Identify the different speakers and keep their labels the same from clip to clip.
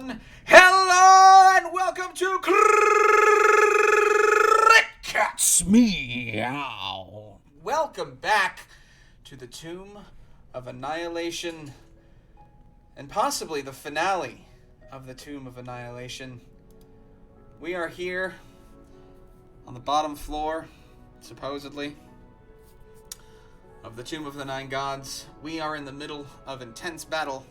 Speaker 1: everyone. Hello and welcome to Cat's Meow. Welcome back to the Tomb of Annihilation and possibly the finale of the Tomb of Annihilation. We are here on the bottom floor, supposedly, of the Tomb of the Nine Gods. We are in the middle of intense battle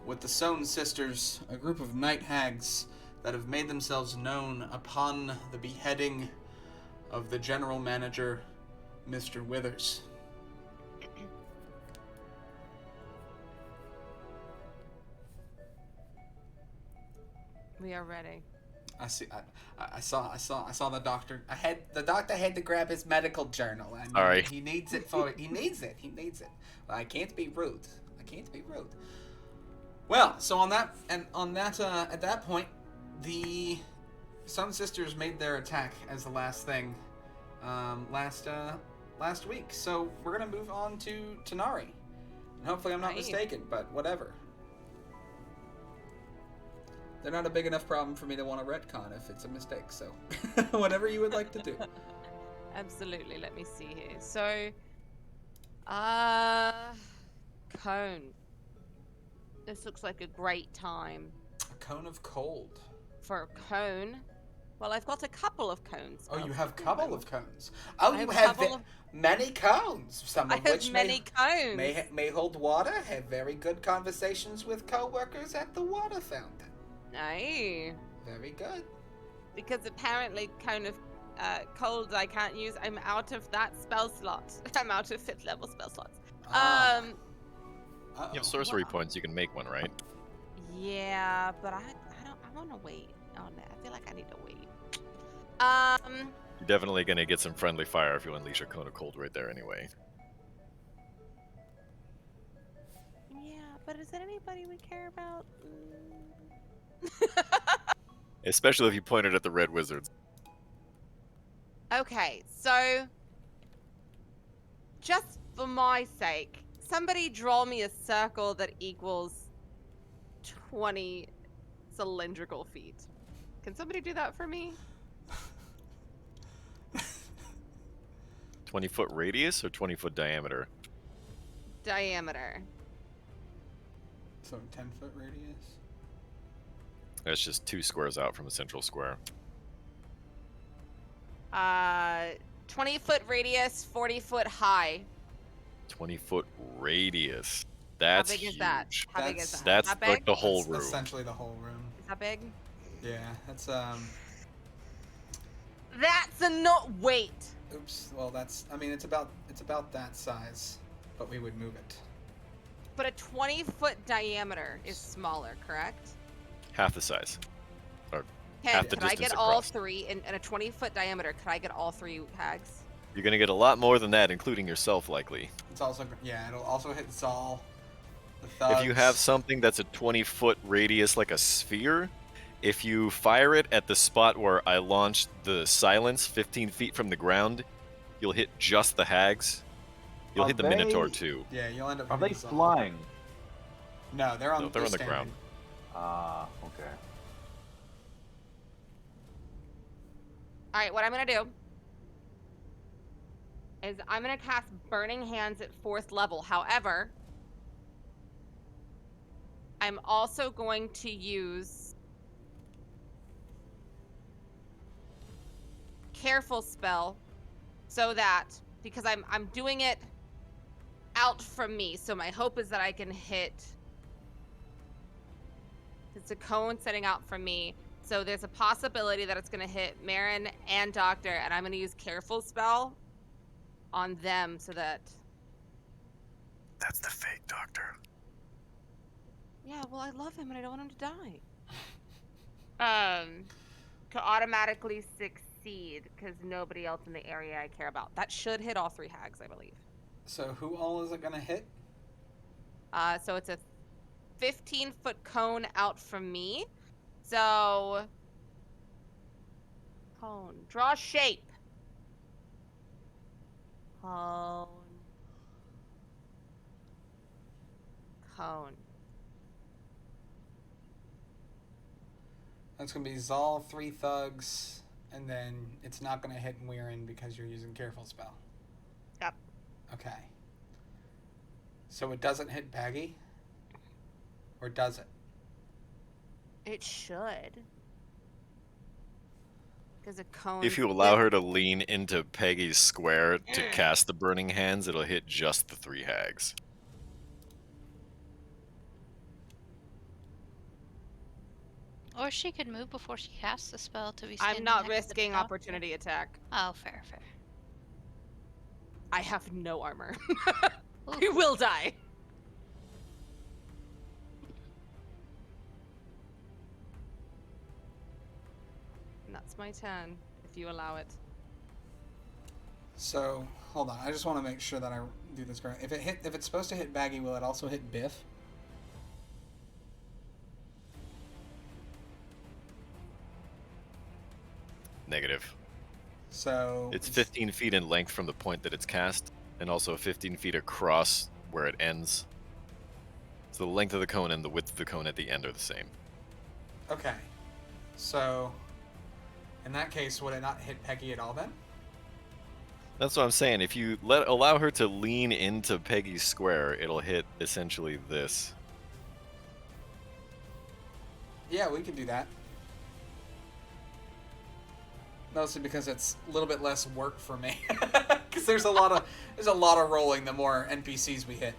Speaker 1: with the Sohn sisters, a group of night hags that have made themselves known upon the beheading of the general manager, Mr. Withers.
Speaker 2: We are ready.
Speaker 1: I saw the doctor. The doctor had to grab his medical journal. And
Speaker 3: Sorry.
Speaker 1: He needs it for it. He needs it. Well, I can't be rude. Well, so at that point, the Sun Sisters made their attack as the last thing, last week. So we're gonna move on to Tanari, and hopefully I'm not mistaken, but whatever. They're not a big enough problem for me to want to retcon if it's a mistake. So whatever you would like to do.
Speaker 2: Absolutely. Let me see here. So, cone. This looks like a great time.
Speaker 1: A cone of cold.
Speaker 2: For a cone? Well, I've got a couple of cones.
Speaker 1: Oh, you have a couple of cones. Oh, you have many cones. Some of which
Speaker 2: cones.
Speaker 1: may hold water. Have very good conversations with co-workers at the water fountain.
Speaker 2: Aye.
Speaker 1: Very good.
Speaker 2: Because apparently cone of cold I can't use. I'm out of that spell slot. I'm out of 5th level spell slots.
Speaker 1: Uh-oh.
Speaker 3: You have sorcery points, you can make one, right?
Speaker 2: Yeah, but I want to wait on that. I feel like I need to wait.
Speaker 3: You're definitely going to get some friendly fire if you unleash a cone of cold right there anyway.
Speaker 2: Yeah, but is it anybody we care about?
Speaker 3: Especially if you point it at the red wizards.
Speaker 2: Okay, so just for my sake, somebody draw me a circle that equals 20 cylindrical feet. Can somebody do that for me?
Speaker 3: 20-foot radius or 20-foot diameter?
Speaker 2: Diameter.
Speaker 1: So 10-foot radius?
Speaker 3: That's just 2 squares out from a central square.
Speaker 2: 20-foot radius, 40-foot high.
Speaker 3: 20-foot radius. That's
Speaker 2: How big is
Speaker 3: huge.
Speaker 2: that? How big is that?
Speaker 3: That's
Speaker 2: That
Speaker 3: like
Speaker 2: big?
Speaker 3: the whole
Speaker 1: That's
Speaker 3: room.
Speaker 1: essentially the whole room.
Speaker 2: Is that big?
Speaker 1: Yeah, that's
Speaker 2: That's a no. Wait.
Speaker 1: Oops. Well, it's about that size, but we would move it.
Speaker 2: But a 20-foot diameter is smaller, correct?
Speaker 3: Half the size. Or
Speaker 2: Ken,
Speaker 3: half the
Speaker 2: could I
Speaker 3: distance
Speaker 2: get all
Speaker 3: across.
Speaker 2: 3 in a 20-foot diameter? Could I get all 3 hags?
Speaker 3: You're going to get a lot more than that, including yourself, likely.
Speaker 1: It's also it'll also hit Zal, the thugs.
Speaker 3: If you have something that's a 20-foot radius like a sphere, if you fire it at the spot where I launched the silence 15 feet from the ground, you'll hit just the hags. You'll hit the Minotaur too.
Speaker 1: Yeah, you'll end up.
Speaker 4: Are they
Speaker 1: hitting Zal.
Speaker 4: flying?
Speaker 1: No, they're on.
Speaker 3: No, they're on the
Speaker 1: standing.
Speaker 3: ground.
Speaker 4: Ah, okay.
Speaker 2: All right, what I'm going to do is I'm going to cast Burning Hands at 4th level. However, I'm also going to use Careful Spell so that, because I'm doing it out from me, so my hope is that I can hit. It's a cone setting out from me. So there's a possibility that it's going to hit Marin and Doctor, and I'm going to use Careful Spell on them so that...
Speaker 3: That's the fake doctor.
Speaker 2: Yeah, well, I love him and I don't want him to die. To automatically succeed, because nobody else in the area I care about. That should hit all 3 hags, I believe.
Speaker 1: So who all is it gonna hit?
Speaker 2: So it's a 15-foot cone out from me. So, cone. Draw shape. Cone. Cone.
Speaker 1: That's going to be Zal, 3 thugs, and then it's not going to hit Weirin because you're using Careful Spell.
Speaker 2: Yep.
Speaker 1: Okay. So it doesn't hit Peggy? Or does it?
Speaker 2: It should. Because a cone.
Speaker 3: If you allow her to lean into Peggy's square to cast the Burning Hands, it'll hit just the 3 hags.
Speaker 5: Or she could move before she casts the spell to be.
Speaker 2: I'm not risking opportunity attack.
Speaker 5: Oh, fair.
Speaker 2: I have no armor. You will die. And that's my turn, if you allow it.
Speaker 1: So, hold on. I just want to make sure that I do this correct. If it's supposed to hit Baggy, will it also hit Biff?
Speaker 3: Negative.
Speaker 1: So
Speaker 3: It's 15 feet in length from the point that it's cast, and also 15 feet across where it ends. So the length of the cone and the width of the cone at the end are the same.
Speaker 1: Okay. So, in that case, would it not hit Peggy at all then?
Speaker 3: That's what I'm saying. If you allow her to lean into Peggy's square, it'll hit essentially this.
Speaker 1: Yeah, we can do that. Mostly because it's a little bit less work for me. Because there's a lot of rolling the more NPCs we hit.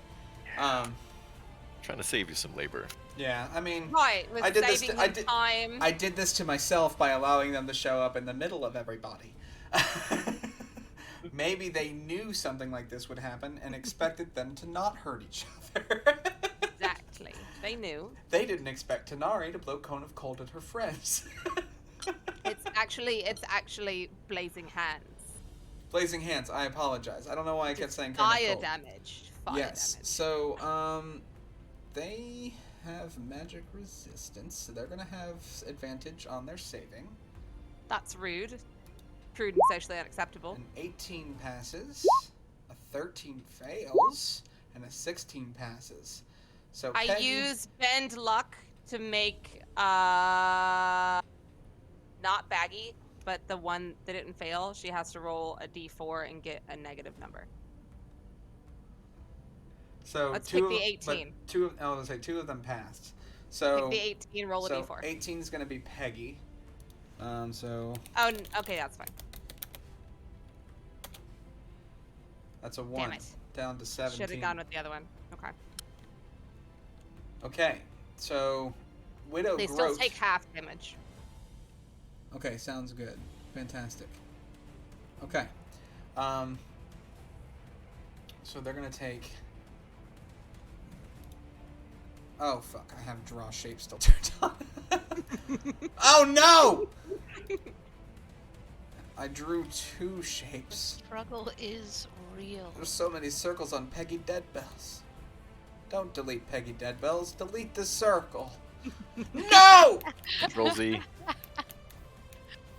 Speaker 3: Trying to save you some labor.
Speaker 1: Yeah, I mean,
Speaker 2: Right, with
Speaker 1: I did
Speaker 2: saving time.
Speaker 1: I did this to myself by allowing them to show up in the middle of everybody. Maybe they knew something like this would happen and expected them to not hurt each other.
Speaker 2: Exactly. They knew.
Speaker 1: They didn't expect Tanari to blow Cone of Cold at her friends.
Speaker 2: It's actually Blazing Hands.
Speaker 1: Blazing Hands, I apologize. I don't know why I kept saying Cone
Speaker 2: Fire
Speaker 1: of Cold.
Speaker 2: damage.
Speaker 1: Yes,
Speaker 2: Damage.
Speaker 1: so, they have magic resistance, so they're gonna have advantage on their saving.
Speaker 2: That's rude. Crude and socially unacceptable.
Speaker 1: An 18 passes, a 13 fails, and a 16 passes. So
Speaker 2: I
Speaker 1: Peggy,
Speaker 2: use Bend Luck to make, not Baggy, but the one that didn't fail, she has to roll a d4 and get a negative number.
Speaker 1: so
Speaker 2: Let's
Speaker 1: two,
Speaker 2: pick the 18.
Speaker 1: But I was gonna say 2 of them passed. So
Speaker 2: Pick the 18, roll a
Speaker 1: so
Speaker 2: d4.
Speaker 1: 18 is gonna be Peggy. So
Speaker 2: Oh, okay, that's fine.
Speaker 1: that's a 1.
Speaker 2: it.
Speaker 1: Down to 17.
Speaker 2: Should have gone with the other one. Okay.
Speaker 1: Okay, so Widow
Speaker 2: They
Speaker 1: Groat.
Speaker 2: still take half damage.
Speaker 1: Okay, sounds good. Fantastic. Okay. So they're gonna take. Oh fuck! I have draw shape still turned on. Oh no! I drew 2 shapes.
Speaker 5: Struggle is real.
Speaker 1: There's so many circles on Peggy Deadbells. Don't delete Peggy Deadbells. Delete the circle. No!
Speaker 3: Control Z.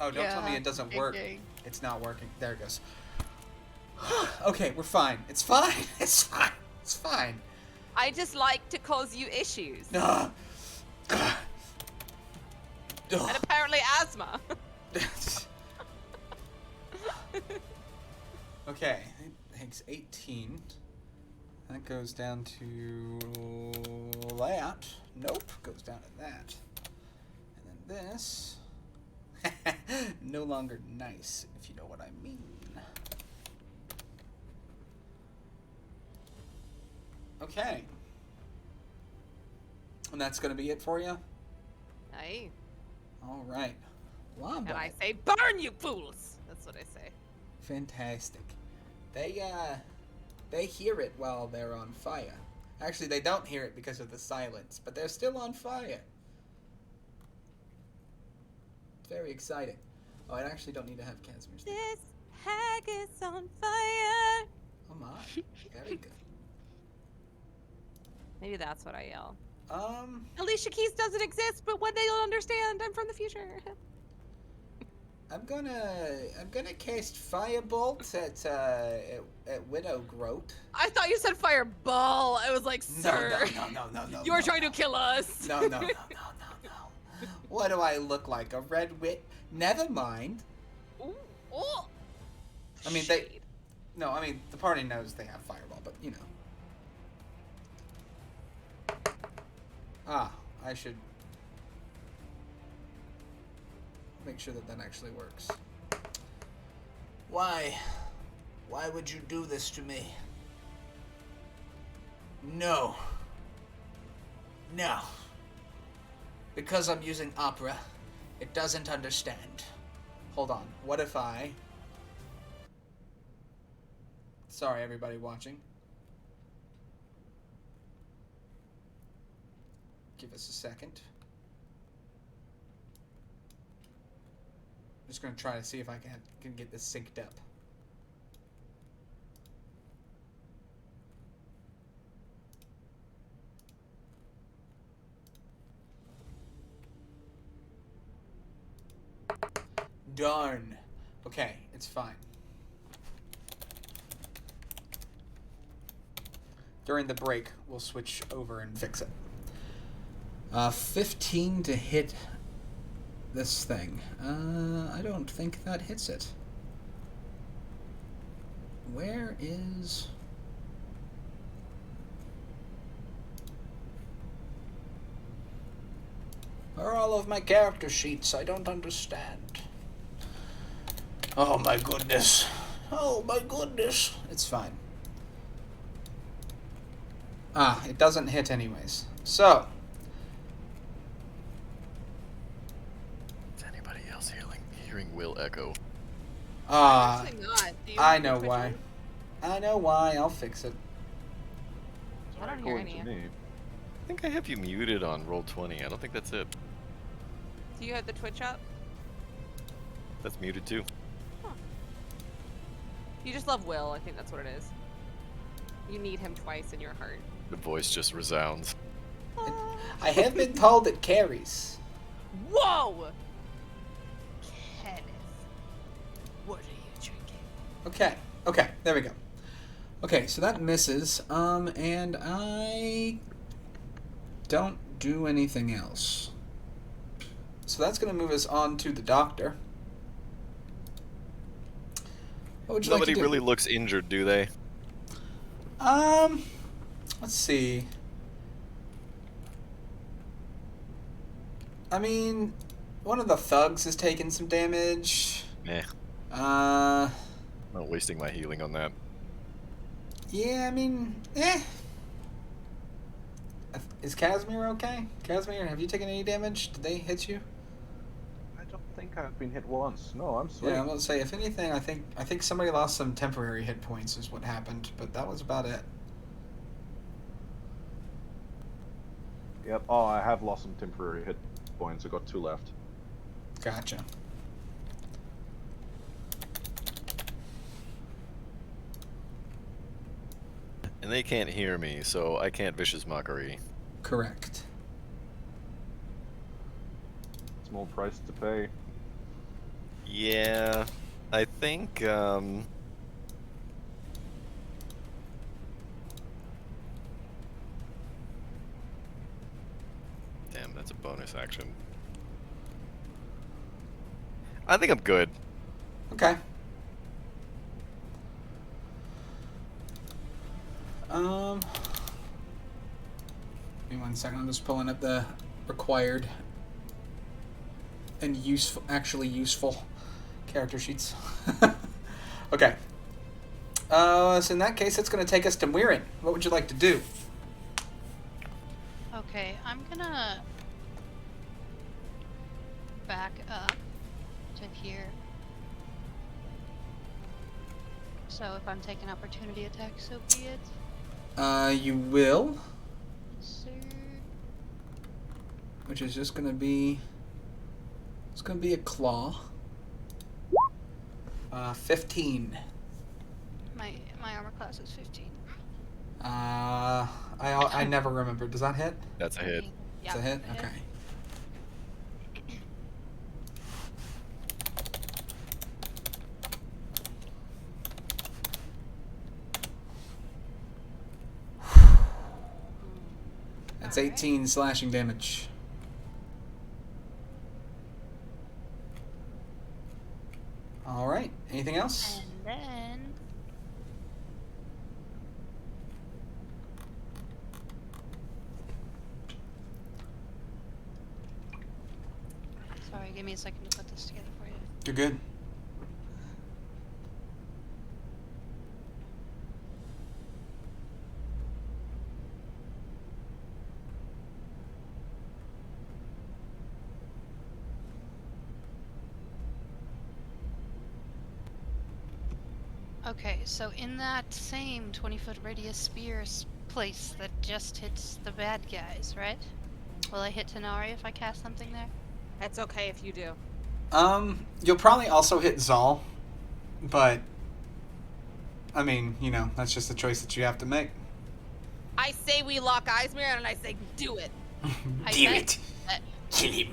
Speaker 1: Oh, don't tell me it doesn't work.
Speaker 5: thinking.
Speaker 1: It's not working. There it goes. Okay, we're fine. It's fine. It's fine. It's fine.
Speaker 2: I just like to cause you issues.
Speaker 1: Ugh.
Speaker 2: And apparently asthma.
Speaker 1: Okay, it takes 18. That goes down to that. Nope, goes down to that. And then this. No longer nice, if you know what I mean. Okay. And that's going to be it for you?
Speaker 2: Aye.
Speaker 1: All right. Wombat.
Speaker 2: And I say, burn, you fools! That's what I say.
Speaker 1: Fantastic. They hear it while they're on fire. Actually, they don't hear it because of the silence, but they're still on fire. It's very exciting. Oh, I actually don't need to have Casimir's thing.
Speaker 2: This hag is on fire!
Speaker 1: Oh my. Very good.
Speaker 2: Maybe that's what I yell.
Speaker 1: Um,
Speaker 2: Alicia Keys doesn't exist, but one day you'll understand. I'm from the future.
Speaker 1: I'm gonna cast Firebolt at Widow Groat.
Speaker 2: I thought you said fireball. I was like, sir.
Speaker 1: No.
Speaker 2: You are trying to kill us.
Speaker 1: No. What do I look like? A red wit? Never mind.
Speaker 2: Ooh, ooh.
Speaker 1: I mean,
Speaker 2: Shade.
Speaker 1: No, I mean, the party knows they have fireball, but, you know. Ah, I should make sure that that actually works. Why? Why would you do this to me? No. No. Because I'm using opera, it doesn't understand. Hold on. What if I... Sorry, everybody watching. Give us a second. I'm just going to try to see if I can get this synced up. Darn. Okay, it's fine. During the break, we'll switch over and fix it. 15 to hit this thing. I don't think that hits it. Where is... Where are all of my character sheets? I don't understand. Oh my goodness. Oh my goodness. It's fine. Ah, it doesn't hit anyways. So...
Speaker 3: Is anybody else hearing Will echo?
Speaker 2: Actually not. Do you
Speaker 1: I
Speaker 2: have
Speaker 1: know
Speaker 2: Twitch
Speaker 1: why.
Speaker 2: on?
Speaker 1: I know why. I'll fix it.
Speaker 2: I don't hear
Speaker 4: According
Speaker 2: any.
Speaker 4: to me.
Speaker 3: I think I have you muted on Roll20. I don't think that's it.
Speaker 2: Do you have the Twitch up?
Speaker 3: That's muted too.
Speaker 2: You just love Will. I think that's what it is. You need him twice in your heart.
Speaker 3: The voice just resounds.
Speaker 1: I have been told it carries.
Speaker 2: Whoa! Kenneth, what are you drinking?
Speaker 1: Okay. Okay. There we go. Okay, so that misses. And I don't do anything else. So that's going to move us on to the doctor. What would you
Speaker 3: Nobody
Speaker 1: like to do?
Speaker 3: really looks injured, do they?
Speaker 1: Let's see. I mean, one of the thugs has taken some damage.
Speaker 3: Meh.
Speaker 1: Uh,
Speaker 3: Not wasting my healing on that.
Speaker 1: yeah, I mean, eh. Is Casimir okay? Casimir, have you taken any damage? Did they hit you?
Speaker 4: I don't think I've been hit once. No, I'm sweet.
Speaker 1: Yeah, I'm gonna say, if anything, I think somebody lost some temporary hit points is what happened, but that was about it.
Speaker 4: Yep. Oh, I have lost some temporary hit points. I got 2 left.
Speaker 1: Gotcha.
Speaker 3: And they can't hear me, so I can't Vicious Mockery.
Speaker 1: Correct.
Speaker 4: Small price to pay.
Speaker 3: Yeah, I think, Damn, that's a bonus action. I think I'm good.
Speaker 1: Okay. Give me 1 second. I'm just pulling up the required and actually useful character sheets. Okay. So in that case, it's going to take us to Muirin. What would you like to do?
Speaker 5: Okay, I'm gonna back up to here. So if I'm taking opportunity attack, so be it.
Speaker 1: You will,
Speaker 5: Sir.
Speaker 1: which is just going to be... It's going to be a claw. 15.
Speaker 5: My armor class is 15.
Speaker 1: I never remember. Does that hit?
Speaker 3: That's a hit.
Speaker 5: Yeah,
Speaker 1: It's a hit?
Speaker 5: it
Speaker 1: Okay. That's 18 slashing damage. All right. Anything else?
Speaker 5: And then... Sorry, give me a second to put this together for you.
Speaker 1: You're good.
Speaker 5: Okay, so in that same 20-foot radius spear place that just hits the bad guys, right? Will I hit Tanari if I cast something there?
Speaker 2: It's okay if you do.
Speaker 1: You'll probably also hit Zal, but I mean, you know, that's just a choice that you have to make.
Speaker 2: I say we lock eyes, Mira, and I say do it.
Speaker 1: Do it. Kill him.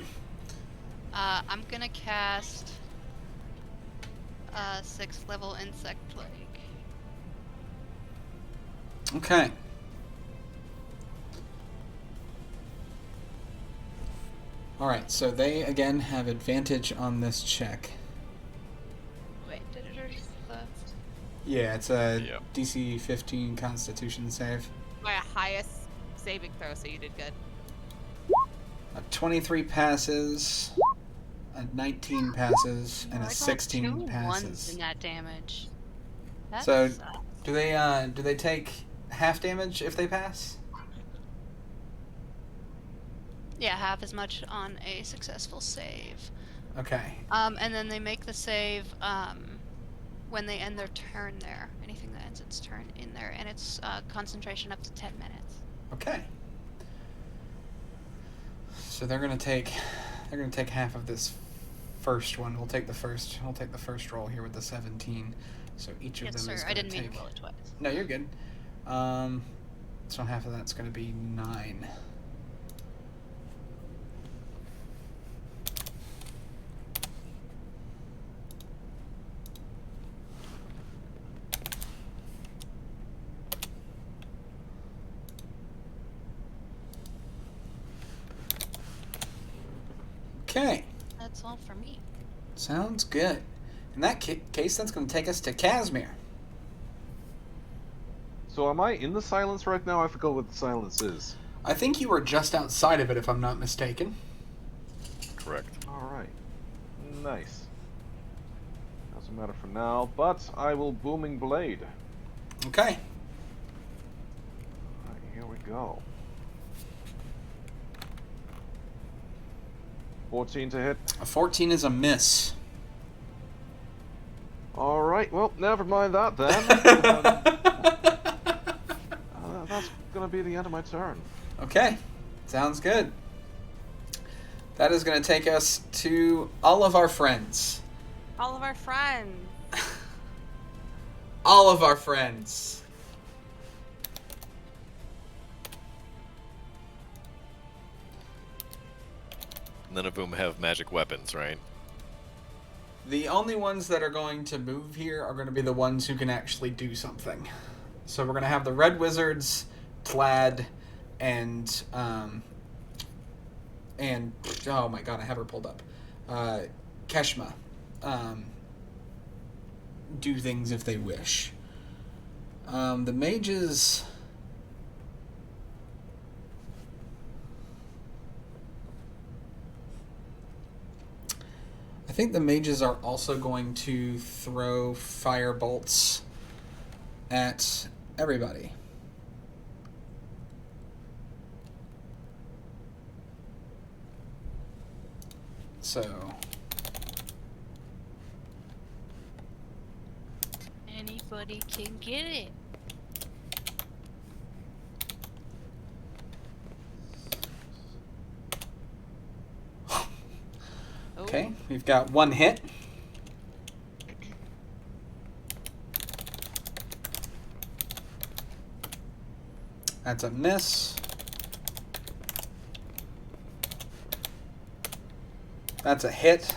Speaker 5: I'm gonna cast 6th level Insect Plague.
Speaker 1: Okay. Alright, so they again have advantage on this check.
Speaker 5: Wait, did it already left?
Speaker 1: Yeah, it's a
Speaker 3: Yep.
Speaker 1: DC 15 Constitution save.
Speaker 2: My highest saving throw, so you did good.
Speaker 1: A 23 passes, a 19 passes, and
Speaker 5: I
Speaker 1: a
Speaker 5: got
Speaker 1: 16
Speaker 5: 2 ones
Speaker 1: passes.
Speaker 5: in that damage. That
Speaker 1: So,
Speaker 5: sucks.
Speaker 1: do they take half damage if they pass?
Speaker 5: Yeah, half as much on a successful save.
Speaker 1: Okay.
Speaker 5: And then they make the save when they end their turn there. Anything that ends its turn in there, and it's concentration up to 10 minutes.
Speaker 1: Okay. So they're gonna take half of this first one. We'll take the first roll here with the 17. So each of
Speaker 5: Yes,
Speaker 1: them
Speaker 5: sir.
Speaker 1: is
Speaker 5: I
Speaker 1: gonna
Speaker 5: didn't mean
Speaker 1: take.
Speaker 5: to roll it twice.
Speaker 1: No, you're good. So half of that's gonna be 9. Okay.
Speaker 5: That's all for me.
Speaker 1: Sounds good. In that case, that's going to take us to Casimir.
Speaker 4: So am I in the silence right now? I forgot what the silence is.
Speaker 1: I think you were just outside of it, if I'm not mistaken.
Speaker 3: Correct.
Speaker 4: Alright. Nice. Doesn't matter for now, but I will Booming Blade.
Speaker 1: Okay.
Speaker 4: Alright, here we go. 14 to hit.
Speaker 1: A 14 is a miss.
Speaker 4: Alright, well, never mind that then. That's gonna be the end of my turn.
Speaker 1: Okay. Sounds good. That is going to take us to all of our friends.
Speaker 2: All of our friends.
Speaker 1: All of our friends.
Speaker 3: None of whom have magic weapons, right?
Speaker 1: The only ones that are going to move here are going to be the ones who can actually do something. So we're going to have the Red Wizards, Plaid, and oh my god, I have her pulled up. Keshma. Do things if they wish. The mages... I think the mages are also going to throw fire bolts at everybody. So...
Speaker 5: Anybody can get it.
Speaker 1: Okay, we've got 1 hit. That's a miss. That's a hit.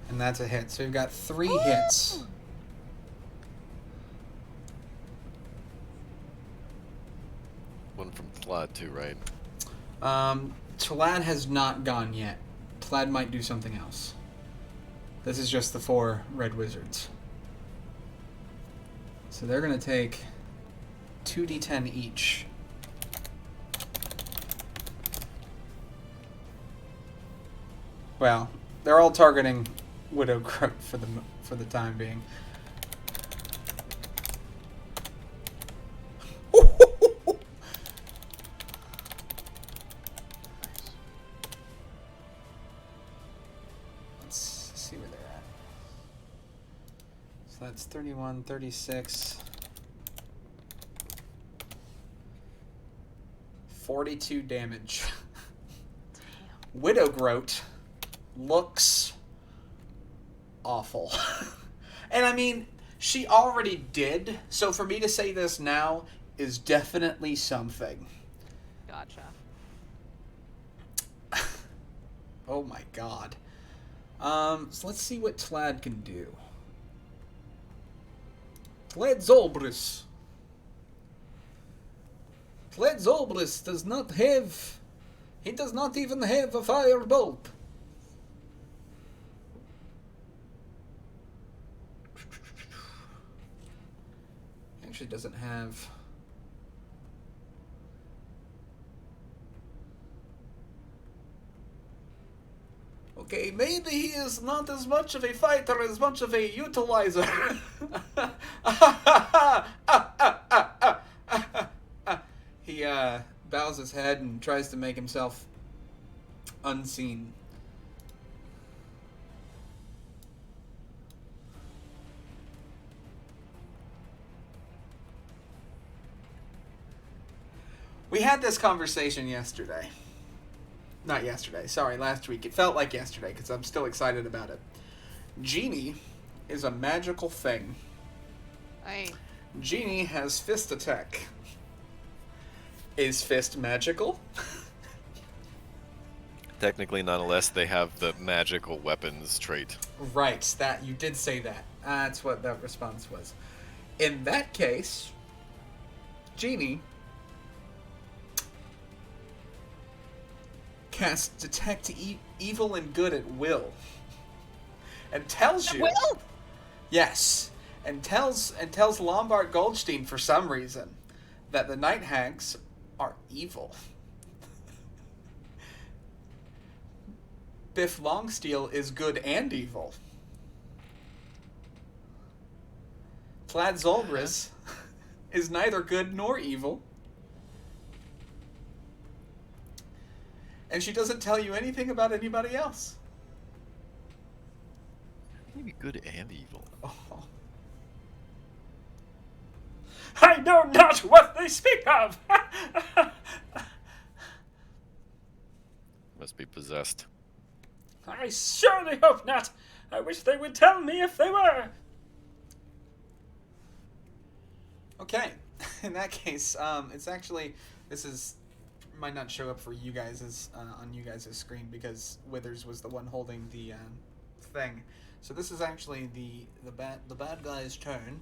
Speaker 1: And that's a hit. So we've got 3 hits.
Speaker 3: One from Plaid too, right?
Speaker 1: Talad has not gone yet. Clad might do something else. This is just the 4 red wizards. So they're going to take 2d10 each. Well, they're all targeting Widow Groat for the time being. Let's see where they're at. So that's 31, 36, 42 damage. Widow Groat looks awful. And I mean, she already did, so for me to say this now is definitely something.
Speaker 2: Gotcha.
Speaker 1: Oh my god. So let's see what Tlad can do. Tlad Zolbris. Tlad Zolbris does not have... He does not even have a firebolt. He actually doesn't have... Okay, maybe he is not as much of a fighter as much of a utilizer. He bows his head and tries to make himself unseen. We had this conversation yesterday. Not yesterday, sorry, last week. It felt like yesterday because I'm still excited about it. Genie is a magical thing.
Speaker 2: Aye.
Speaker 1: Genie has fist attack. Is fist magical?
Speaker 3: Technically, nonetheless, they have the magical weapons trait.
Speaker 1: Right, that you did say that. That's what that response was. In that case, Genie casts detect evil and good at will, and tells you.
Speaker 2: Will?
Speaker 1: Yes, and tells Lombard Goldstein for some reason that the Night Hags are evil. Biff Longsteel is good and evil. Tlad Zolbris is neither good nor evil. And she doesn't tell you anything about anybody else.
Speaker 3: Maybe good and evil.
Speaker 1: Oh.
Speaker 6: I know not what they speak of!
Speaker 3: Must be possessed.
Speaker 6: I surely hope not. I wish they would tell me if they were.
Speaker 1: Okay. In that case, it's actually, might not show up for you guys on you guys' screen because Withers was the one holding the thing. So this is actually the bad guy's turn,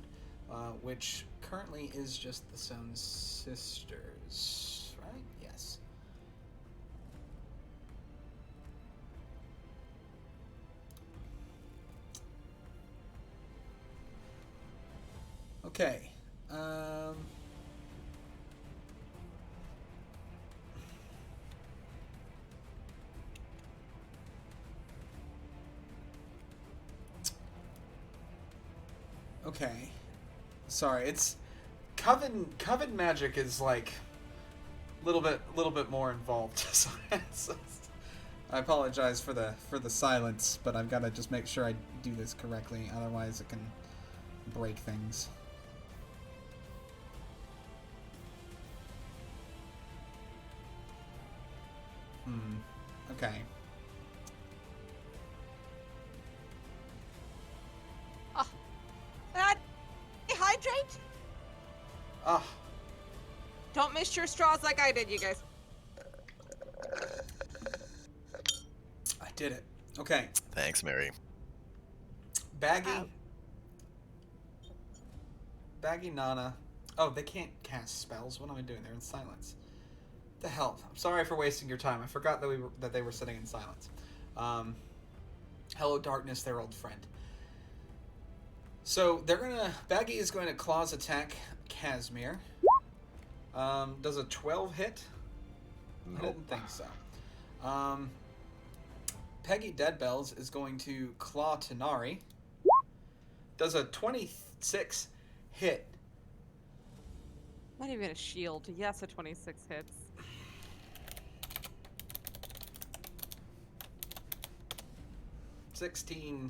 Speaker 1: which currently is just the Stone Sisters, right? Yes. Okay. Okay. Sorry, it's Coven magic is like a little bit more involved. So I apologize for the silence, but I've got to just make sure I do this correctly, otherwise it can break things. Okay.
Speaker 2: Hydrate?
Speaker 1: Ah.
Speaker 2: Don't miss your straws like I did, you guys.
Speaker 1: I did it. Okay.
Speaker 3: Thanks, Mary.
Speaker 1: Baggy. Baggy, Nana. Oh, they can't cast spells. What am I doing? They're in silence. The hell. I'm sorry for wasting your time. I forgot that they were sitting in silence. Hello, darkness, their old friend. So Baggy is going to claws attack Casimir. Does a 12 hit?
Speaker 4: Nope.
Speaker 1: I didn't think so. Peggy Deadbells is going to claw Tanari. Does a 26 hit?
Speaker 2: Not even a shield. Yes, a 26 hits.
Speaker 1: $16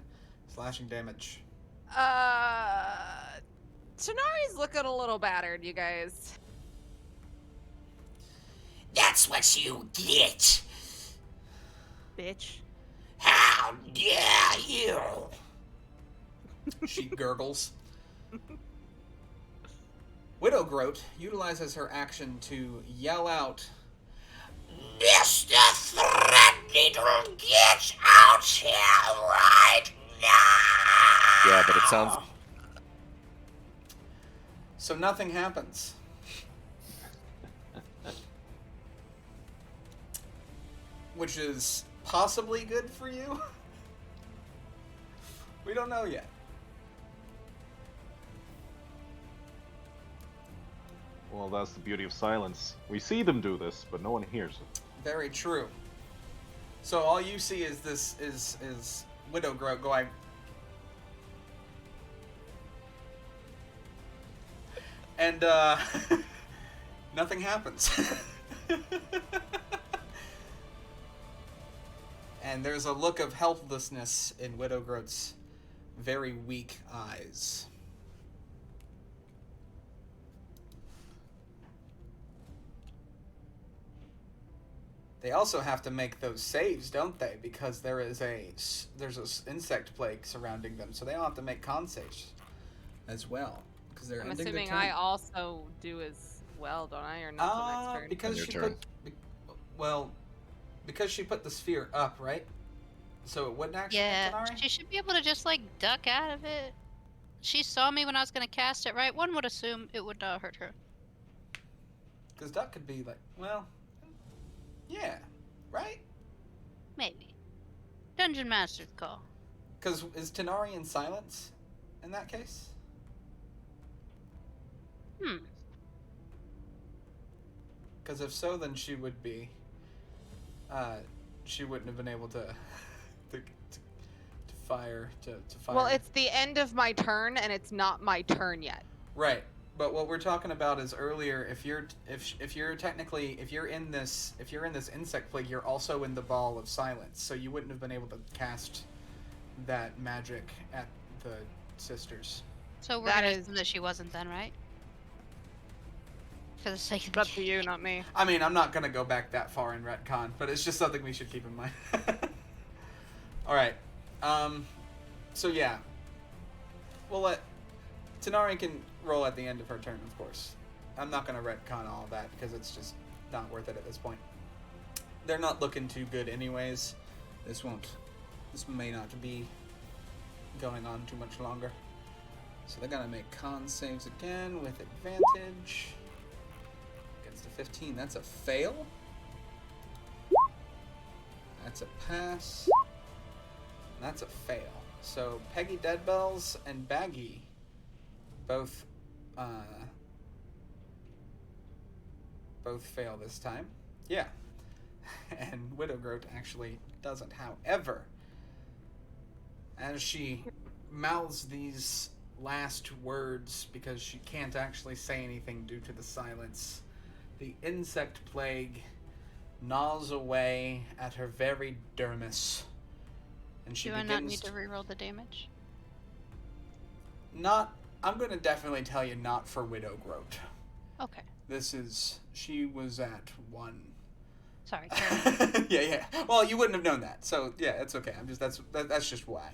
Speaker 1: slashing damage.
Speaker 2: Tanari's looking a little battered, you guys.
Speaker 7: That's what you get.
Speaker 2: Bitch.
Speaker 7: How dare you?
Speaker 1: She gurgles. Widow Groat utilizes her action to yell out,
Speaker 7: Mr. Threadneedle, get out here right now!
Speaker 3: Yeah, but it sounds.
Speaker 1: so nothing happens. Which is possibly good for you. We don't know yet.
Speaker 4: Well, that's the beauty of silence. We see them do this, but no one hears it.
Speaker 1: Very true. So all you see is this is Widow Groat going. And nothing happens. And there's a look of helplessness in Widow Groat's very weak eyes. They also have to make those saves, don't they? Because there's a insect plague surrounding them, so they all have to make con saves as well. Because they're
Speaker 2: I'm
Speaker 1: ending
Speaker 2: assuming
Speaker 1: their turn.
Speaker 2: I also do as well, don't I? Or not till next turn?
Speaker 1: Because
Speaker 3: Your
Speaker 1: she
Speaker 3: turn.
Speaker 1: because she put the sphere up, right? So it wouldn't actually hit
Speaker 5: Yeah,
Speaker 1: Tanari?
Speaker 5: she should be able to just like duck out of it. She saw me when I was gonna cast it, right? One would assume it would not hurt her.
Speaker 1: Because Duck could be like, well, yeah, right?
Speaker 5: Maybe. Dungeon Master's call.
Speaker 1: Because is Tanari in silence in that case? Because if so, then she would be. She wouldn't have been able to fire.
Speaker 2: Well, it's the end of my turn, and it's not my turn yet.
Speaker 1: Right. But what we're talking about is earlier. If you're in this insect plague, you're also in the ball of silence, so you wouldn't have been able to cast that magic at the sisters.
Speaker 5: So we're
Speaker 2: That
Speaker 5: gonna
Speaker 2: is-
Speaker 5: assume that she wasn't then, right? For the sake of
Speaker 2: It's
Speaker 5: the
Speaker 2: up to you, not me.
Speaker 1: I mean, I'm not gonna go back that far in retcon, but it's just something we should keep in mind. All right. So yeah, we'll let Tanari can roll at the end of her turn, of course. I'm not gonna retcon all that because it's just not worth it at this point. They're not looking too good, anyways. This may not be going on too much longer. So they're gonna make con saves again with advantage. Against a 15, that's a fail. That's a pass. That's a fail. So Peggy Deadbells and Baggy both fail this time. Yeah. And Widow Groat actually doesn't. However, as she mouths these last words, because she can't actually say anything due to the silence, the insect plague gnaws away at her very dermis. And she
Speaker 5: Do I
Speaker 1: begins
Speaker 5: not need to reroll the damage?
Speaker 1: I'm going to definitely tell you not for Widow Groat.
Speaker 5: Okay.
Speaker 1: She was at 1.
Speaker 5: Sorry. Carry on.
Speaker 1: Yeah. Well, you wouldn't have known that. So, yeah, it's okay. That's just why.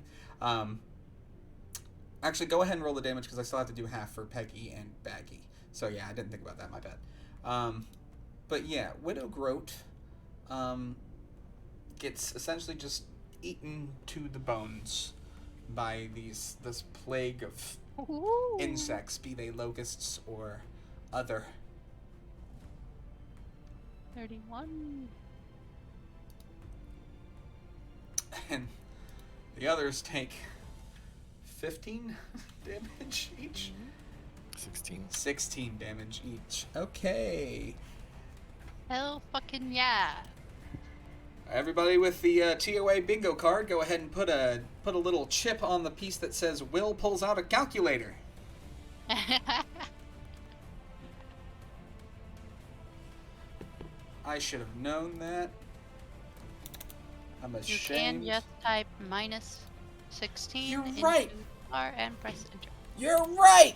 Speaker 1: Actually, go ahead and roll the damage because I still have to do half for Peggy and Baggy. So, yeah, I didn't think about that. My bad. But, yeah, Widow Groat gets essentially just eaten to the bones by this plague of
Speaker 5: Ooh.
Speaker 1: insects, be they locusts or other.
Speaker 5: 31.
Speaker 1: And the others take 15 damage each.
Speaker 3: 16.
Speaker 1: 16 damage each. Okay.
Speaker 5: Hell fucking yeah.
Speaker 1: Everybody with the TOA bingo card, go ahead and put a little chip on the piece that says Will pulls out a calculator. I should have known that. I'm
Speaker 5: You
Speaker 1: ashamed.
Speaker 5: can just type minus 16
Speaker 1: You're
Speaker 5: into
Speaker 1: right.
Speaker 5: R and press enter.
Speaker 1: You're right!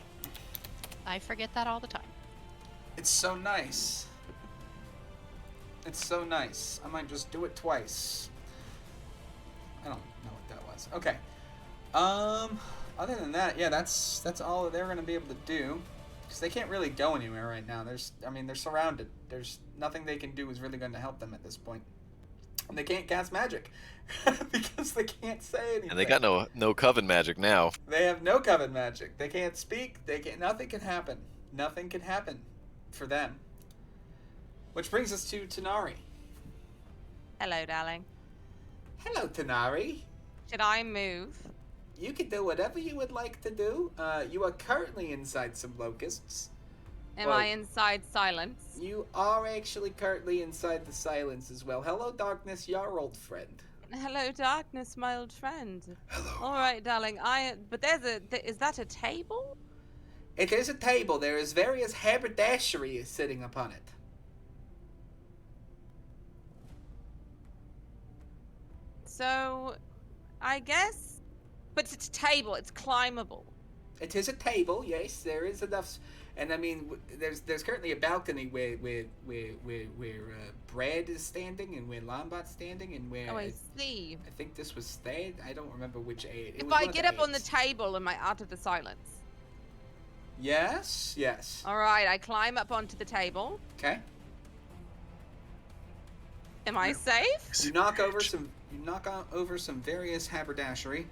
Speaker 5: I forget that all the time.
Speaker 1: It's so nice. It's so nice. I might just do it twice. I don't know what that was. Okay. Other than that, yeah, that's all that they're gonna be able to do. Because they can't really go anywhere right now. They're surrounded. There's nothing they can do is really going to help them at this point. And they can't cast magic. because they can't say anything.
Speaker 3: And they got no coven magic now.
Speaker 1: They have no coven magic. They can't speak. Nothing can happen. Nothing can happen for them. Which brings us to Tanari.
Speaker 2: Hello, darling.
Speaker 1: Hello, Tanari.
Speaker 2: Should I move?
Speaker 1: You can do whatever you would like to do. You are currently inside some locusts.
Speaker 2: Am
Speaker 1: Well,
Speaker 2: I inside silence?
Speaker 1: You are actually currently inside the silence as well. Hello, darkness, your old friend.
Speaker 2: Hello, darkness, my old friend.
Speaker 1: Hello.
Speaker 2: All right, darling. But is that a table?
Speaker 1: It is a table. There is various haberdashery sitting upon it.
Speaker 2: So, I guess. But it's a table. It's climbable.
Speaker 1: It is a table, yes. There is enough, and I mean, there's currently a balcony where Brad is standing and where Lombard's standing and where
Speaker 2: Oh, I see.
Speaker 1: I think this was Thad. I don't remember which aid.
Speaker 2: If I get up on the table, am I out of the silence?
Speaker 1: Yes, yes.
Speaker 2: All right, I climb up onto the table.
Speaker 1: Okay.
Speaker 2: Am I safe?
Speaker 1: You knock over some various haberdashery.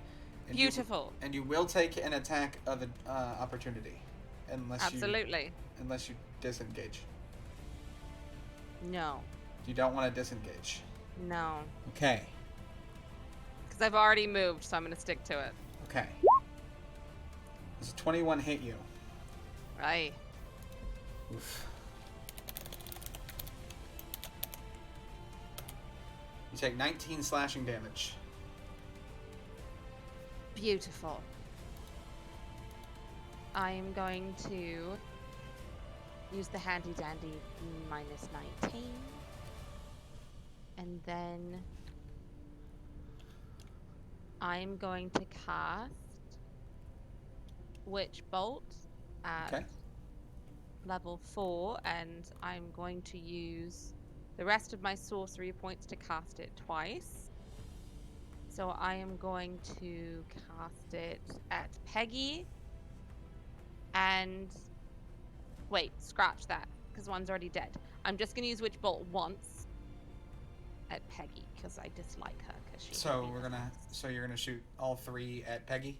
Speaker 1: And
Speaker 2: Beautiful.
Speaker 1: And you will take an attack of an opportunity, unless you disengage.
Speaker 2: No.
Speaker 1: You don't want to disengage.
Speaker 2: No.
Speaker 1: Okay.
Speaker 2: Because I've already moved, so I'm going to stick to it.
Speaker 1: Okay. Does a 21 hit you?
Speaker 2: Right.
Speaker 1: Oof. You take 19 slashing damage.
Speaker 2: Beautiful. I am going to use the handy dandy minus 19. And then I'm going to cast Witch Bolt at level 4, and I'm going to use the rest of my sorcery points to cast it twice. So I am going to cast it at Peggy, and wait, scratch that, because one's already dead. I'm just going to use Witch Bolt once at Peggy, because I dislike her.
Speaker 1: So you're gonna shoot all 3 at Peggy?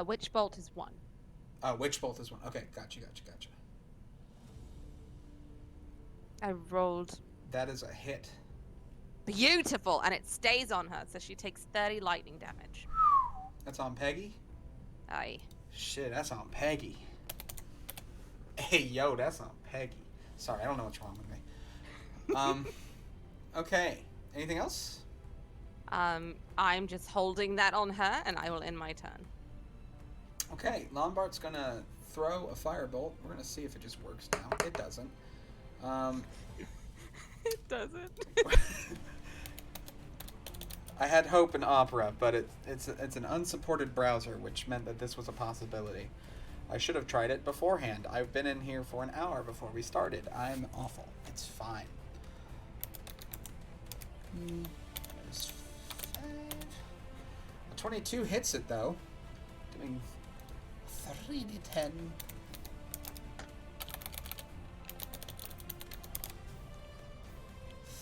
Speaker 2: Witch Bolt is 1.
Speaker 1: Witch Bolt is 1. Okay, gotcha.
Speaker 2: I rolled.
Speaker 1: That is a hit.
Speaker 2: Beautiful, and it stays on her, so she takes 30 lightning damage.
Speaker 1: That's on Peggy?
Speaker 2: Aye.
Speaker 1: Shit, that's on Peggy. Hey, yo, that's on Peggy. Sorry, I don't know what's wrong with me. Okay. Anything else?
Speaker 2: I'm just holding that on her, and I will end my turn.
Speaker 1: Okay, Lombard's gonna throw a firebolt. We're gonna see if it just works now. It doesn't.
Speaker 2: It doesn't.
Speaker 1: I had hope in Opera, but it's an unsupported browser, which meant that this was a possibility. I should have tried it beforehand. I've been in here for an hour before we started. I'm awful. It's fine. There's 5. 22 hits it, though. Doing 3d10.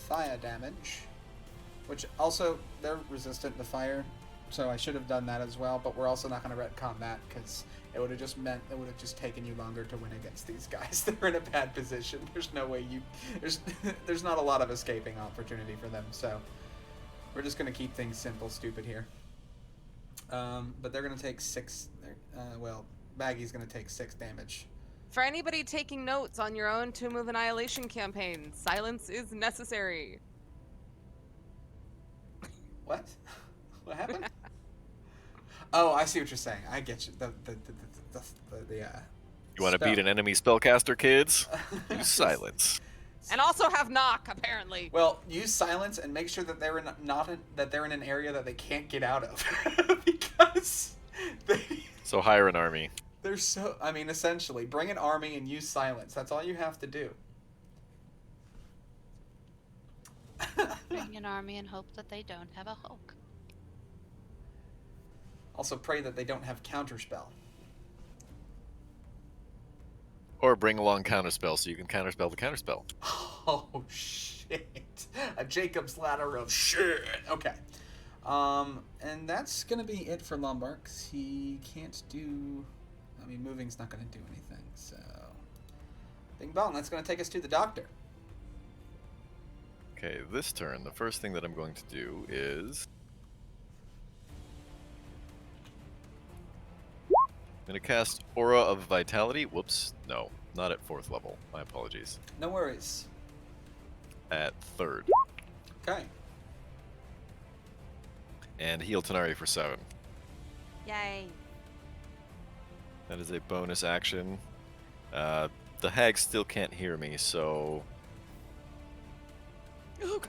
Speaker 1: Fire damage. Which also, they're resistant to fire, so I should have done that as well, but we're also not going to retcon that, because it would have just meant, it would have just taken you longer to win against these guys. They're in a bad position. There's no way there's not a lot of escaping opportunity for them, so. We're just gonna keep things simple, stupid here. But they're gonna take 6. Well, Baggy's gonna take 6 damage.
Speaker 2: For anybody taking notes on your own Tomb of Annihilation campaign, silence is necessary.
Speaker 1: What? What happened? Oh, I see what you're saying. I get you.
Speaker 3: You want to
Speaker 1: spell.
Speaker 3: beat an enemy spellcaster, kids? Use silence.
Speaker 2: And also have knock, apparently.
Speaker 1: Well, use silence and make sure that they're in an area that they can't get out of, because
Speaker 3: So hire an army.
Speaker 1: they're so. I mean, essentially, bring an army and use silence. That's all you have to do.
Speaker 5: Bring an army and hope that they don't have a Hulk.
Speaker 1: Also, pray that they don't have counterspell.
Speaker 3: Or bring along counterspell so you can counterspell the counterspell.
Speaker 1: Oh shit! A Jacob's ladder of shit. Okay. And that's gonna be it for Lombard, 'cause he can't do. I mean, moving's not gonna do anything. So, bing bong. That's gonna take us to the doctor.
Speaker 3: Okay, this turn, the first thing that I'm going to do is... I'm going to cast Aura of Vitality. Whoops. No, not at 4th level. My apologies.
Speaker 1: No worries.
Speaker 3: At 3rd.
Speaker 1: Okay.
Speaker 3: And heal Tanari for 7.
Speaker 2: Yay.
Speaker 3: That is a bonus action. The hag still can't hear me, so...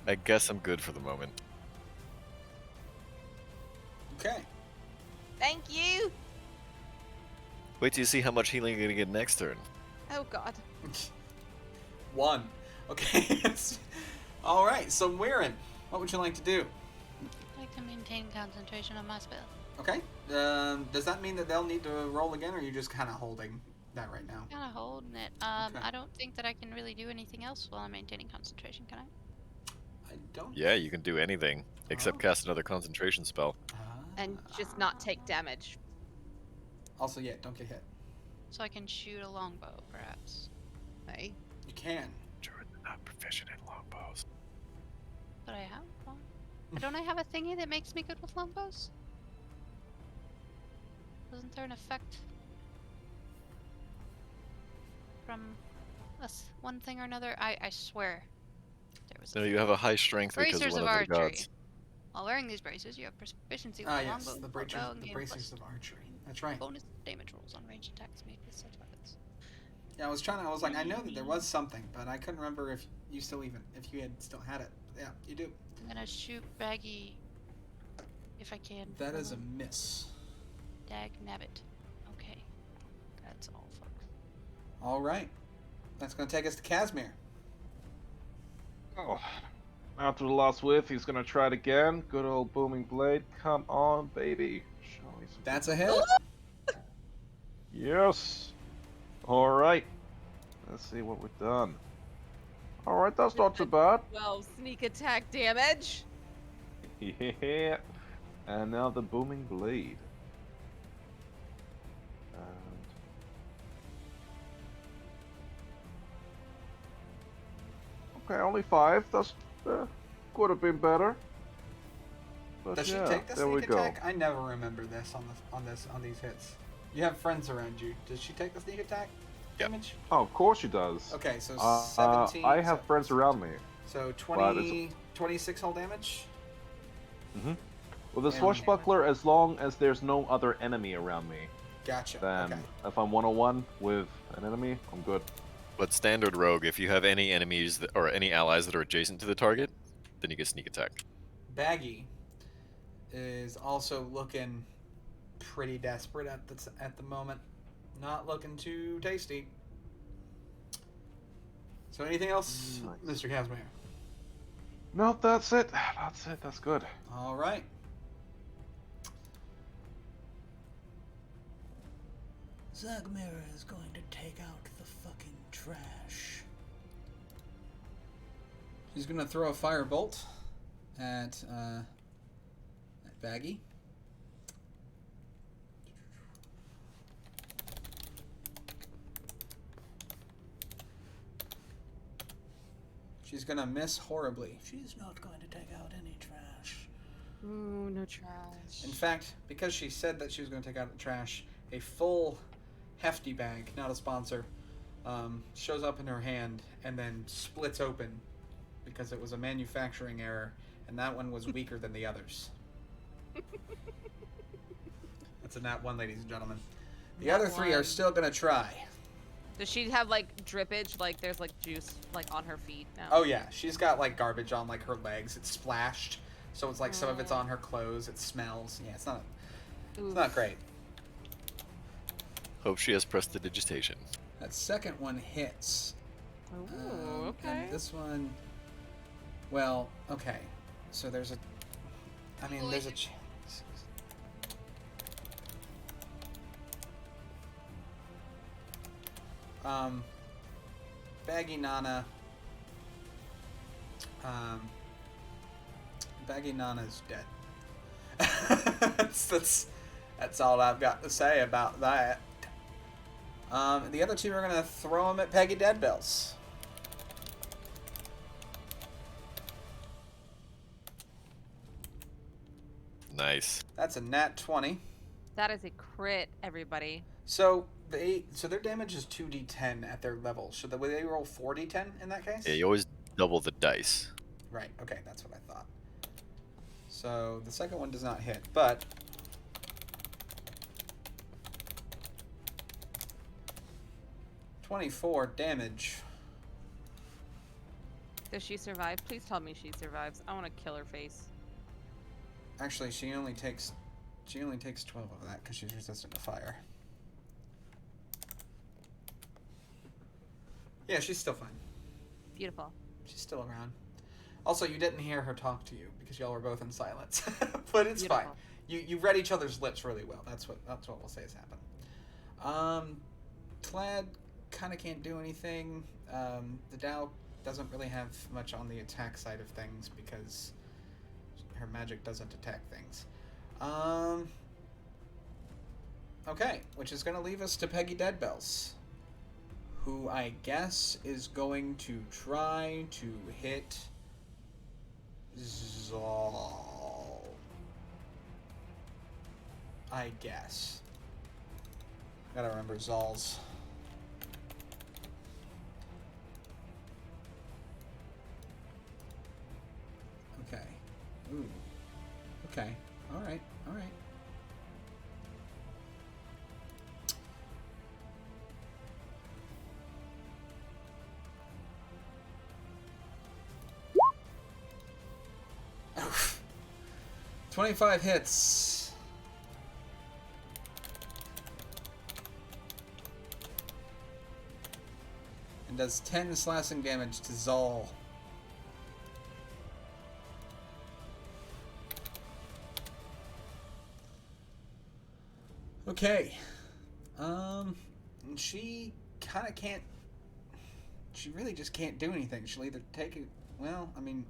Speaker 3: I guess I'm good for the moment.
Speaker 1: Okay.
Speaker 2: Thank you.
Speaker 3: Wait till you see how much healing you're going to get next turn.
Speaker 2: Oh, God.
Speaker 1: 1. Okay. All right. So, Weirin, what would you like to do?
Speaker 5: I'd like to maintain concentration on my spell.
Speaker 1: Okay. Does that mean that they'll need to roll again, or are you just kind of holding that right now?
Speaker 5: Kind of holding it.
Speaker 1: Okay.
Speaker 5: I don't think that I can really do anything else while I'm maintaining concentration, can I?
Speaker 1: I don't.
Speaker 3: Yeah, you can do anything except cast another concentration spell.
Speaker 2: And just not take damage.
Speaker 1: Also, yeah, don't get hit.
Speaker 5: So I can shoot a longbow, perhaps.
Speaker 2: Hey.
Speaker 1: You can.
Speaker 3: Jordan, not proficient in longbows.
Speaker 5: But I have one. Don't I have a thingy that makes me good with longbows? Wasn't there an effect from one thing or another? I swear there was.
Speaker 3: No, you have a high strength because of
Speaker 5: Bracers
Speaker 3: one
Speaker 5: of
Speaker 3: of the
Speaker 5: archery.
Speaker 3: gods.
Speaker 5: While wearing these braces, you have proficiency with
Speaker 1: Yes,
Speaker 5: longbow,
Speaker 1: the
Speaker 5: bow, and gain
Speaker 1: bracers
Speaker 5: plus
Speaker 1: of archery. That's right.
Speaker 5: bonus damage rolls on ranged attacks made with such weapons.
Speaker 1: Yeah, I was like, I know that there was something, but I couldn't remember if you had still had it. Yeah, you do.
Speaker 5: I'm gonna shoot Baggy if I can.
Speaker 1: That is a miss.
Speaker 5: Dag nabbit. Okay. That's all, folks.
Speaker 1: All right. That's going to take us to Casimir.
Speaker 4: Oh. After the last whiff, he's gonna try it again. Good old booming blade. Come on, baby. Show me some.
Speaker 1: That's a hit.
Speaker 4: Yes. All right. Let's see what we've done. All right, that's not too bad.
Speaker 2: 12 sneak attack damage.
Speaker 4: Yeah. And now the booming blade. Okay, only 5. That's could have been better. But
Speaker 1: Does she
Speaker 4: yeah,
Speaker 1: take the
Speaker 4: there we
Speaker 1: sneak
Speaker 4: go.
Speaker 1: attack? I never remember this on these hits. You have friends around you. Does she take the sneak attack
Speaker 3: Yep.
Speaker 1: damage?
Speaker 4: Oh, of course she does.
Speaker 1: Okay, so 17.
Speaker 4: I have friends around me.
Speaker 1: So
Speaker 4: But
Speaker 1: 26 hull damage.
Speaker 4: With a
Speaker 1: And-
Speaker 4: swashbuckler, as long as there's no other enemy around me,
Speaker 1: Gotcha.
Speaker 4: then
Speaker 1: Okay.
Speaker 4: if I'm 101 with an enemy, I'm good.
Speaker 3: But standard rogue, if you have any enemies or any allies that are adjacent to the target, then you get sneak attack.
Speaker 1: Baggy is also looking pretty desperate at the moment. Not looking too tasty. So anything else,
Speaker 4: Nice.
Speaker 1: Mr. Casimir?
Speaker 4: No, that's it. That's it. That's good.
Speaker 1: All right. Zagmira is going to take out the fucking trash. She's going to throw a firebolt at Baggy. She's going to miss horribly. She's not going to take out any trash.
Speaker 2: Ooh, no trash.
Speaker 1: In fact, because she said that she was going to take out the trash, a full hefty bag, not a sponsor, shows up in her hand and then splits open because it was a manufacturing error, and that one was weaker than the others. That's a nat 1, ladies and gentlemen. The other 3 are still going to try.
Speaker 2: Does she have like drippage? Like there's like juice like on her feet now?
Speaker 1: Oh yeah, she's got like garbage on like her legs. It's splashed, so it's like some of it's on her clothes. It smells. Yeah, it's not great.
Speaker 3: Hope she has prestidigitation.
Speaker 1: That second one hits.
Speaker 2: Ooh, okay.
Speaker 1: And this one, well, okay. So there's a, I mean, there's a chance. Baggy Nana. Baggy Nana's dead. That's all I've got to say about that. The other 2 are gonna throw them at Peggy Deadbells.
Speaker 3: Nice.
Speaker 1: That's a nat 20.
Speaker 2: That is a crit, everybody.
Speaker 1: So their damage is 2d10 at their level. Should they roll 4d10 in that case?
Speaker 3: Yeah, you always double the dice.
Speaker 1: Right. Okay, that's what I thought. So the second one does not hit, but 24 damage.
Speaker 2: Does she survive? Please tell me she survives. I want to kill her face.
Speaker 1: Actually, she only takes 12 of that because she's resistant to fire. Yeah, she's still fine.
Speaker 2: Beautiful.
Speaker 1: She's still around. Also, you didn't hear her talk to you because y'all were both in silence. But it's
Speaker 2: Beautiful.
Speaker 1: fine. You read each other's lips really well. That's what we'll say has happened. Clad kind of can't do anything. The Dow doesn't really have much on the attack side of things because her magic doesn't attack things. Okay, which is going to leave us to Peggy Deadbells, who I guess is going to try to hit Zal. I guess. Gotta remember Zal's. Okay. Ooh. Okay. Alright. Alright. Oof. 25 hits. And does 10 slashing damage to Zal. Okay. She kind of can't. She really just can't do anything. She'll either take it. Well, I mean,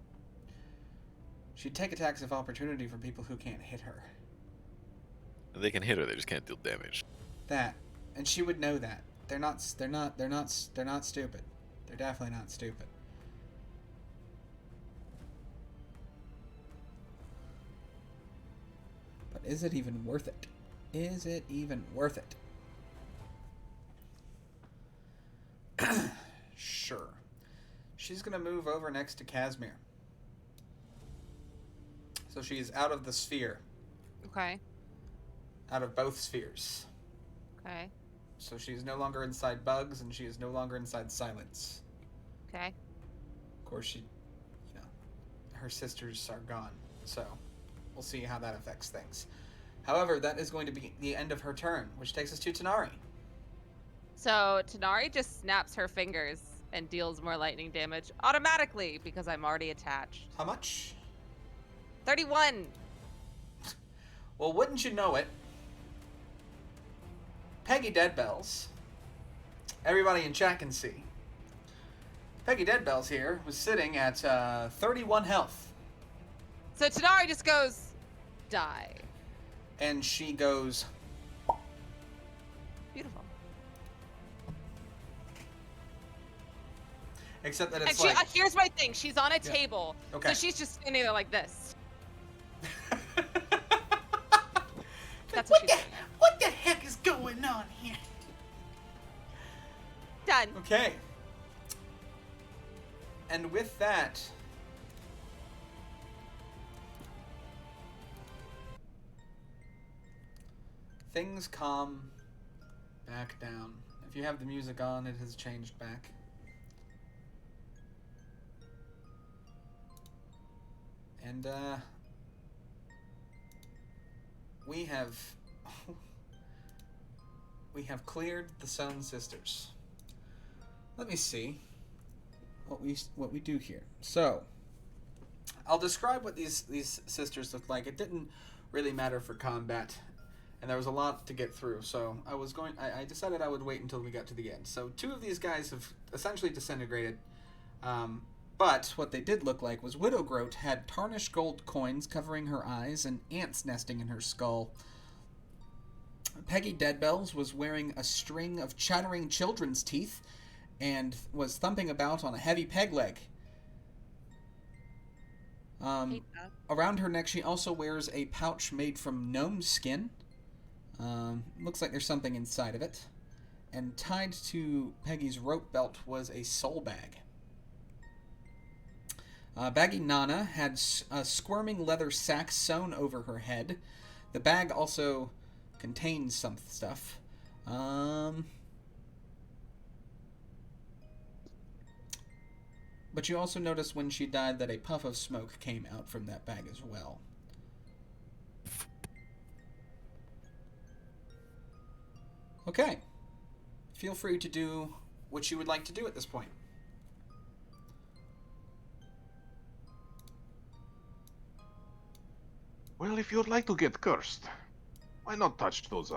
Speaker 1: she'd take attacks of opportunity from people who can't hit her.
Speaker 3: They can hit her, they just can't deal damage.
Speaker 1: That, and she would know that. They're not stupid. They're definitely not stupid. But is it even worth it? Is it even worth it? Sure. She's gonna move over next to Casimir. So she is out of the sphere.
Speaker 2: Okay.
Speaker 1: Out of both spheres.
Speaker 2: Okay.
Speaker 1: So she is no longer inside bugs, and she is no longer inside silence.
Speaker 2: Okay.
Speaker 1: Of course, her sisters are gone. So we'll see how that affects things. However, that is going to be the end of her turn, which takes us to Tanari.
Speaker 2: So Tanari just snaps her fingers and deals more lightning damage automatically because I'm already attached.
Speaker 1: How much?
Speaker 2: 31.
Speaker 1: Well, wouldn't you know it? Peggy Deadbells. Everybody in chat can see. Peggy Deadbells here was sitting at 31 health.
Speaker 2: So Tanari just goes, die.
Speaker 1: And she goes...
Speaker 2: Beautiful.
Speaker 1: Except that
Speaker 2: And
Speaker 1: it's
Speaker 2: she,
Speaker 1: like...
Speaker 2: here's my thing. She's on a table.
Speaker 1: Okay.
Speaker 2: So she's just standing there like this. That's what she's doing.
Speaker 1: What the heck is going on here?
Speaker 2: Done.
Speaker 1: Okay. And with that, things calm back down. If you have the music on, it has changed back. And we have cleared the Sun Sisters. Let me see what we do here. So, I'll describe what these sisters look like. It didn't really matter for combat, and there was a lot to get through. So I decided I would wait until we got to the end. So 2 of these guys have essentially disintegrated. But what they did look like was Widow Groat had tarnished gold coins covering her eyes and ants nesting in her skull. Peggy Deadbells was wearing a string of chattering children's teeth and was thumping about on a heavy peg leg. Around her neck, she also wears a pouch made from gnome skin. Looks like there's something inside of it. And tied to Peggy's rope belt was a soul bag. Baggy Nana had a squirming leather sack sewn over her head. The bag also contains some stuff. But you also notice when she died that a puff of smoke came out from that bag as well. Okay. Feel free to do what you would like to do at this point.
Speaker 4: Well, if you'd like to get cursed, why not touch those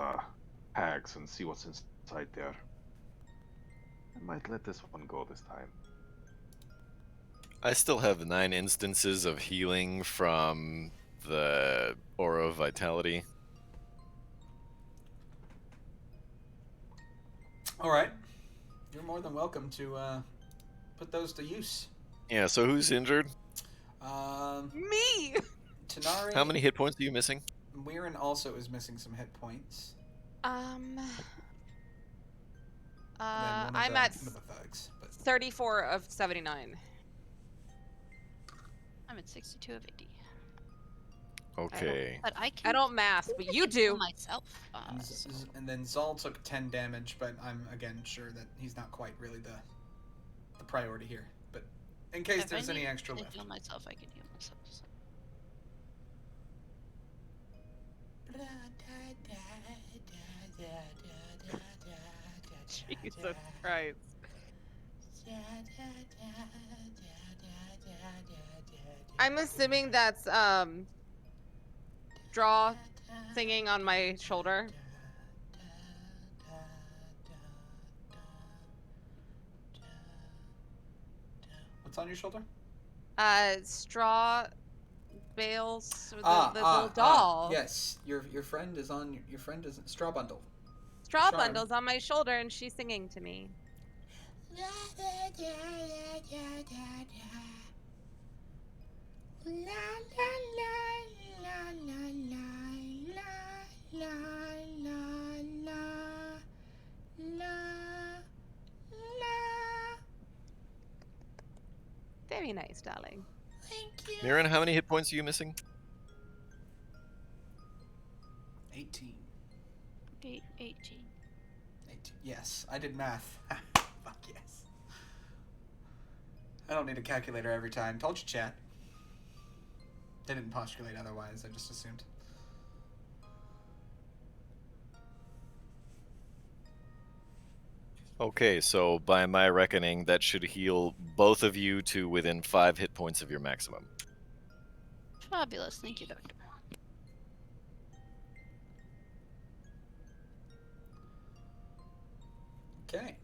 Speaker 4: hags and see what's inside there? I might let this one go this time.
Speaker 3: I still have 9 instances of healing from the Aura of Vitality.
Speaker 1: Alright. You're more than welcome to put those to use.
Speaker 3: Yeah, so who's injured?
Speaker 2: Me!
Speaker 1: Tanari.
Speaker 3: How many hit points are you missing?
Speaker 1: Weirin also is missing some hit points.
Speaker 2: I'm at
Speaker 1: one of the thugs, but
Speaker 2: 34 of 79.
Speaker 5: I'm at 62 of 80.
Speaker 3: Okay.
Speaker 5: But I
Speaker 2: don't math, but you
Speaker 5: heal
Speaker 2: do.
Speaker 5: myself.
Speaker 1: and then Zal took 10 damage, but I'm again sure that he's not quite really the priority here. But in case
Speaker 5: If
Speaker 1: there's
Speaker 5: I
Speaker 1: any
Speaker 5: need
Speaker 1: extra
Speaker 5: to
Speaker 1: left.
Speaker 5: heal myself, I can heal myself. So.
Speaker 2: Jesus Christ. I'm assuming that's Draw singing on my shoulder.
Speaker 1: What's on your shoulder?
Speaker 2: Straw bales, the little doll.
Speaker 1: Yes, your friend is on your friend is Straw Bundle.
Speaker 2: Straw
Speaker 1: Charm.
Speaker 2: bundle's on my shoulder and she's singing to me. Very nice, darling.
Speaker 3: Mirren, how many hit points are you missing?
Speaker 1: 18.
Speaker 5: 18.
Speaker 1: 18. Yes, I did math. Fuck yes. I don't need a calculator every time. Told you, chat. They didn't postulate otherwise. I just assumed.
Speaker 3: Okay, so by my reckoning, that should heal both of you to within 5 hit points of your maximum.
Speaker 5: Fabulous. Thank you, Doctor.
Speaker 1: Okay.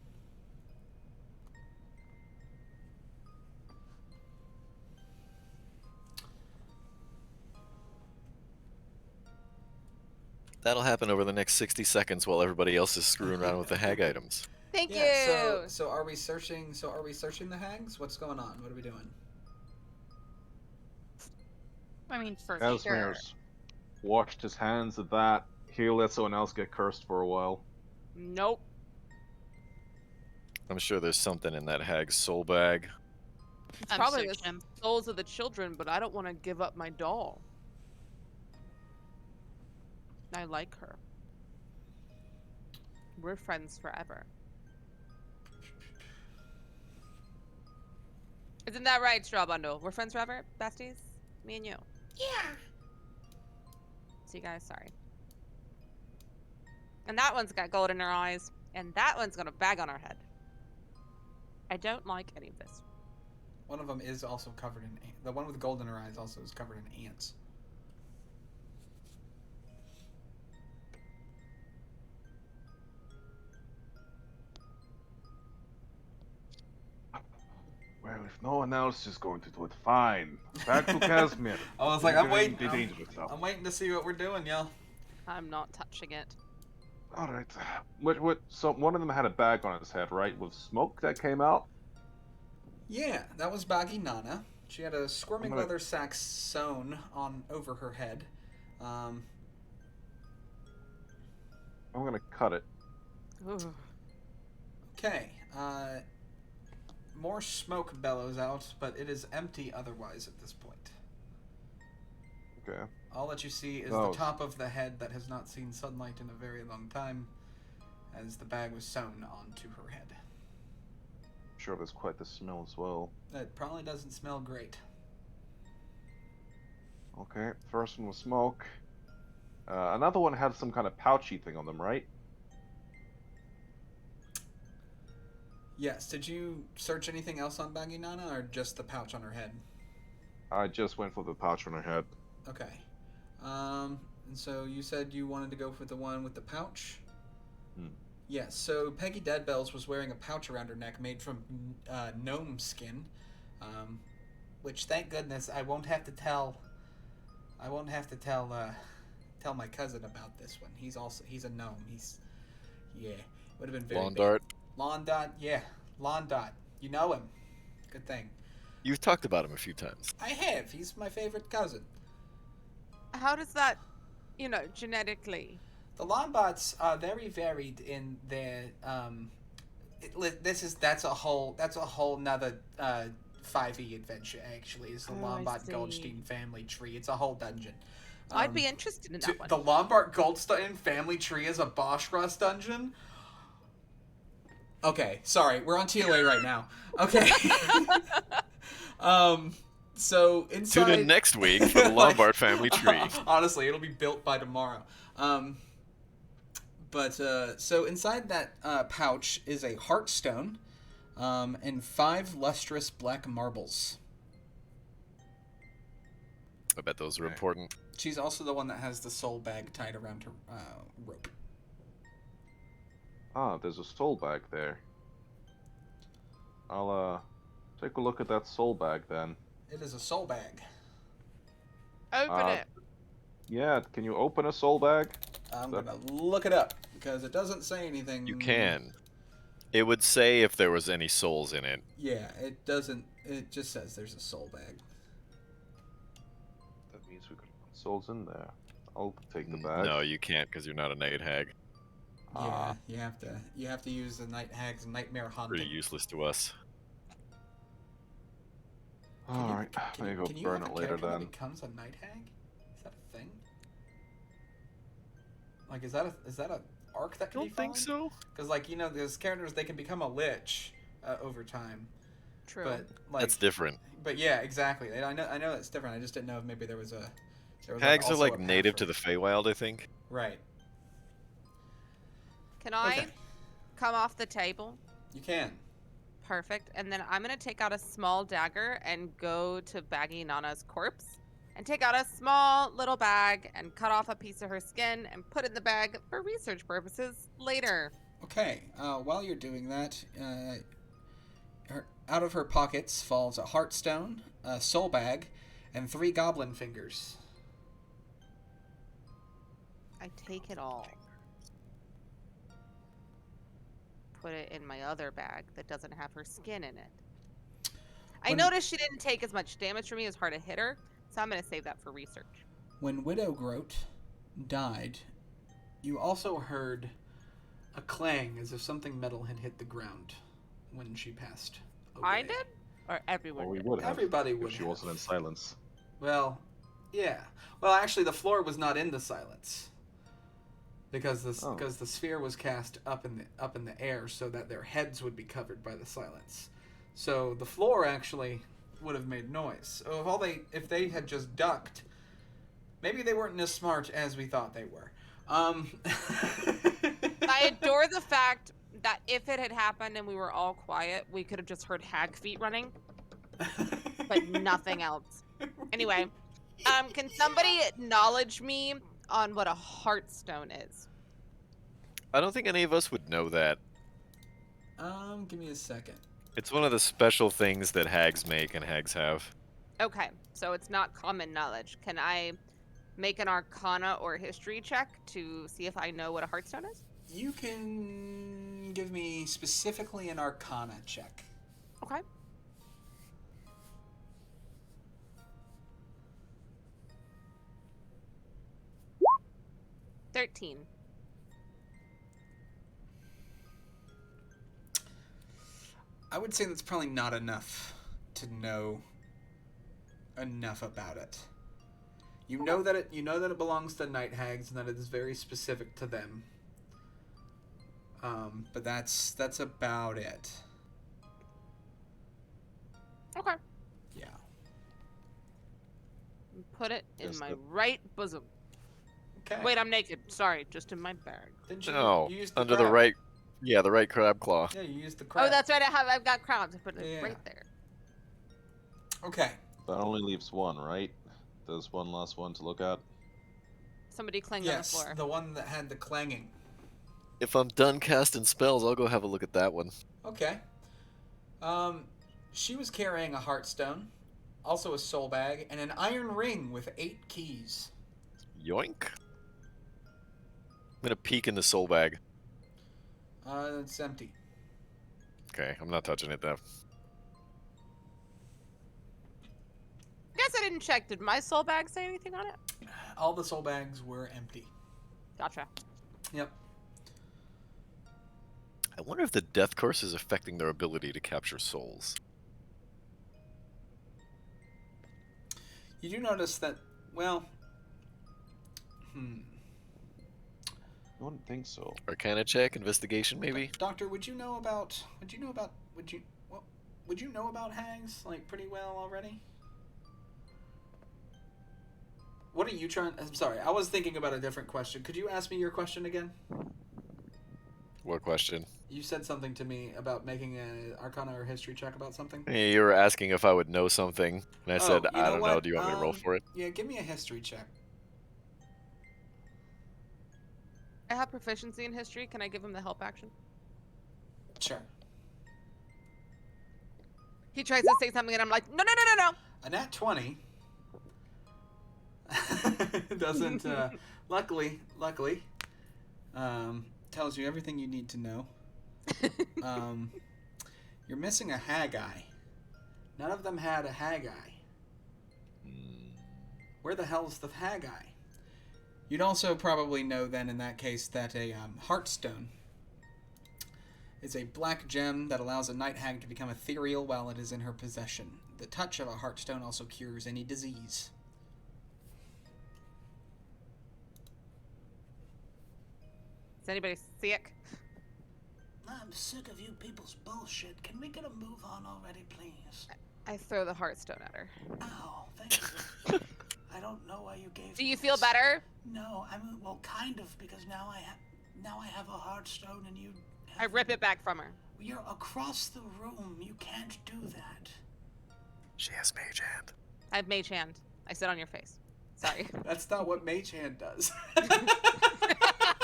Speaker 3: That'll happen over the next 60 seconds while everybody else is screwing around with the hag items.
Speaker 2: Thank
Speaker 1: Yeah,
Speaker 2: you.
Speaker 1: so are we searching the hags? What's going on? What are we doing?
Speaker 5: I mean, for sure.
Speaker 4: Esmer's washed his hands of that. Can you let someone else get cursed for a while?
Speaker 2: Nope.
Speaker 3: I'm sure there's something in that hag's soul bag.
Speaker 2: It's
Speaker 5: I'm
Speaker 2: probably the
Speaker 5: searching him.
Speaker 2: souls of the children, but I don't want to give up my doll. I like her. We're friends forever. Isn't that right, Straw Bundle? We're friends forever, besties? Me and you.
Speaker 7: Yeah.
Speaker 2: See, guys, sorry. And that one's got gold in her eyes, and that one's got a bag on her head. I don't like any of this.
Speaker 1: One of them is also covered in the one with gold in her eyes also is covered in ants.
Speaker 4: Well, if no one else is going to do it, fine. Back to Casimir.
Speaker 1: I was like, I'm waiting.
Speaker 4: The dangerous stuff.
Speaker 1: I'm waiting to see what we're doing, y'all.
Speaker 2: I'm not touching it.
Speaker 4: All right. What? So one of them had a bag on his head, right, with smoke that came out.
Speaker 1: Yeah, that was Baggy Nana. She had a squirming
Speaker 4: I'm gonna-
Speaker 1: leather sack sewn on over her head.
Speaker 4: I'm gonna cut it.
Speaker 2: Ooh.
Speaker 1: Okay. More smoke bellows out, but it is empty otherwise at this point.
Speaker 4: Okay.
Speaker 1: All that you see is
Speaker 4: Oh.
Speaker 1: the top of the head that has not seen sunlight in a very long time, as the bag was sewn onto her head.
Speaker 4: Sure, there's quite the smell as well.
Speaker 1: It probably doesn't smell great.
Speaker 4: Okay. First one was smoke. Another one had some kind of pouchy thing on them, right?
Speaker 1: Yes, did you search anything else on Baggy Nana, or just the pouch on her head?
Speaker 4: I just went for the pouch on her head.
Speaker 1: Okay. And so you said you wanted to go for the one with the pouch?
Speaker 4: Hmm.
Speaker 1: Yes, so Peggy Deadbells was wearing a pouch around her neck made from gnome skin, which, thank goodness, I won't have to tell tell my cousin about this one. He's a gnome. Would have been very
Speaker 3: Lawn
Speaker 1: bad.
Speaker 3: dart.
Speaker 1: Lawn Dot, yeah. Lawn Dot. You know him. Good thing.
Speaker 3: You've talked about him a few times.
Speaker 1: I have. He's my favorite cousin.
Speaker 2: How does that, genetically?
Speaker 1: The Lombards are very varied in their that's a whole nother 5e adventure actually. Is the
Speaker 2: Oh, I
Speaker 1: Lombard
Speaker 2: see.
Speaker 1: Goldstein family tree. It's a whole dungeon.
Speaker 2: I'd be interested in that one.
Speaker 1: The Lombard Goldstein family tree is a Bosch Rust dungeon. Okay, sorry, we're on TOA right now. Okay. So inside.
Speaker 3: Tune in next week for the Lombard family tree.
Speaker 1: Honestly, it'll be built by tomorrow. So inside that pouch is a heartstone, and 5 lustrous black marbles.
Speaker 3: I bet those are
Speaker 4: Okay.
Speaker 3: important.
Speaker 1: She's also the one that has the soul bag tied around her rope.
Speaker 4: Ah, there's a soul bag there. I'll take a look at that soul bag then.
Speaker 1: It is a soul bag.
Speaker 2: Open it.
Speaker 4: Yeah, can you open a soul bag?
Speaker 1: I'm
Speaker 4: That-
Speaker 1: gonna look it up because it doesn't say anything.
Speaker 3: You can. It would say if there was any souls in it.
Speaker 1: Yeah, it doesn't. It just says there's a soul bag.
Speaker 4: That means we could put souls in there. I'll take the bag.
Speaker 3: No, you can't because you're not a night hag.
Speaker 1: Yeah, you have to use the night hag's nightmare hunting.
Speaker 3: Pretty useless to us.
Speaker 4: Alright,
Speaker 1: Can
Speaker 4: I
Speaker 1: you,
Speaker 4: go
Speaker 1: can you
Speaker 4: burn
Speaker 1: have a
Speaker 4: it later
Speaker 1: character that
Speaker 4: then.
Speaker 1: becomes a night hag? Is that a thing? Like, is that a arc that
Speaker 3: I
Speaker 1: can be
Speaker 3: don't think
Speaker 1: followed?
Speaker 3: so.
Speaker 1: Because, like, there's characters, they can become a lich over time.
Speaker 2: True.
Speaker 1: But like,
Speaker 3: That's different.
Speaker 1: But yeah, exactly. I know it's different. I just didn't know if maybe there was a.
Speaker 3: Hags are
Speaker 1: also
Speaker 3: like
Speaker 1: a path
Speaker 3: native
Speaker 1: for
Speaker 3: to
Speaker 1: it.
Speaker 3: the Feywild, I think.
Speaker 1: Right.
Speaker 2: Can I
Speaker 1: Okay.
Speaker 2: come off the table?
Speaker 1: You can.
Speaker 2: Perfect. And then I'm going to take out a small dagger and go to Baggy Nana's corpse and take out a small little bag and cut off a piece of her skin and put it in the bag for research purposes later.
Speaker 1: Okay. While you're doing that, out of her pockets falls a heartstone, a soul bag, and 3 goblin fingers.
Speaker 2: I take it all. Put it in my other bag that doesn't have her skin in it. I
Speaker 1: When-
Speaker 2: noticed she didn't take as much damage from me as hard to hit her, so I'm going to save that for research.
Speaker 1: When Widow Groat died, You also heard a clang as if something metal had hit the ground when she passed away.
Speaker 2: I did? Or everyone
Speaker 4: Or we
Speaker 2: did?
Speaker 4: would have.
Speaker 1: Everybody
Speaker 4: if
Speaker 1: would
Speaker 4: she
Speaker 1: have.
Speaker 4: wasn't in silence.
Speaker 1: Well, yeah. Well, actually, the floor was not in the silence because the sphere was cast up in the air so that their heads would be covered by the silence. So the floor actually would have made noise. So if they had just ducked, maybe they weren't as smart as we thought they were.
Speaker 2: I adore the fact that if it had happened and we were all quiet, we could have just heard hag feet running, but nothing else. Anyway, can somebody acknowledge me on what a heartstone is?
Speaker 3: I don't think any of us would know that.
Speaker 1: Give me a second.
Speaker 3: It's one of the special things that hags make and hags have.
Speaker 2: Okay, so it's not common knowledge. Can I make an arcana or history check to see if I know what a heartstone is?
Speaker 1: You can give me specifically an arcana check.
Speaker 2: Okay. $13.
Speaker 1: I would say that's probably not enough to know enough about it. You know that it belongs to night hags and that it is very specific to them. But that's about it.
Speaker 2: Okay.
Speaker 1: Yeah.
Speaker 2: Put it in
Speaker 4: Just
Speaker 2: my
Speaker 4: the-
Speaker 2: right bosom.
Speaker 1: Okay.
Speaker 2: Wait, I'm naked. Sorry, just in my bag.
Speaker 1: Didn't you,
Speaker 3: No,
Speaker 1: you used the
Speaker 3: under
Speaker 1: crab.
Speaker 3: the right, yeah, the right crab claw.
Speaker 1: Yeah, you used the crab.
Speaker 2: Oh, that's right. I've got crowns. I put it
Speaker 1: Yeah.
Speaker 2: right there.
Speaker 1: Okay.
Speaker 4: That only leaves one, right? There's one last one to look at.
Speaker 2: Somebody clanged
Speaker 1: Yes,
Speaker 2: on the floor.
Speaker 1: the one that had the clanging.
Speaker 3: If I'm done casting spells, I'll go have a look at that one.
Speaker 1: Okay. She was carrying a heartstone, also a soul bag, and an iron ring with 8 keys.
Speaker 3: Yoink. I'm gonna peek in the soul bag.
Speaker 1: It's empty.
Speaker 3: Okay, I'm not touching it though.
Speaker 2: Guess I didn't check. Did my soul bag say anything on it?
Speaker 1: All the soul bags were empty.
Speaker 2: Gotcha.
Speaker 1: Yep.
Speaker 3: I wonder if the death curse is affecting their ability to capture souls.
Speaker 1: You do notice that, well,
Speaker 4: I wouldn't think so.
Speaker 3: Arcana check, investigation maybe?
Speaker 1: Doctor, would you know about hags, like, pretty well already? What are you trying... I'm sorry, I was thinking about a different question. Could you ask me your question again?
Speaker 3: What question?
Speaker 1: You said something to me about making an arcana or history check about something.
Speaker 3: Hey, you were asking if I would know something, and I said,
Speaker 1: you
Speaker 3: I
Speaker 1: know
Speaker 3: don't know,
Speaker 1: what?
Speaker 3: do you want me to roll for it?
Speaker 1: Yeah, give me a history check.
Speaker 2: I have proficiency in history. Can I give him the help action?
Speaker 1: Sure.
Speaker 2: He tries to say something and I'm like, no.
Speaker 1: A nat 20 doesn't, luckily, tells you everything you need to know. You're missing a hag eye. None of them had a hag eye. Where the hell's the hag eye? You'd also probably know then in that case that a heartstone is a black gem that allows a night hag to become ethereal while it is in her possession. The touch of a heartstone also cures any disease.
Speaker 2: Is anybody sick?
Speaker 7: I'm sick of you people's bullshit. Can we get a move on already, please?
Speaker 2: I throw the heartstone at her.
Speaker 7: Ow, thank you. I don't know why you gave
Speaker 2: Do
Speaker 7: me
Speaker 2: you feel
Speaker 7: this.
Speaker 2: better?
Speaker 7: No, I mean, well, kind of, because now I have a heartstone and you have...
Speaker 2: I rip it back from her.
Speaker 7: You're across the room. You can't do that.
Speaker 3: She has mage hand.
Speaker 2: I have mage hand. I sit on your face. Sorry.
Speaker 1: That's not what Mage Hand does.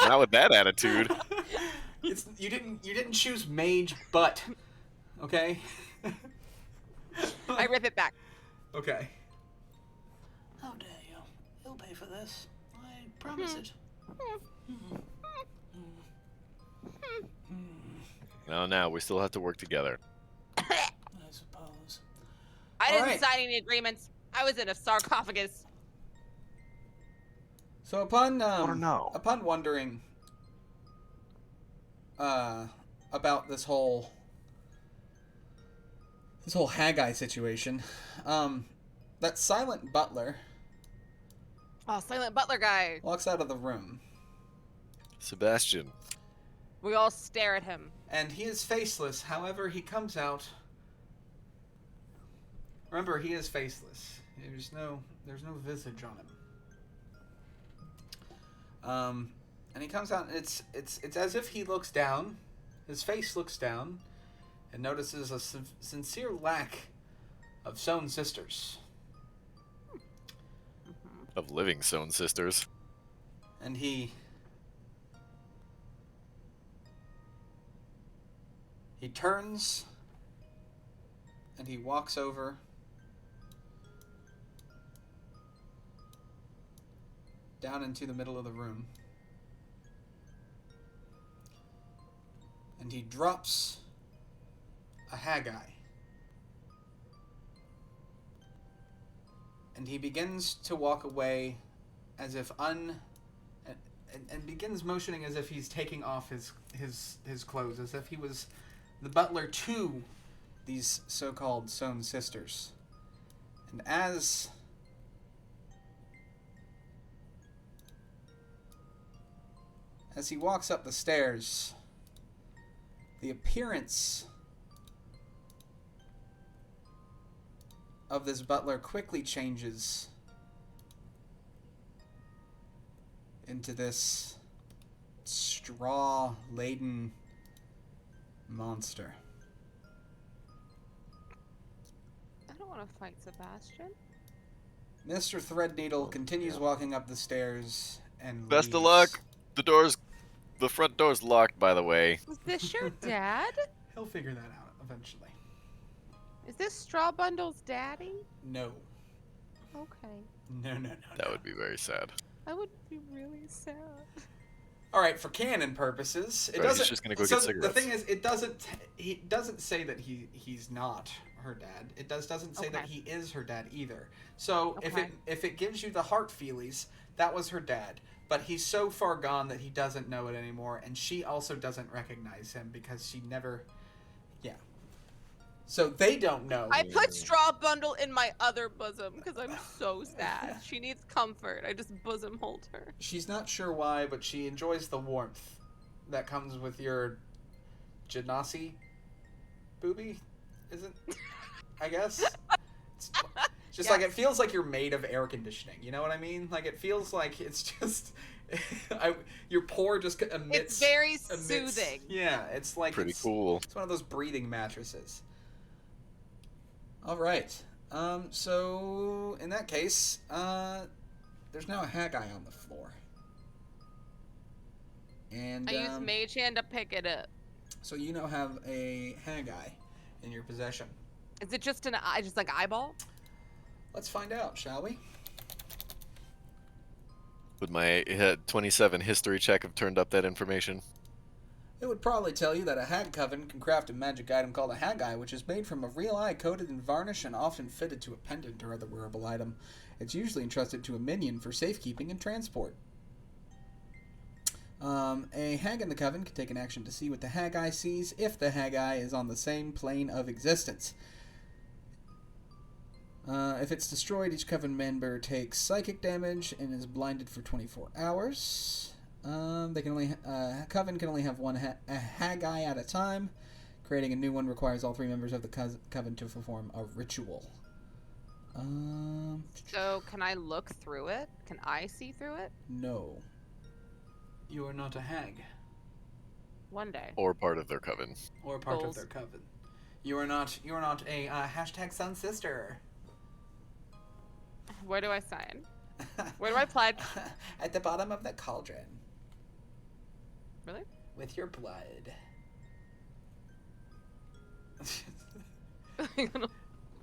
Speaker 3: Not with that attitude.
Speaker 1: You didn't choose mage butt. Okay?
Speaker 2: I rip it back.
Speaker 1: Okay.
Speaker 7: How dare you? He'll pay for this. I promise it.
Speaker 3: No, we still have to work together.
Speaker 7: I suppose.
Speaker 2: I didn't
Speaker 1: Alright.
Speaker 2: sign any agreements. I was in a sarcophagus.
Speaker 1: So upon
Speaker 4: Or no.
Speaker 1: upon wondering about this whole Haggai situation. That silent butler
Speaker 2: Oh, silent butler guy.
Speaker 1: walks out of the room,
Speaker 3: Sebastian.
Speaker 2: We all stare at him.
Speaker 1: and he is faceless. However, he comes out. Remember, he is faceless. There's no visage on him. And he comes out, and it's as if he looks down. His face looks down, and notices a sincere lack of sewn sisters.
Speaker 3: Of living sewn sisters.
Speaker 1: And he turns, and he walks over down into the middle of the room, and he drops a Haggai, and he begins to walk away as if and begins motioning as if he's taking off his clothes, as if he was the butler to these so-called sewn sisters. And as he walks up the stairs, the appearance of this butler quickly changes into this straw-laden monster.
Speaker 2: I don't want to fight Sebastian.
Speaker 1: Mr. Threadneedle continues walking up the stairs and
Speaker 3: Best of
Speaker 1: leaves.
Speaker 3: luck. The front door's locked, by the way.
Speaker 2: Is this your dad?
Speaker 1: He'll figure that out eventually.
Speaker 2: Is this Straw Bundle's daddy?
Speaker 1: No.
Speaker 2: Okay.
Speaker 1: No.
Speaker 3: That would be very sad.
Speaker 2: I would be really sad.
Speaker 1: All right, for canon purposes, it
Speaker 3: Right, he's
Speaker 1: doesn't.
Speaker 3: just gonna go
Speaker 1: so
Speaker 3: get cigarettes.
Speaker 1: the thing is, it doesn't. He doesn't say that he's not her dad. It doesn't say that
Speaker 2: Okay.
Speaker 1: he is her dad either. So
Speaker 2: Okay.
Speaker 1: if it gives you the heart feelies, that was her dad. But he's so far gone that he doesn't know it anymore, and she also doesn't recognize him because she never. Yeah. So they don't know.
Speaker 2: I put Straw Bundle in my other bosom because I'm so sad. She needs comfort. I just bosom hold her.
Speaker 1: She's not sure why, but she enjoys the warmth that comes with your Genasi booby, isn't? I guess. It's just like it feels like you're made of air conditioning. You know what I mean? Like it feels like it's just your pore just emits.
Speaker 2: It's very soothing.
Speaker 1: Yeah, it's like
Speaker 3: Pretty
Speaker 1: it's,
Speaker 3: cool.
Speaker 1: It's one of those breathing mattresses. All right. So in that case, there's now a Haggai on the floor. And
Speaker 2: I use Mage Hand to pick it up.
Speaker 1: so you now have a Haggai in your possession.
Speaker 2: Is it just just like eyeball?
Speaker 1: Let's find out, shall we?
Speaker 3: Would my 27 history check have turned up that information?
Speaker 1: It would probably tell you that a hag coven can craft a magic item called a Haggai, which is made from a real eye coated in varnish and often fitted to a pendant or other wearable item. It's usually entrusted to a minion for safekeeping and transport. A hag in the coven can take an action to see what the Haggai sees if the Haggai is on the same plane of existence. If it's destroyed, each coven member takes psychic damage and is blinded for 24 hours. Coven can only have one a Haggai at a time. Creating a new one requires all three members of the coven to perform a ritual.
Speaker 2: So can I look through it? Can I see through it?
Speaker 1: No. You are not a hag.
Speaker 2: One day.
Speaker 3: Or part of their coven.
Speaker 1: Or part
Speaker 2: Goals.
Speaker 1: of their coven. You are not a hashtag sun sister.
Speaker 2: Where do I sign? Where do I pledge?
Speaker 1: At the bottom of the cauldron.
Speaker 2: Really?
Speaker 1: With your blood.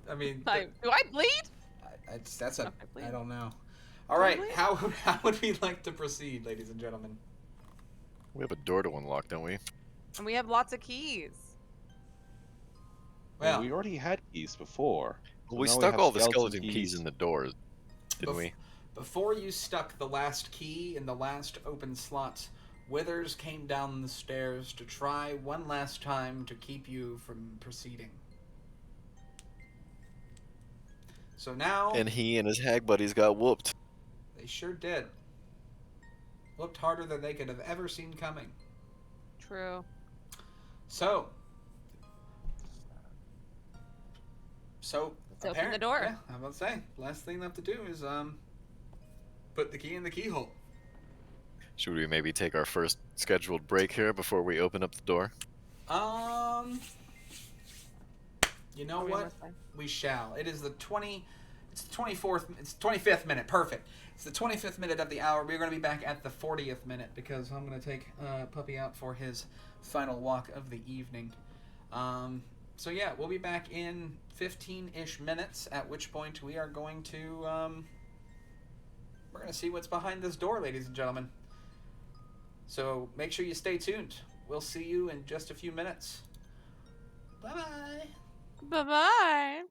Speaker 1: I mean,
Speaker 2: Do I bleed?
Speaker 1: I don't know. All right, how would we like to proceed, ladies and gentlemen?
Speaker 3: We have a door to unlock, don't we?
Speaker 2: And we have lots of keys.
Speaker 1: Well,
Speaker 4: we already had keys before. So
Speaker 3: Well, we
Speaker 4: now
Speaker 3: stuck
Speaker 4: have
Speaker 3: all the skeleton keys
Speaker 4: keys
Speaker 3: in the doors, didn't we?
Speaker 1: Before you stuck the last key in the last open slot, Withers came down the stairs to try one last time to keep you from proceeding. So now...
Speaker 3: And he and his hag buddies got whooped.
Speaker 1: They sure did. Looked harder than they could have ever seen coming.
Speaker 2: True.
Speaker 1: So
Speaker 2: Let's open the door.
Speaker 1: Yeah, I'm about to say, last thing left to do is put the key in the keyhole.
Speaker 3: Should we maybe take our first scheduled break here before we open up the door?
Speaker 1: You know what? We shall. It is the 25th minute. Perfect. It's the 25th minute of the hour. We're going to be back at the 40th minute because I'm going to take Puppy out for his final walk of the evening. So yeah, we'll be back in 15-ish minutes, at which point we are going to, we're going to see what's behind this door, ladies and gentlemen. So make sure you stay tuned. We'll see you in just a few minutes. Bye-bye.
Speaker 2: Bye-bye.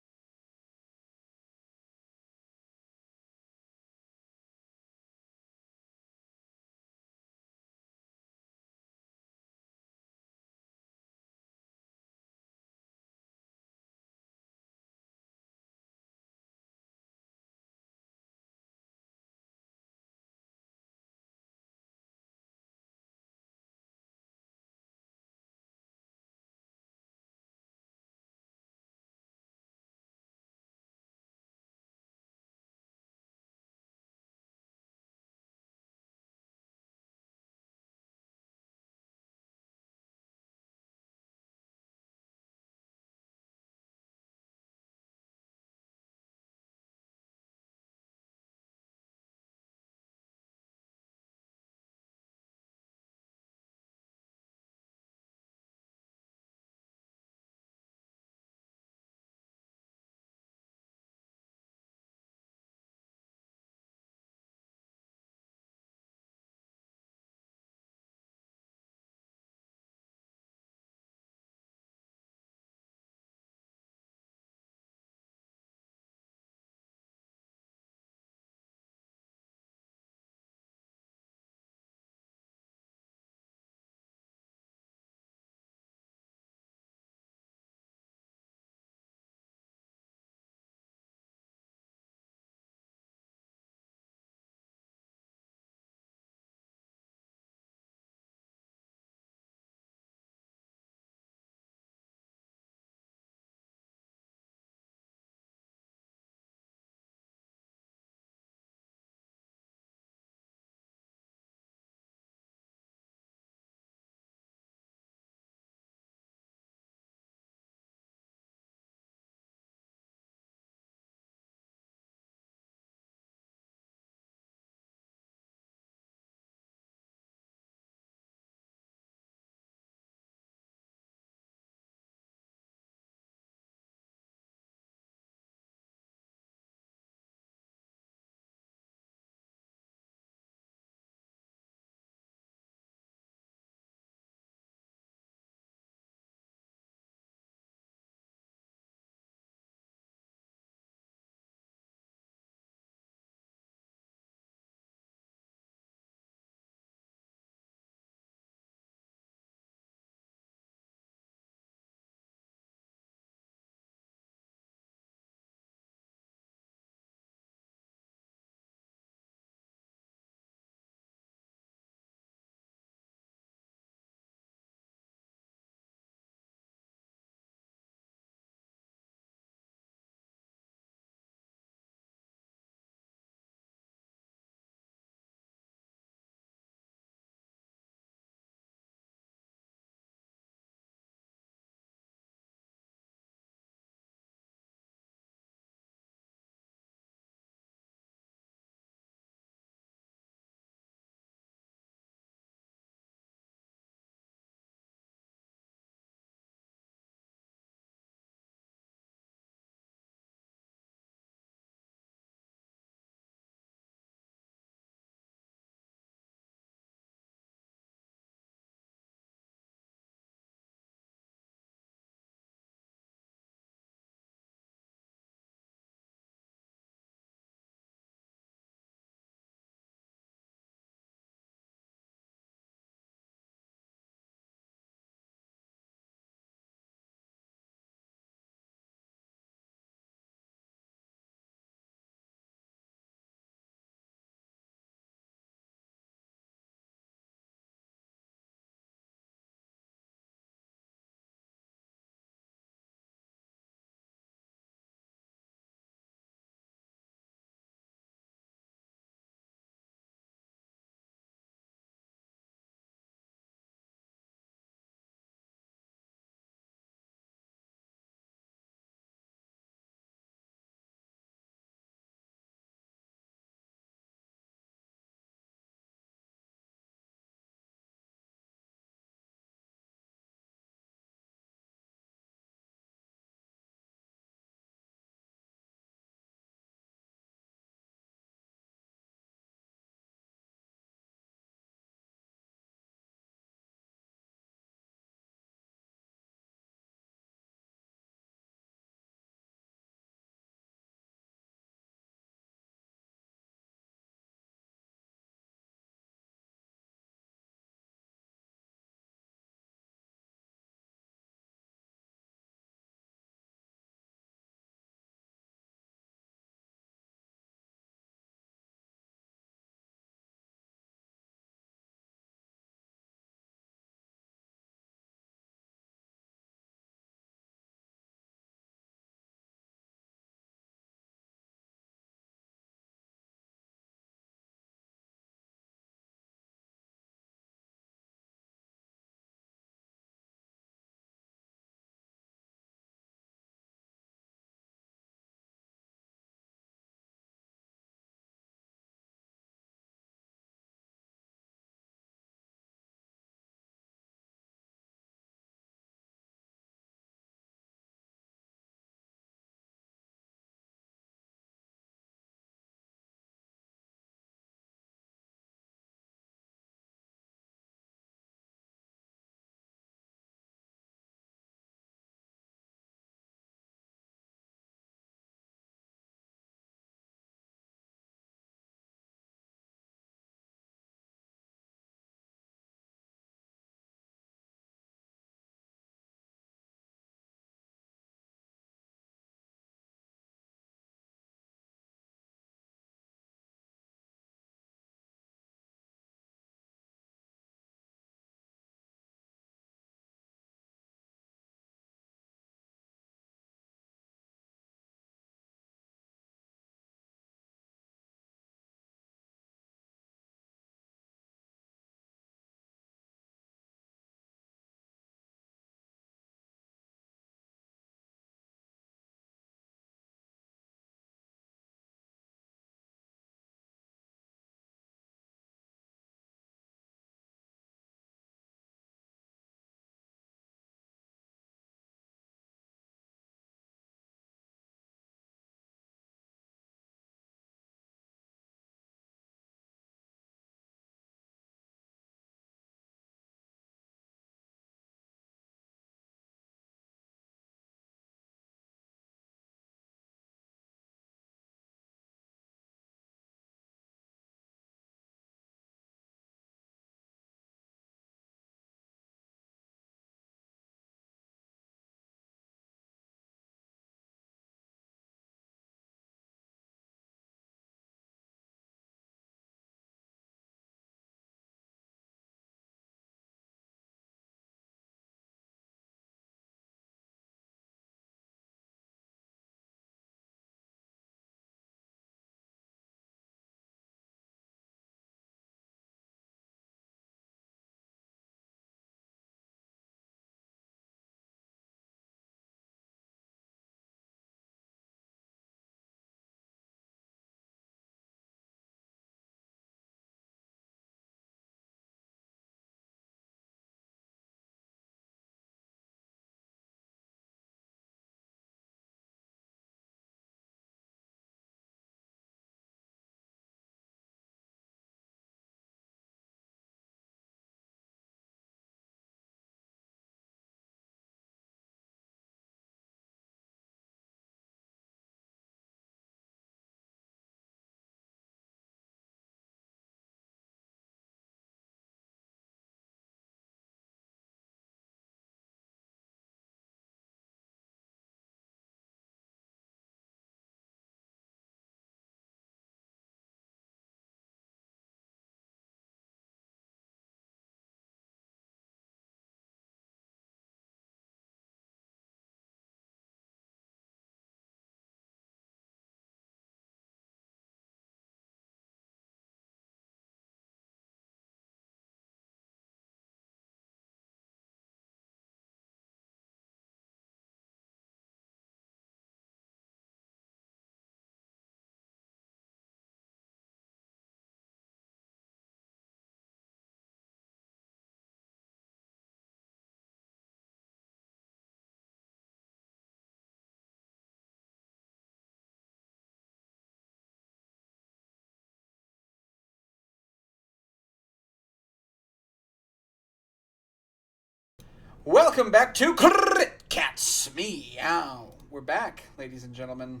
Speaker 1: Welcome back to Crit Cats Meow. We're back, ladies and gentlemen.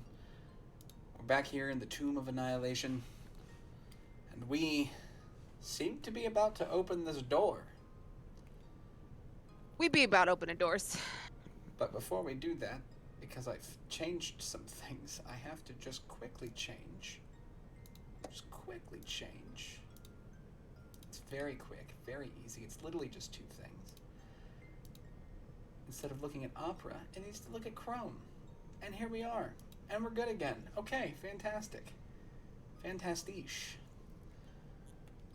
Speaker 1: We're back here in the Tomb of Annihilation. And we seem to be about to open this door.
Speaker 2: We be about opening doors.
Speaker 1: But before we do that, because I've changed some things, I have to just quickly change. Just quickly change. It's very quick, very easy. It's literally just two things. Instead of looking at Opera, it needs to look at Chrome. And here we are. And we're good again. Okay, fantastic. Fantastiche.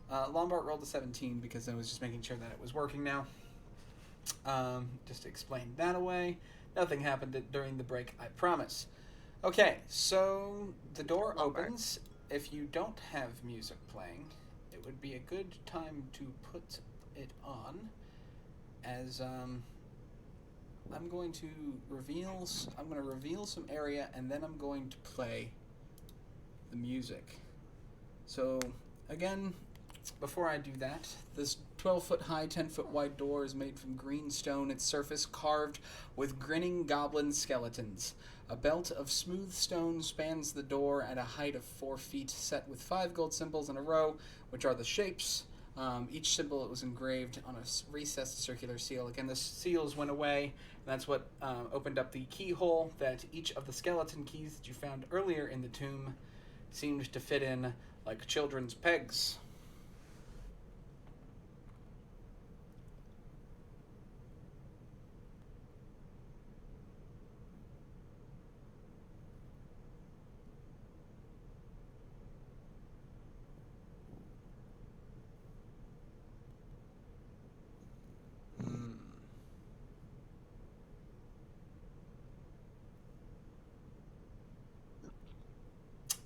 Speaker 1: Lombard rolled a 17 because I was just making sure that it was working now. Just to explain that away. Nothing happened during the break, I promise. Okay, so the door opens. If you don't have music playing, it would be a good time to put it on, as I'm going to reveal some area, and then I'm going to play the music. So again, before I do that, this 12-foot high, 10-foot wide door is made from green stone, its surface carved with grinning goblin skeletons. A belt of smooth stone spans the door at a height of 4 feet, set with 5 gold symbols in a row, which are the shapes. Each symbol was engraved on a recessed circular seal. Again, the seals went away, and that's what opened up the keyhole that each of the skeleton keys that you found earlier in the tomb seemed to fit in like children's pegs.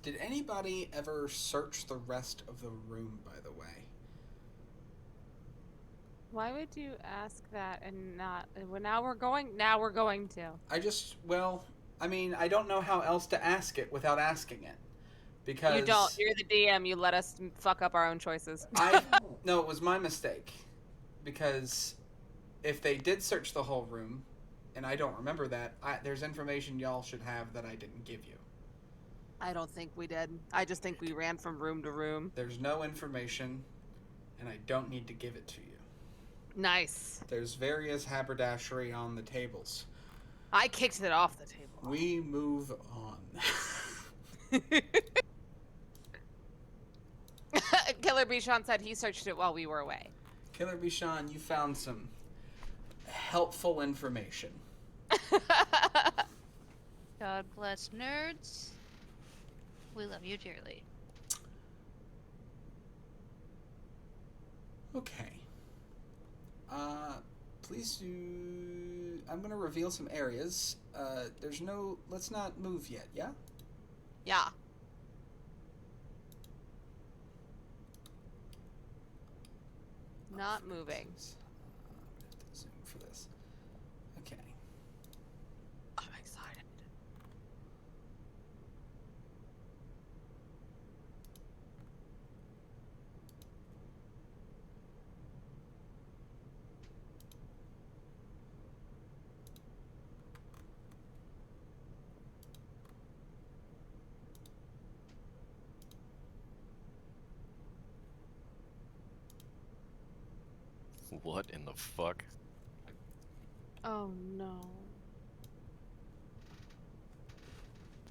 Speaker 1: Did anybody ever search the rest of the room, by the way?
Speaker 2: Why would you ask that and not? Well, now we're going to.
Speaker 1: I don't know how else to ask it without asking it. Because
Speaker 2: You don't. You're the DM. You let us fuck up our own choices.
Speaker 1: No, it was my mistake. Because if they did search the whole room, and I don't remember that, there's information y'all should have that I didn't give you.
Speaker 2: I don't think we did. I just think we ran from room to room.
Speaker 1: There's no information, and I don't need to give it to you.
Speaker 2: Nice.
Speaker 1: There's various haberdashery on the tables.
Speaker 2: I kicked it off the table.
Speaker 1: We move on.
Speaker 2: Killer Bichon said he searched it while we were away.
Speaker 1: Killer Bichon, you found some helpful information.
Speaker 5: God bless nerds. We love you dearly.
Speaker 1: Okay. Please do... I'm going to reveal some areas. Let's not move yet, yeah?
Speaker 2: Yeah. Not moving.
Speaker 1: Zoom for this. Okay.
Speaker 2: I'm excited.
Speaker 3: What in the fuck?
Speaker 2: Oh no.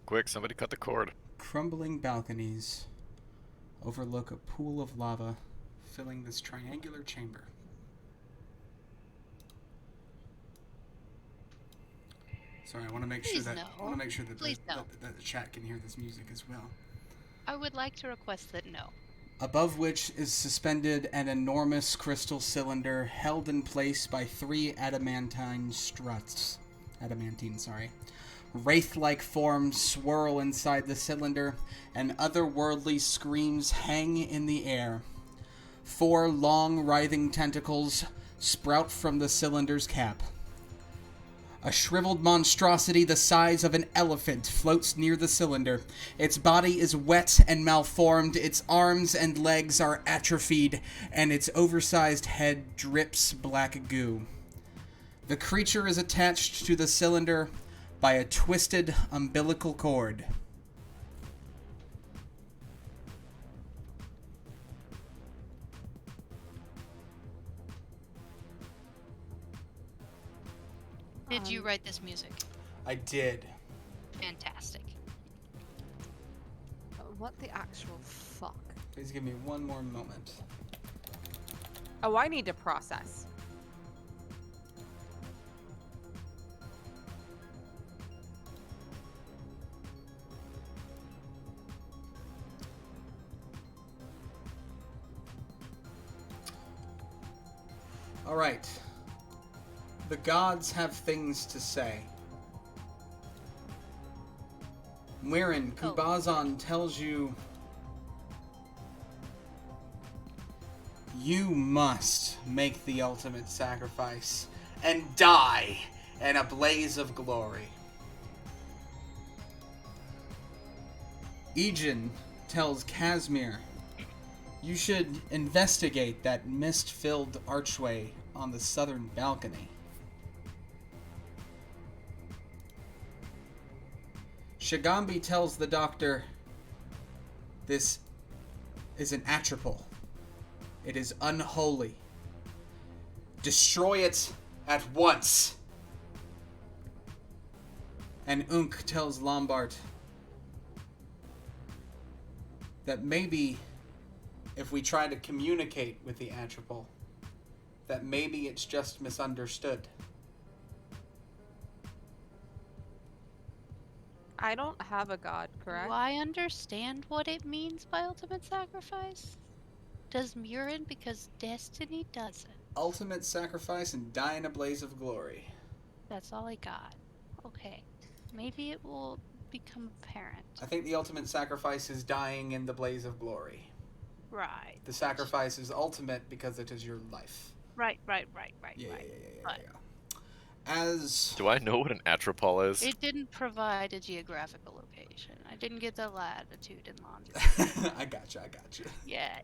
Speaker 3: Quick, somebody cut the cord.
Speaker 1: Crumbling balconies overlook a pool of lava filling this triangular chamber. Sorry, I want to make sure
Speaker 5: Please
Speaker 1: that
Speaker 5: no.
Speaker 1: I want to make sure that
Speaker 5: Please no.
Speaker 1: that the chat can hear this music as well.
Speaker 5: I would like to request that no.
Speaker 1: Above which is suspended an enormous crystal cylinder held in place by 3 adamantine struts. Adamantine, sorry. Wraith-like forms swirl inside the cylinder, and otherworldly screams hang in the air. 4 long, writhing tentacles sprout from the cylinder's cap. A shriveled monstrosity the size of an elephant floats near the cylinder. Its body is wet and malformed, its arms and legs are atrophied, and its oversized head drips black goo. The creature is attached to the cylinder by a twisted umbilical cord.
Speaker 5: Did you write this music?
Speaker 1: I did.
Speaker 5: Fantastic.
Speaker 2: What the actual fuck?
Speaker 1: Please give me one more moment.
Speaker 2: Oh, I need to process.
Speaker 1: All right. The gods have things to say. Wherein Kubazan tells you you must make the ultimate sacrifice and die in a blaze of glory. Ejin tells Casimir you should investigate that mist-filled archway on the southern balcony. Shigambi tells the doctor this is an atropal. It is unholy. Destroy it at once. And Unk tells Lombard that maybe if we try to communicate with the atropal, that maybe it's just misunderstood.
Speaker 2: I don't have a god, correct?
Speaker 5: Do I understand what it means by ultimate sacrifice? Does Murin because Destiny doesn't?
Speaker 1: Ultimate sacrifice and die in a blaze of glory.
Speaker 5: That's all I got. Okay. Maybe it will become apparent.
Speaker 1: I think the ultimate sacrifice is dying in the blaze of glory.
Speaker 5: Right.
Speaker 1: The sacrifice is ultimate because it is your life.
Speaker 5: Right.
Speaker 1: Yeah.
Speaker 5: But
Speaker 1: As
Speaker 3: Do I know what an atropal is?
Speaker 5: it didn't provide a geographical location. I didn't get the latitude and longitude.
Speaker 1: I got you.
Speaker 5: Yeah.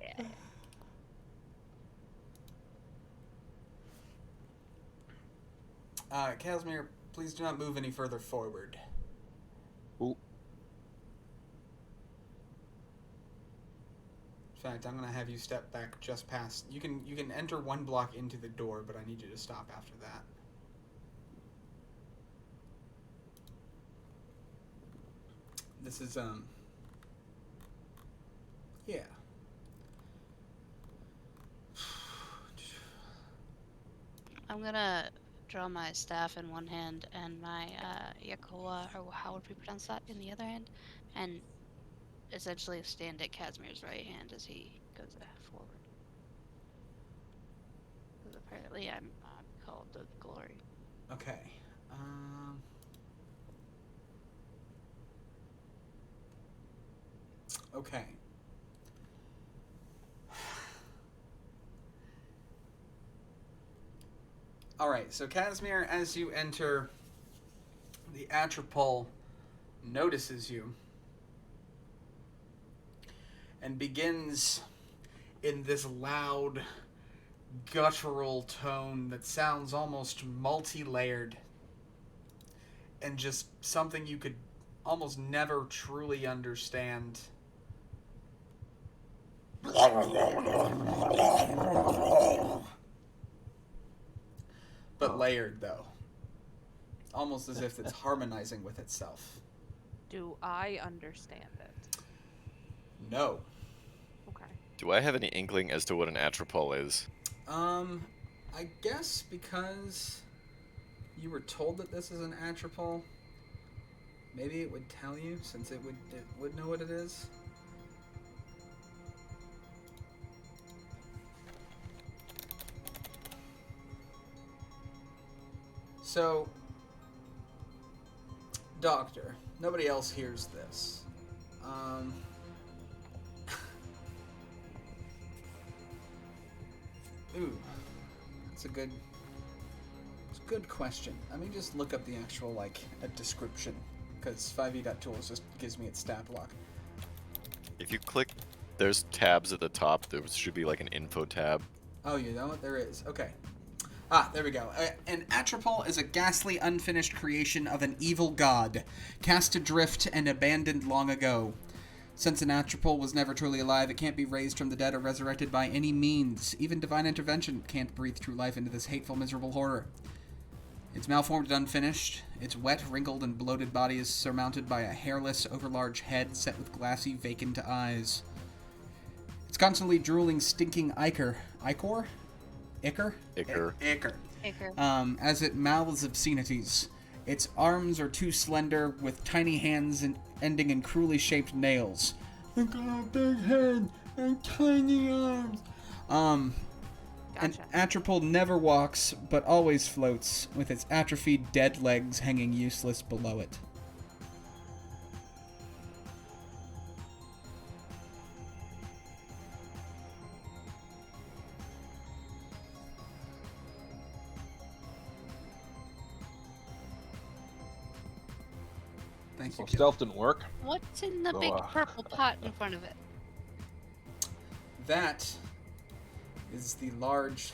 Speaker 1: Casimir, please do not move any further forward.
Speaker 4: Ooh.
Speaker 1: In fact, I'm gonna have you step back just past. You can enter one block into the door, but I need you to stop after that. This is yeah.
Speaker 5: I'm gonna draw my staff in one hand and my Yakoa, or how would we pronounce that, in the other hand, and essentially stand at Casimir's right hand as he goes forward. Because apparently I'm called the glory.
Speaker 1: Okay. Okay. Alright, so Casimir, as you enter, the atropal notices you and begins in this loud, guttural tone that sounds almost multi-layered and just something you could almost never truly understand. But layered, though. Almost as if it's harmonizing with itself.
Speaker 2: Do I understand it?
Speaker 1: No.
Speaker 2: Okay.
Speaker 3: Do I have any inkling as to what an atropal is?
Speaker 1: I guess because you were told that this is an atropal, maybe it would tell you, since it would know what it is. So, Doctor, nobody else hears this. Ooh, that's a good question. Let me just look up the actual, a description, because 5e.tools just gives me its stat block.
Speaker 3: If you click, there's tabs at the top. There should be like an info tab.
Speaker 1: Oh, you know what? There is. Okay. Ah, there we go. An Atropol is a ghastly, unfinished creation of an evil god, cast adrift and abandoned long ago. Since an Atropol was never truly alive, it can't be raised from the dead or resurrected by any means. Even divine intervention can't breathe true life into this hateful, miserable horror. It's malformed and unfinished. Its wet, wrinkled, and bloated body is surmounted by a hairless, overlarge head set with glassy, vacant eyes. It's constantly drooling, stinking Ichor. As it mouths obscenities. Its arms are too slender, with tiny hands ending in cruelly shaped nails. I got a big head and tiny arms. An Atropol never walks, but always floats, with its atrophied dead legs hanging useless below it. Thank you,
Speaker 4: Well,
Speaker 1: Kid.
Speaker 4: stealth didn't work.
Speaker 5: What's in the
Speaker 4: So,
Speaker 5: big purple pot in front of it?
Speaker 1: That is the large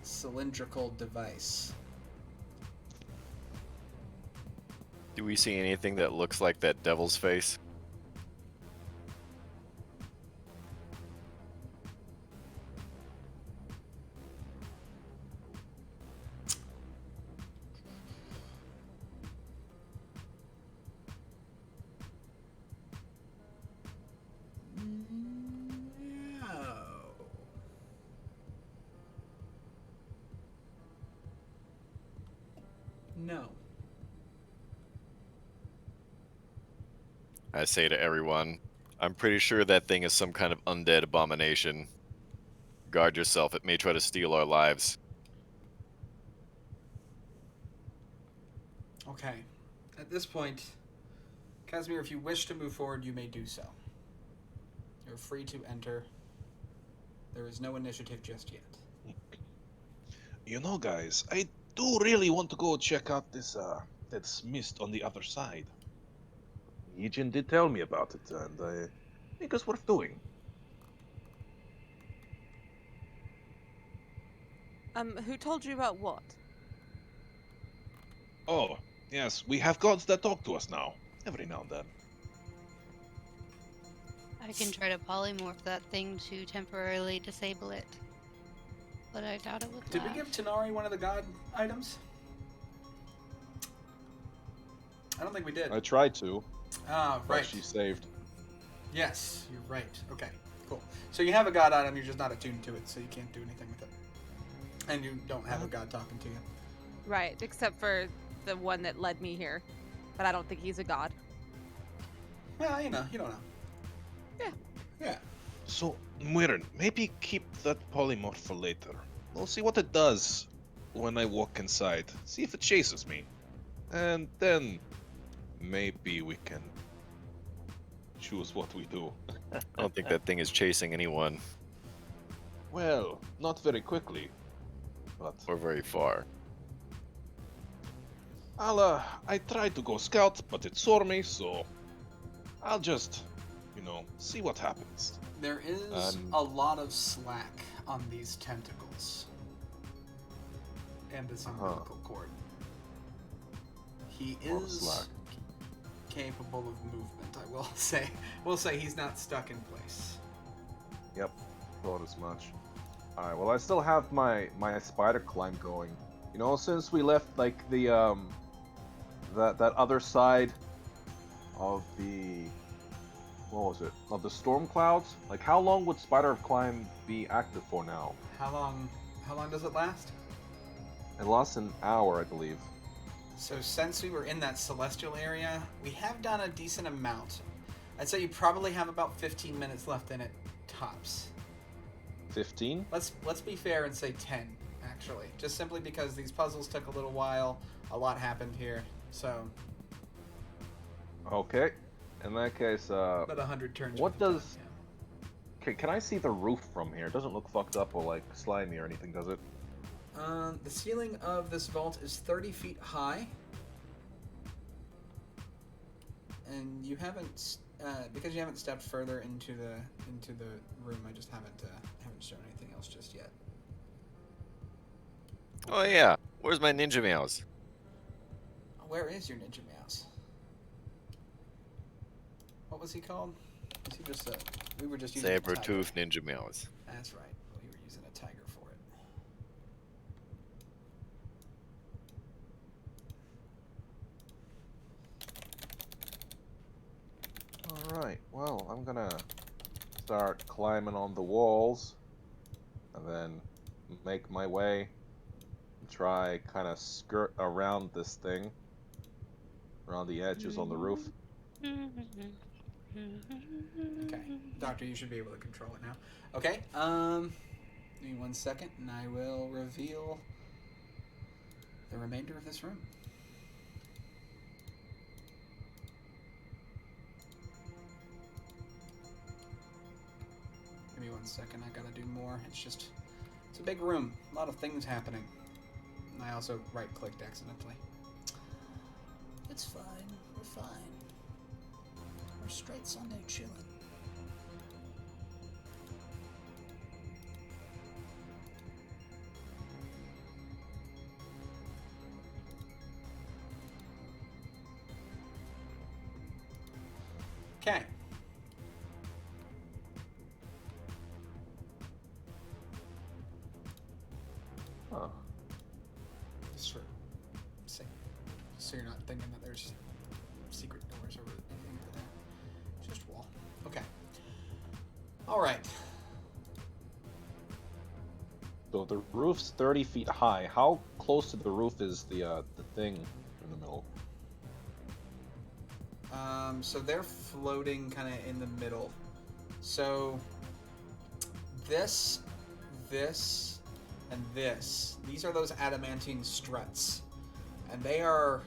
Speaker 1: cylindrical device.
Speaker 3: Do we see anything that looks like that devil's face?
Speaker 1: No.
Speaker 3: I say to everyone, I'm pretty sure that thing is some kind of undead abomination. Guard yourself, it may try to steal our lives.
Speaker 1: Okay. At this point, Casimir, if you wish to move forward, you may do so. You're free to enter. There is no initiative just yet.
Speaker 4: You know, guys, I do really want to go check out this that mist on the other side. Yijin did tell me about it, and I think it's worth doing.
Speaker 2: Who told you about what?
Speaker 4: Oh, yes, we have gods that talk to us now, every now and then.
Speaker 5: I can try to polymorph that thing to temporarily disable it. But I doubt it would
Speaker 1: Did we
Speaker 5: last.
Speaker 1: give Tanari one of the god items? I don't think we did.
Speaker 4: I tried to,
Speaker 1: Ah,
Speaker 4: but
Speaker 1: right.
Speaker 4: she saved.
Speaker 1: Yes, you're right. Okay, cool. So you have a god item, you're just not attuned to it, so you can't do anything with it. And you don't have a god talking to you.
Speaker 2: Right, except for the one that led me here. But I don't think he's a god.
Speaker 1: Well, you know, you don't know.
Speaker 2: Yeah.
Speaker 1: Yeah.
Speaker 4: So, Muirin, maybe keep that polymorph for later. We'll see what it does when I walk inside. See if it chases me. And then maybe we can choose what we do.
Speaker 3: I don't think that thing is chasing anyone,
Speaker 4: Well, not very quickly, but
Speaker 3: or very far.
Speaker 4: I tried to go scout, but it saw me, so I'll just, see what happens.
Speaker 1: There is a lot of slack on these tentacles. And this umbilical cord. He
Speaker 4: Lot of
Speaker 1: is
Speaker 4: slack.
Speaker 1: capable of movement, I will say. We'll say he's not stuck in place.
Speaker 4: Yep, thought as much. Alright, well I still have my spider climb going. Since we left like the that other side of the of the storm clouds, like how long would spider climb be active for now?
Speaker 1: How long does it last?
Speaker 4: It lasts an hour, I believe.
Speaker 1: So since we were in that celestial area, we have done a decent amount. I'd say you probably have about 15 minutes left in it, tops.
Speaker 4: 15?
Speaker 1: Let's be fair and say 10, actually. Just simply because these puzzles took a little while, a lot happened here, so...
Speaker 4: Okay. In that case,
Speaker 1: About 100 turns.
Speaker 4: what
Speaker 1: worth of
Speaker 4: does-
Speaker 1: time,
Speaker 4: can I see the roof from here? It doesn't look fucked up or like slimy or anything, does it?
Speaker 1: yeah. The ceiling of this vault is 30 feet high. And you haven't... because you haven't stepped further into the room, I just haven't shown anything else just yet.
Speaker 3: Oh yeah, where's my ninja mouse?
Speaker 1: Where is your ninja mouse? What was he called? Was he just a... We were just using a tiger.
Speaker 3: Saber-tooth ninja mouse.
Speaker 1: That's right. We were using a tiger for it.
Speaker 4: Alright, well, I'm gonna start climbing on the walls and then make my way and try kind of skirt around this thing, around the edges on the roof.
Speaker 1: Okay. Doctor, you should be able to control it now. Okay, give me 1 second and I will reveal the remainder of this room. Give me 1 second, I gotta do more. It's a big room. A lot of things happening. And I also right-clicked accidentally.
Speaker 7: It's fine. We're fine. We're straight Sunday chilling.
Speaker 1: Okay.
Speaker 4: Huh.
Speaker 1: Sure. So you're not thinking that there's secret doors over there. It's just wall. Okay. All right.
Speaker 4: So the roof's 30 feet high. How close to the roof is the thing in the middle?
Speaker 1: So they're floating kind of in the middle. So this, and this. These are those adamantine struts. And they are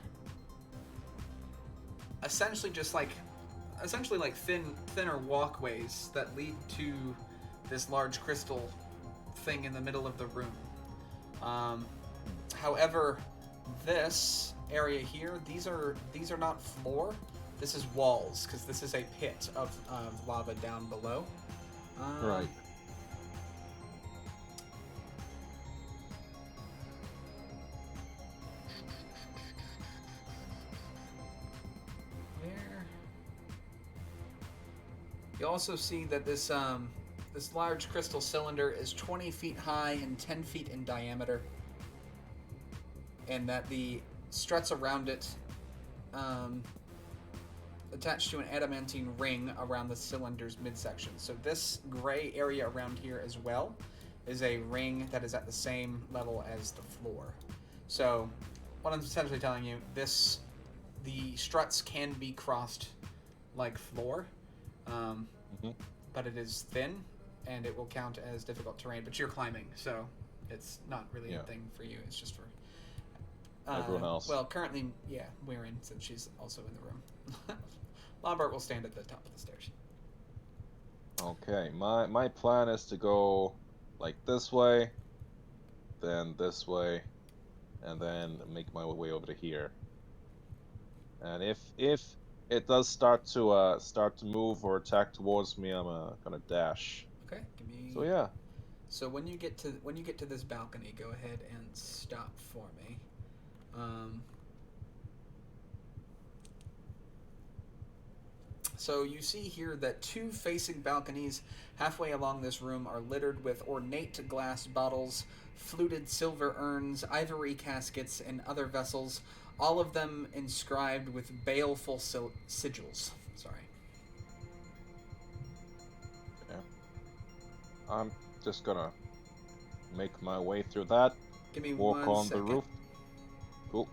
Speaker 1: essentially just like thinner walkways that lead to this large crystal thing in the middle of the room. However, this area here, these are not floor. This is walls, because this is a pit of lava down below.
Speaker 4: Right.
Speaker 1: There. You also see that this large crystal cylinder is 20 feet high and 10 feet in diameter, and that the struts around it attached to an adamantine ring around the cylinder's midsection. So this gray area around here as well is a ring that is at the same level as the floor. So what I'm essentially telling you, the struts can be crossed like floor, but it is thin and it will count as difficult terrain. But you're climbing, so it's not really a thing for you. It's just for
Speaker 4: everyone else.
Speaker 1: Well, currently, yeah, we're in, since she's also in the room. Lombard will stand at the top of the stairs.
Speaker 4: Okay, my plan is to go like this way, then this way, and then make my way over to here. And if it does start to move or attack towards me, I'm gonna dash.
Speaker 1: Okay, give me.
Speaker 4: So yeah.
Speaker 1: So when you get to this balcony, go ahead and stop for me. So you see here that two facing balconies halfway along this room are littered with ornate glass bottles, fluted silver urns, ivory caskets, and other vessels, all of them inscribed with baleful sigils. Sorry.
Speaker 4: Yeah. I'm just gonna make my way through that.
Speaker 1: Give me
Speaker 4: walk
Speaker 1: 1
Speaker 4: on
Speaker 1: second.
Speaker 4: the roof. Cool.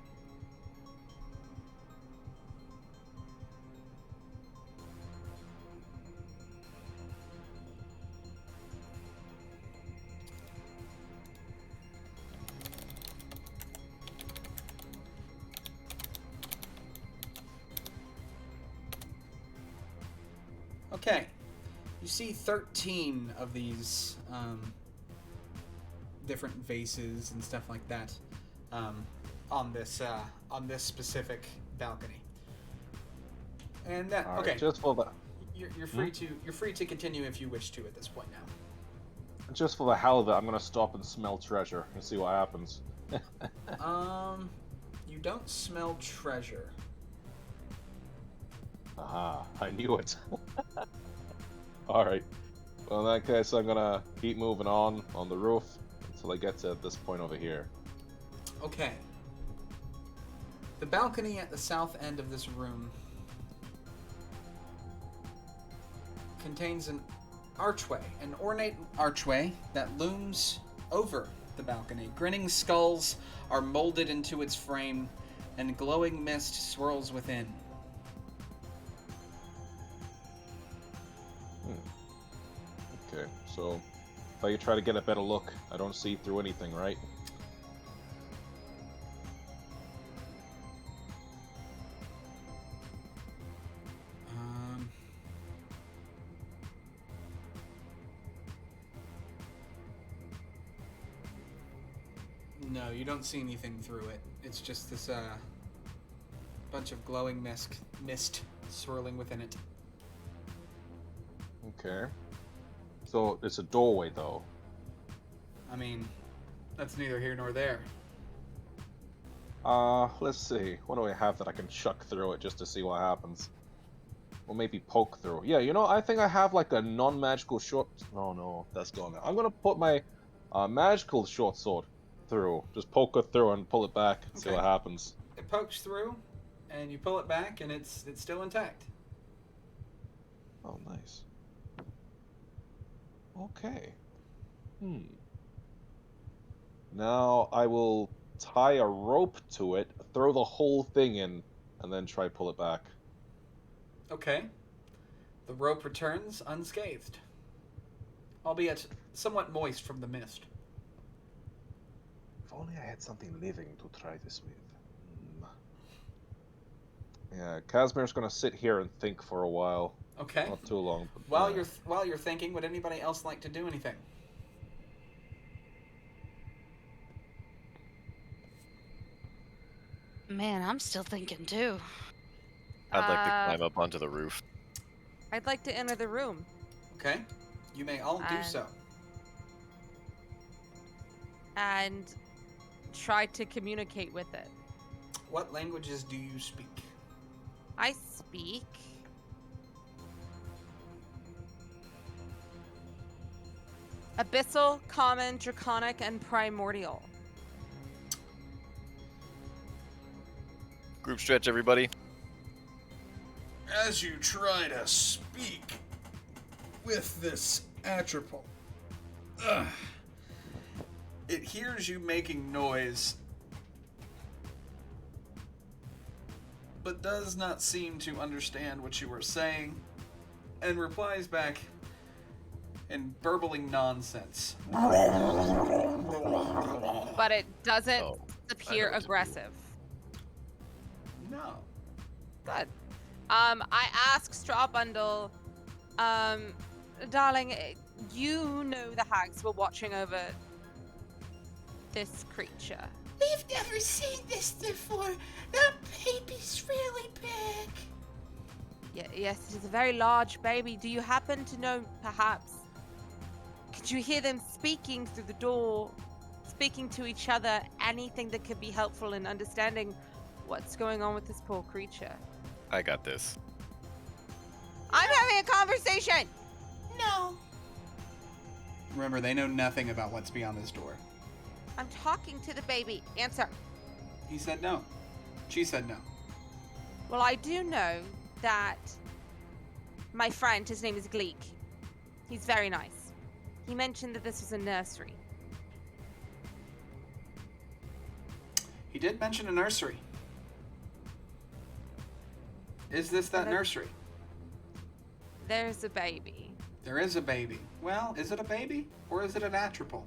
Speaker 1: Okay, you see 13 of these different vases and stuff like that on this specific balcony. And that
Speaker 4: All right,
Speaker 1: okay.
Speaker 4: just for the
Speaker 1: You're free to continue if you wish to at this point now.
Speaker 4: just for the hell of it, I'm gonna stop and smell treasure and see what happens.
Speaker 1: You don't smell treasure.
Speaker 4: Aha, I knew it. Alright. Well, in that case, I'm gonna keep moving on the roof until I get to this point over here.
Speaker 1: Okay. The balcony at the south end of this room contains an archway, an ornate archway that looms over the balcony. Grinning skulls are molded into its frame, and glowing mist swirls within.
Speaker 4: Okay, so if I try to get a better look, I don't see through anything, right?
Speaker 1: No, you don't see anything through it. It's just this bunch of glowing mist swirling within it.
Speaker 4: Okay. So it's a doorway, though.
Speaker 1: I mean, that's neither here nor there.
Speaker 4: Let's see. What do I have that I can chuck through it just to see what happens? Or maybe poke through. Yeah, you know, I think I have like a non-magical short... No, that's gone now. I'm gonna put my magical short sword through. Just poke it through and pull it back and see
Speaker 1: Okay.
Speaker 4: what happens.
Speaker 1: It pokes through, and you pull it back, and it's still intact.
Speaker 4: Oh, nice. Okay. Now I will tie a rope to it, throw the whole thing in, and then try pull it back.
Speaker 1: Okay. The rope returns unscathed, albeit somewhat moist from the mist.
Speaker 4: If only I had something living to try this with. Yeah, Casimir's gonna sit here and think for a while.
Speaker 1: Okay.
Speaker 4: Not too long. But
Speaker 1: While you're thinking, would anybody else like to do anything?
Speaker 5: Man, I'm still thinking too.
Speaker 3: I'd like to climb up onto the roof.
Speaker 2: I'd like to enter the room.
Speaker 1: Okay. You may all do so.
Speaker 2: And try to communicate with it.
Speaker 1: What languages do you speak?
Speaker 2: I speak Abyssal, Common, Draconic, and Primordial.
Speaker 3: Group stretch, everybody.
Speaker 1: As you try to speak with this atropal, it hears you making noise, but does not seem to understand what you are saying, and replies back in burbling nonsense.
Speaker 2: But it doesn't
Speaker 3: Oh,
Speaker 2: appear
Speaker 3: I know.
Speaker 2: aggressive.
Speaker 1: No.
Speaker 2: Good. I ask Straw Bundle, darling, you know the hags were watching over this creature.
Speaker 7: We've never seen this before. That baby's really big.
Speaker 2: Yes, it is a very large baby. Do you happen to know, perhaps, could you hear them speaking through the door, speaking to each other, anything that could be helpful in understanding what's going on with this poor creature?
Speaker 3: I got this.
Speaker 2: I'm having a conversation!
Speaker 7: No.
Speaker 1: Remember, they know nothing about what's beyond this door.
Speaker 2: I'm talking to the baby. Answer.
Speaker 1: He said no. She said no.
Speaker 2: Well, I do know that my friend, his name is Gleek. He's very nice. He mentioned that this was a nursery.
Speaker 1: He did mention a nursery. Is this that nursery?
Speaker 2: There's a baby.
Speaker 1: There is a baby. Well, is it a baby or is it an atropal?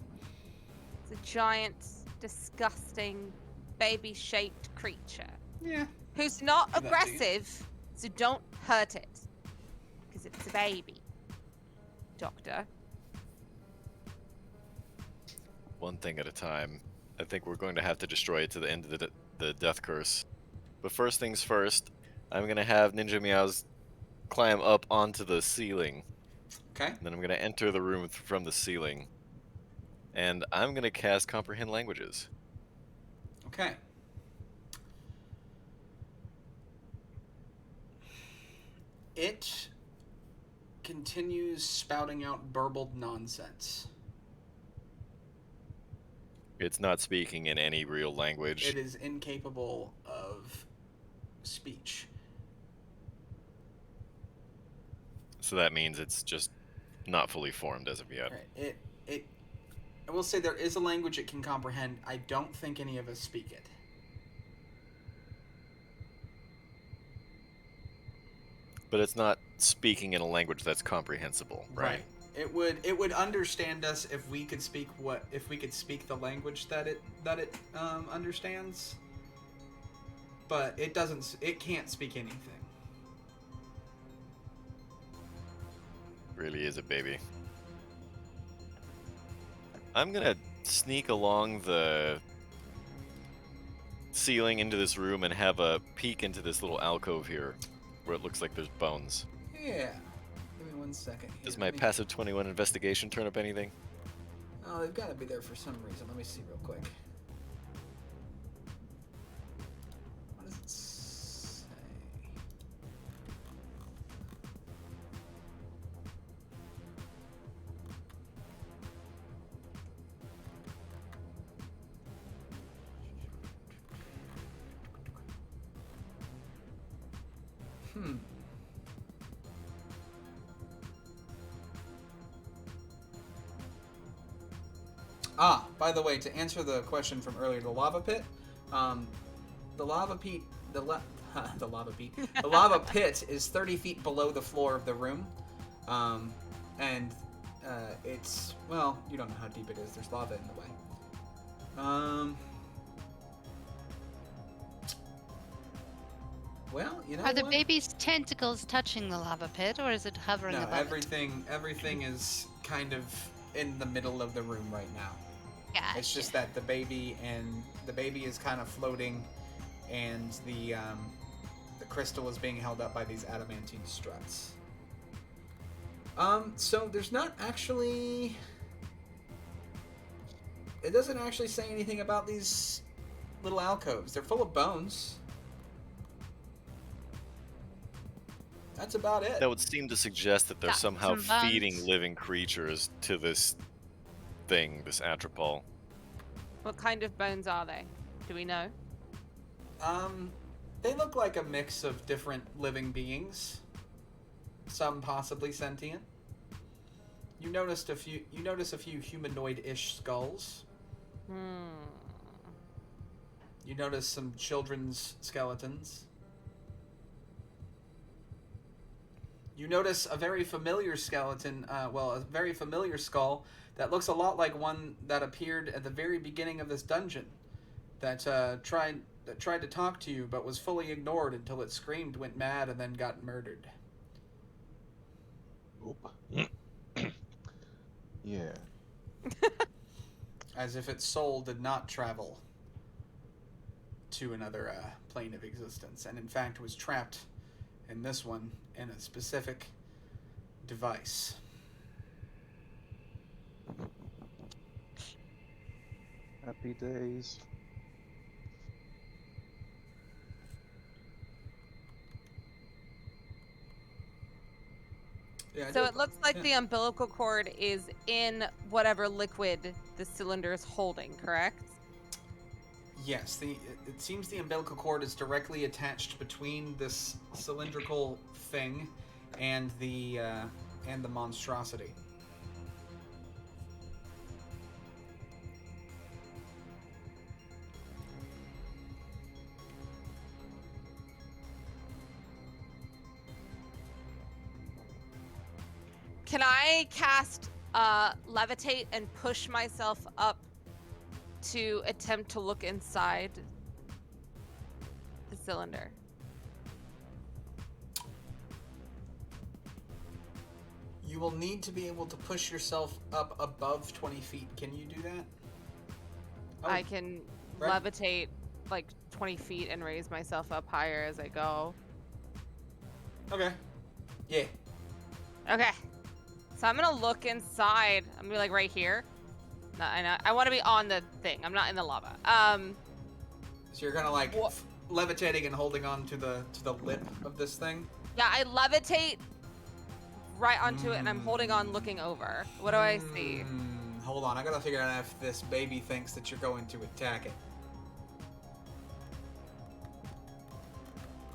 Speaker 2: It's a giant, disgusting, baby-shaped creature.
Speaker 1: Yeah.
Speaker 2: Who's not
Speaker 1: Give that to you.
Speaker 2: aggressive, so don't hurt it. Because it's a baby. Doctor.
Speaker 3: One thing at a time. I think we're going to have to destroy it to the end of the death curse. But first things first, I'm going to have Ninja Meows climb up onto the ceiling.
Speaker 1: Okay.
Speaker 3: And then I'm going to enter the room from the ceiling. And I'm going to cast Comprehend Languages.
Speaker 1: Okay. It continues spouting out burbled nonsense.
Speaker 3: It's not speaking in any real language.
Speaker 1: It is incapable of speech.
Speaker 3: So that means it's just not fully formed as of yet.
Speaker 1: Right. I will say there is a language it can comprehend. I don't think any of us speak it.
Speaker 3: But it's not speaking in a language that's comprehensible, right?
Speaker 1: It would understand us if we could speak the language that it understands. But it can't speak anything.
Speaker 3: Really is a baby. I'm gonna sneak along the ceiling into this room and have a peek into this little alcove here where it looks like there's bones.
Speaker 1: Yeah. Give me 1 second here.
Speaker 3: Does my passive 21 investigation turn up anything?
Speaker 1: Oh, they've got to be there for some reason. Let me see real quick. What does it say? By the way, to answer the question from earlier, the lava pit, the lava pit is 30 feet below the floor of the room, and it's, well, you don't know how deep it is. There's lava in the way. Well, you know
Speaker 5: Are the
Speaker 1: what?
Speaker 5: baby's tentacles touching the lava pit, or is it hovering
Speaker 1: No,
Speaker 5: above
Speaker 1: everything is kind of in the middle of the room right now.
Speaker 5: Gotcha.
Speaker 1: It's just that the baby is kind of floating, and the crystal is being held up by these adamantine struts. So there's not actually. It doesn't actually say anything about these little alcoves. They're full of bones. That's about it.
Speaker 3: That would seem to suggest that they're
Speaker 5: Got
Speaker 3: somehow
Speaker 5: some bones.
Speaker 3: feeding living creatures to this thing, this atropol.
Speaker 2: What kind of bones are they? Do we know?
Speaker 1: They look like a mix of different living beings. Some possibly sentient. You notice a few humanoid-ish skulls. You notice some children's skeletons. You notice a very familiar skeleton, a very familiar skull that looks a lot like one that appeared at the very beginning of this dungeon, that tried to talk to you but was fully ignored until it screamed, went mad, and then got murdered.
Speaker 4: Oop. Yeah.
Speaker 1: As if its soul did not travel to another plane of existence, and in fact was trapped in this one in a specific device.
Speaker 4: Happy days.
Speaker 1: Yeah,
Speaker 2: So it looks like the umbilical cord is in whatever liquid the cylinder is holding, correct?
Speaker 1: Yes, it seems the umbilical cord is directly attached between this cylindrical thing and the monstrosity.
Speaker 2: Can I cast levitate and push myself up to attempt to look inside the cylinder?
Speaker 1: You will need to be able to push yourself up above 20 feet. Can you do that? Oh,
Speaker 2: I can
Speaker 1: right.
Speaker 2: levitate like 20 feet and raise myself up higher as I go.
Speaker 1: Okay. Yeah.
Speaker 2: Okay. So I'm gonna look inside. I'm gonna be like right here. No, I want to be on the thing. I'm not in the lava.
Speaker 1: So you're kind of like levitating and holding on to the lip of this thing.
Speaker 2: Yeah, I levitate right onto it, and I'm holding on, looking over. What do I see?
Speaker 1: Hold on, I gotta figure out if this baby thinks that you're going to attack it.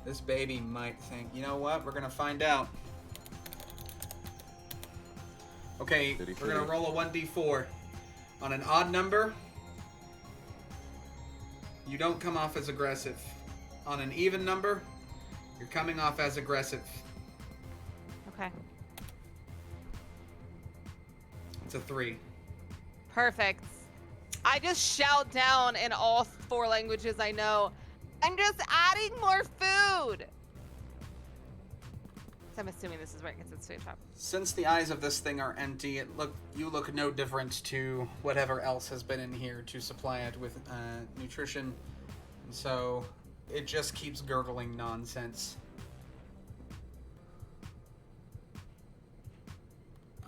Speaker 1: This baby might think, you know what? We're gonna find out. Okay, we're gonna roll a 1d4. On an odd number, you don't come off as aggressive. On an even number, you're coming off as aggressive.
Speaker 2: Okay.
Speaker 1: It's a 3.
Speaker 2: Perfect. I just shout down in all 4 languages I know. I'm just adding more food. So I'm assuming this is right because it's food shop.
Speaker 1: Since the eyes of this thing are empty, you look no different to whatever else has been in here to supply it with nutrition. And so it just keeps gurgling nonsense.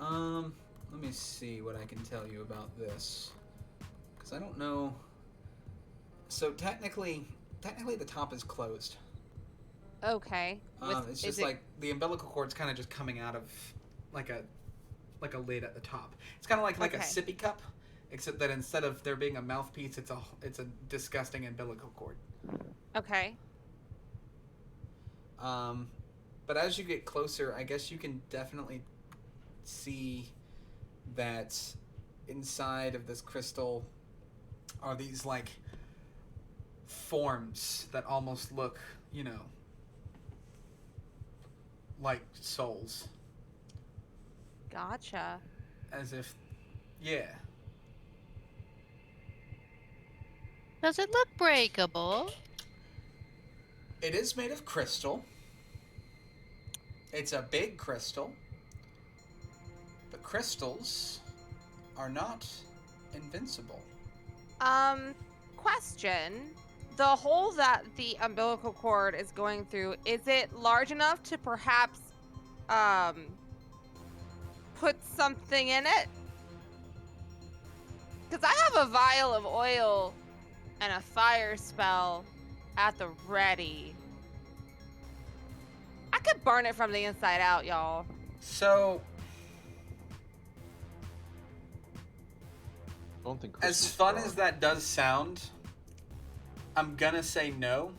Speaker 1: Let me see what I can tell you about this. Because I don't know. So technically the top is closed.
Speaker 2: Okay.
Speaker 1: It's just like the umbilical cord's kind of just coming out of like a lid at the top. It's kind of like a sippy cup, except that instead of there being a mouthpiece, it's a disgusting umbilical cord.
Speaker 2: Okay.
Speaker 1: But as you get closer, I guess you can definitely see that inside of this crystal are these like forms that almost look, like souls.
Speaker 2: Gotcha.
Speaker 1: As if, yeah.
Speaker 5: Does it look breakable?
Speaker 1: It is made of crystal. It's a big crystal. But crystals are not invincible.
Speaker 2: Question. The hole that the umbilical cord is going through, is it large enough to perhaps, put something in it? Because I have a vial of oil and a fire spell at the ready. I could burn it from the inside out, y'all.
Speaker 1: So,
Speaker 4: I don't think
Speaker 1: as fun as that does sound, I'm gonna say no.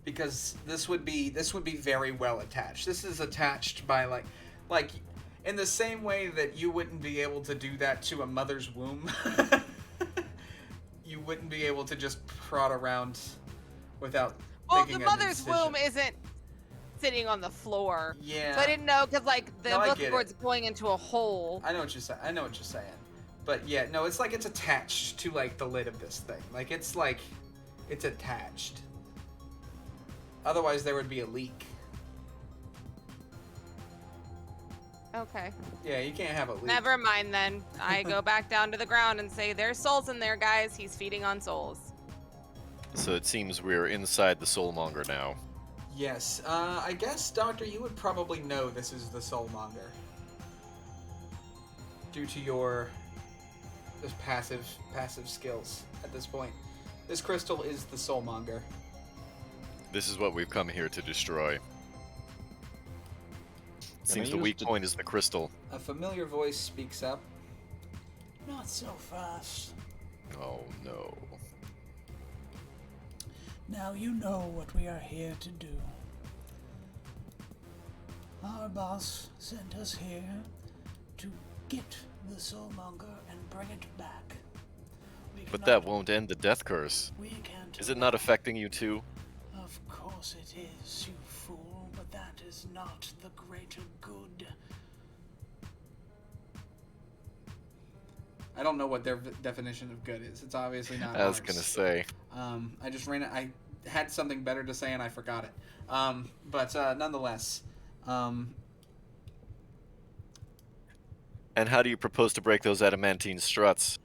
Speaker 1: Because this would be very well attached. This is attached by like in the same way that you wouldn't be able to do that to a mother's womb. You wouldn't be able to just prod around without making
Speaker 2: the
Speaker 1: an
Speaker 2: mother's
Speaker 1: incision.
Speaker 2: womb isn't sitting on the floor.
Speaker 1: Yeah.
Speaker 2: So I didn't know, because like the
Speaker 1: No, I
Speaker 2: umbilical
Speaker 1: get
Speaker 2: cord's
Speaker 1: it.
Speaker 2: going into a hole.
Speaker 1: I know what you're saying. But yeah, no, it's like it's attached to like the lid of this thing. Like it's attached. Otherwise there would be a leak.
Speaker 2: Okay.
Speaker 1: Yeah, you can't have a leak.
Speaker 2: Never mind then. I go back down to the ground and say, there's souls in there, guys. He's feeding on souls.
Speaker 3: So it seems we're inside the soulmonger now.
Speaker 1: Yes. I guess, Doctor, you would probably know this is the soulmonger. Due to your just passive skills at this point. This crystal is the soulmonger.
Speaker 3: This is what we've come here to destroy. Seems the weak point is the crystal.
Speaker 1: A familiar voice speaks up.
Speaker 7: Not so fast.
Speaker 3: Oh no.
Speaker 7: Now you know what we are here to do. Our boss sent us here to get the soulmonger and bring it back.
Speaker 3: But that won't end the death curse.
Speaker 7: We can't.
Speaker 3: Is it not affecting you too?
Speaker 7: Of course it is, you fool, but that is not the greater good.
Speaker 1: I don't know what their definition of good is. It's obviously not
Speaker 3: I was
Speaker 1: ours.
Speaker 3: gonna say.
Speaker 1: I had something better to say and I forgot it. But nonetheless.
Speaker 3: And how do you propose to break those adamantine struts?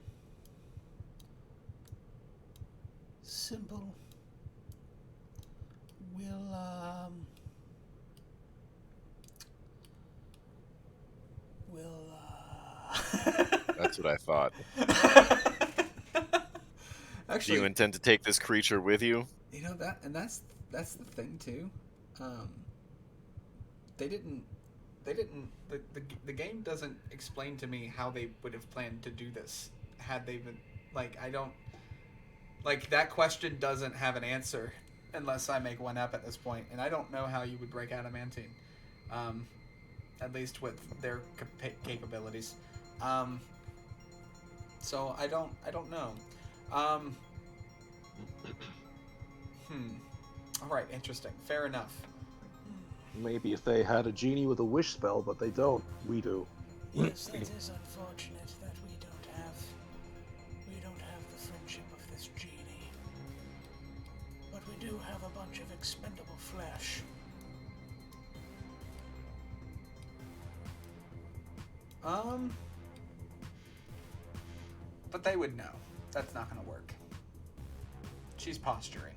Speaker 7: Simple.
Speaker 3: That's what I thought. Do you intend to take this creature with you?
Speaker 1: You know that's the thing too. Um, they didn't. The game doesn't explain to me how they would have planned to do this had they been like I don't like that question doesn't have an answer unless I make one up at this point, and I don't know how you would break adamantine, at least with their capabilities. So I don't know. Um, All right, interesting. Fair enough.
Speaker 4: Maybe if they had a genie with a wish spell, but they don't. We do.
Speaker 7: Yes, that is unfortunate that we don't have the friendship of this genie. But we do have a bunch of expendable flesh.
Speaker 1: But they would know. That's not going to work. She's posturing.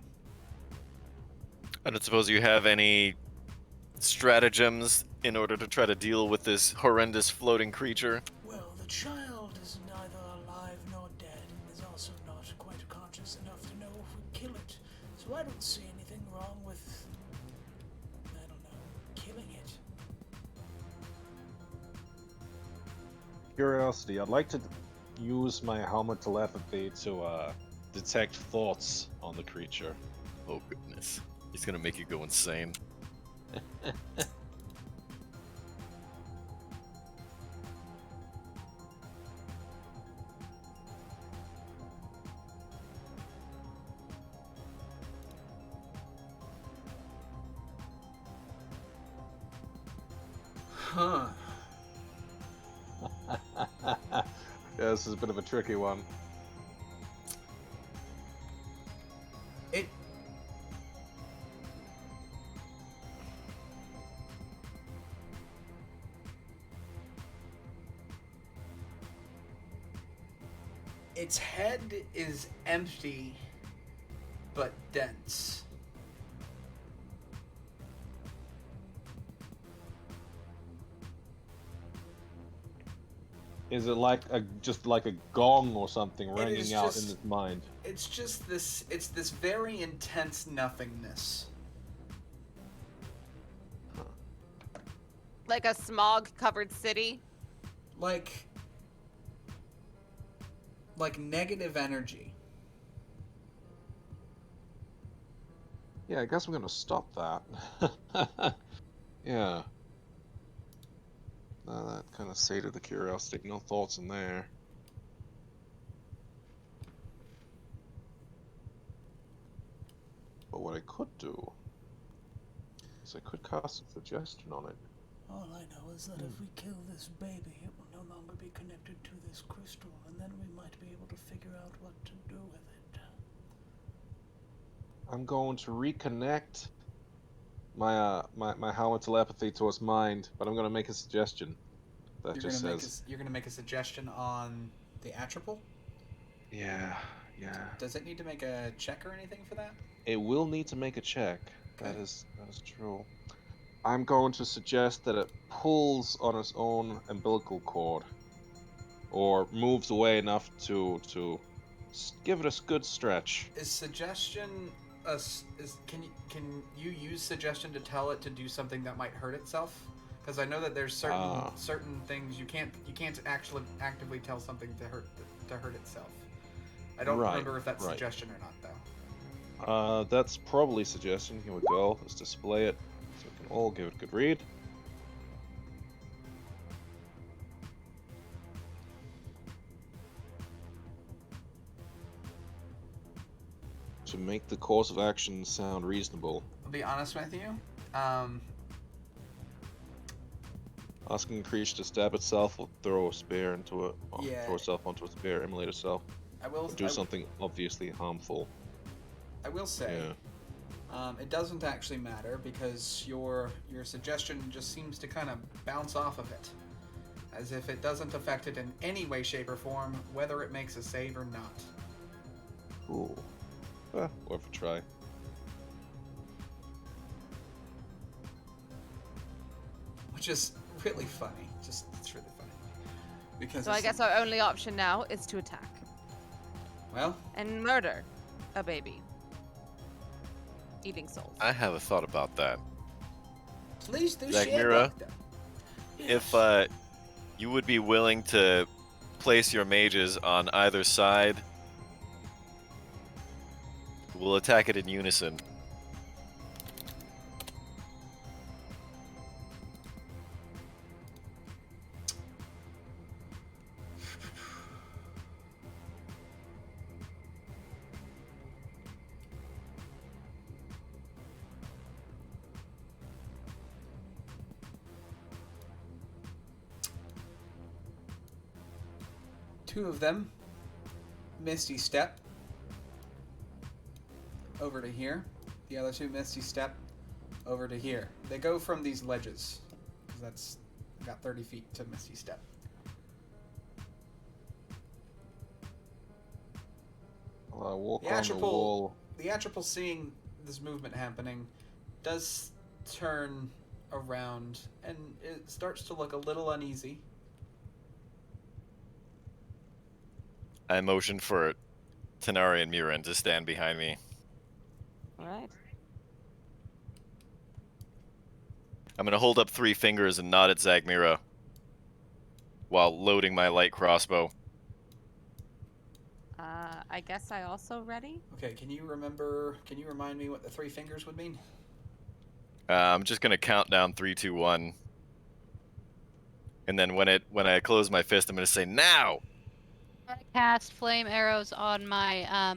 Speaker 3: I don't suppose you have any stratagems in order to try to deal with this horrendous floating creature?
Speaker 7: Well, the child is neither alive nor dead, and is also not quite conscious enough to know if we kill it. So I don't see anything wrong with, I don't know, killing it.
Speaker 4: Curiosity. I'd like to use my helmet telepathy to detect thoughts on the creature.
Speaker 3: Oh goodness. He's gonna make you go insane.
Speaker 1: Huh.
Speaker 4: Yeah, this is a bit of a tricky one.
Speaker 1: Its head is empty, but dense.
Speaker 4: Is it like just like a gong or something ringing out in
Speaker 1: just-
Speaker 4: his mind?
Speaker 1: It's just this. It's this very intense nothingness.
Speaker 2: Like a smog-covered city.
Speaker 1: Like negative energy.
Speaker 4: Yeah, I guess I'm gonna stop that. Yeah. That kind of sated the curiosity. No thoughts in there. But what I could do is I could cast a suggestion on it.
Speaker 7: All I know is that if we kill this baby, it will no longer be connected to this crystal, and then we might be able to figure out what to do with it.
Speaker 4: I'm going to reconnect my my helmet telepathy to its mind, but I'm going to make a suggestion. That
Speaker 1: You're
Speaker 4: just
Speaker 1: gonna
Speaker 4: says,
Speaker 1: you're gonna make a suggestion on the attribute.
Speaker 4: yeah.
Speaker 1: Does it need to make a check or anything for that?
Speaker 4: It will need to make a check.
Speaker 1: Okay.
Speaker 4: That is true. I'm going to suggest that it pulls on its own umbilical cord, or moves away enough to give it a good stretch.
Speaker 1: Is suggestion can you use suggestion to tell it to do something that might hurt itself? Because I know that there's certain things you can't actually actively tell something to hurt itself. I don't remember if that's suggestion or not though.
Speaker 4: That's probably suggestion. Here we go. Let's display it so we can all give it a good read. To make the course of action sound reasonable.
Speaker 1: I'll be honest with you.
Speaker 4: Asking the creature to stab itself or throw a spear into it.
Speaker 1: Yeah.
Speaker 4: Throw itself onto a spear, immolate itself. Do something obviously harmful.
Speaker 1: I will say, it doesn't actually matter because your suggestion just seems to kind of bounce off of it, as if it doesn't affect it in any way, shape, or form, whether it makes a save or not.
Speaker 4: Cool. Worth a try.
Speaker 1: Which is really funny. It's really funny. Because
Speaker 2: So I guess our only option now is to attack.
Speaker 1: Well,
Speaker 2: and murder a baby. Eating souls.
Speaker 3: I have a thought about that.
Speaker 1: please do
Speaker 3: Zach
Speaker 1: share,
Speaker 3: Mira?
Speaker 1: Doctor.
Speaker 3: If you would be willing to place your mages on either side, we'll attack it in unison.
Speaker 1: Two of them Misty Step over to here. The other two Misty Step over to here. They go from these ledges. 'Cause that's got 30 feet to Misty Step.
Speaker 4: Well, I walk
Speaker 1: The
Speaker 4: on the
Speaker 1: Atropal,
Speaker 4: wall.
Speaker 1: the Atropal, seeing this movement happening, does turn around and it starts to look a little uneasy.
Speaker 3: I motion for Tanari and Miran to stand behind me.
Speaker 2: All right.
Speaker 3: I'm gonna hold up 3 fingers and nod at Zagmira while loading my light crossbow.
Speaker 2: I guess I also ready.
Speaker 1: Okay, can you remind me what the 3 fingers would mean?
Speaker 3: I'm just gonna count down 3, 2, 1, and then when I close my fist, I'm gonna say now.
Speaker 5: I cast flame arrows on my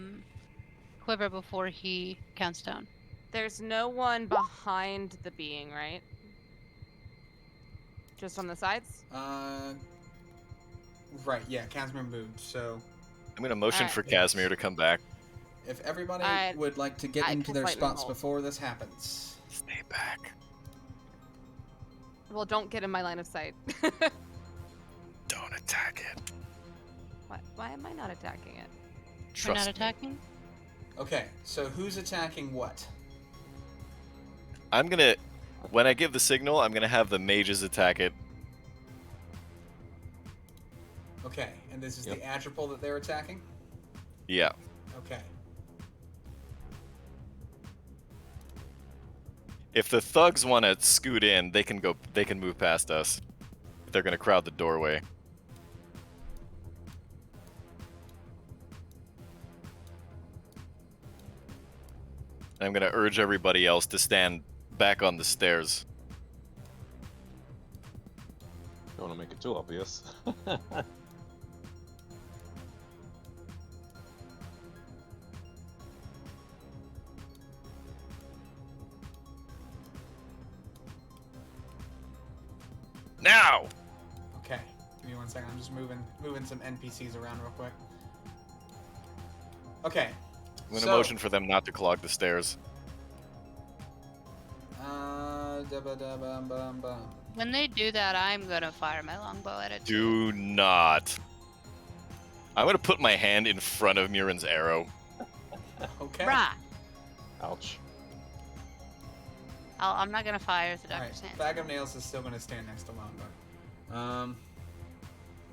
Speaker 5: quiver before he counts down.
Speaker 2: There's no one behind the being, right? Just on the sides?
Speaker 1: Right, yeah, Casimir moved, so
Speaker 3: I'm gonna motion
Speaker 2: Alright.
Speaker 3: for Casimir to come back.
Speaker 1: if everybody
Speaker 2: Alright,
Speaker 1: would like to get
Speaker 2: I
Speaker 1: into
Speaker 2: cast
Speaker 1: their
Speaker 2: lightning
Speaker 1: spots
Speaker 2: bolt.
Speaker 1: before this happens.
Speaker 3: Stay back.
Speaker 2: Well, don't get in my line of sight.
Speaker 3: Don't attack it.
Speaker 2: Why am I not attacking it?
Speaker 5: We're
Speaker 3: Trust
Speaker 5: not
Speaker 3: me.
Speaker 5: attacking?
Speaker 1: Okay, so who's attacking what?
Speaker 3: I'm gonna, when I give the signal, I'm gonna have the mages attack it.
Speaker 1: Okay, and this is
Speaker 4: Yep.
Speaker 1: the Atropal that they're attacking?
Speaker 3: Yeah.
Speaker 1: Okay.
Speaker 3: If the thugs want to scoot in, they can go. They can move past us. They're gonna crowd the doorway. I'm gonna urge everybody else to stand back on the stairs.
Speaker 4: Don't want to make it too obvious.
Speaker 3: Now!
Speaker 1: Okay. Give me 1 second. I'm just moving some NPCs around real quick. Okay.
Speaker 3: I'm gonna motion for them not to clog the stairs.
Speaker 1: Bum.
Speaker 5: When they do that, I'm gonna fire my longbow at it.
Speaker 3: Do not. I'm gonna put my hand in front of Miran's arrow.
Speaker 1: Okay.
Speaker 5: Rah!
Speaker 4: Ouch.
Speaker 5: I'm not gonna fire if the
Speaker 1: Alright,
Speaker 5: doctor's hand.
Speaker 1: Bag of Nails is still going to stand next to Longbow.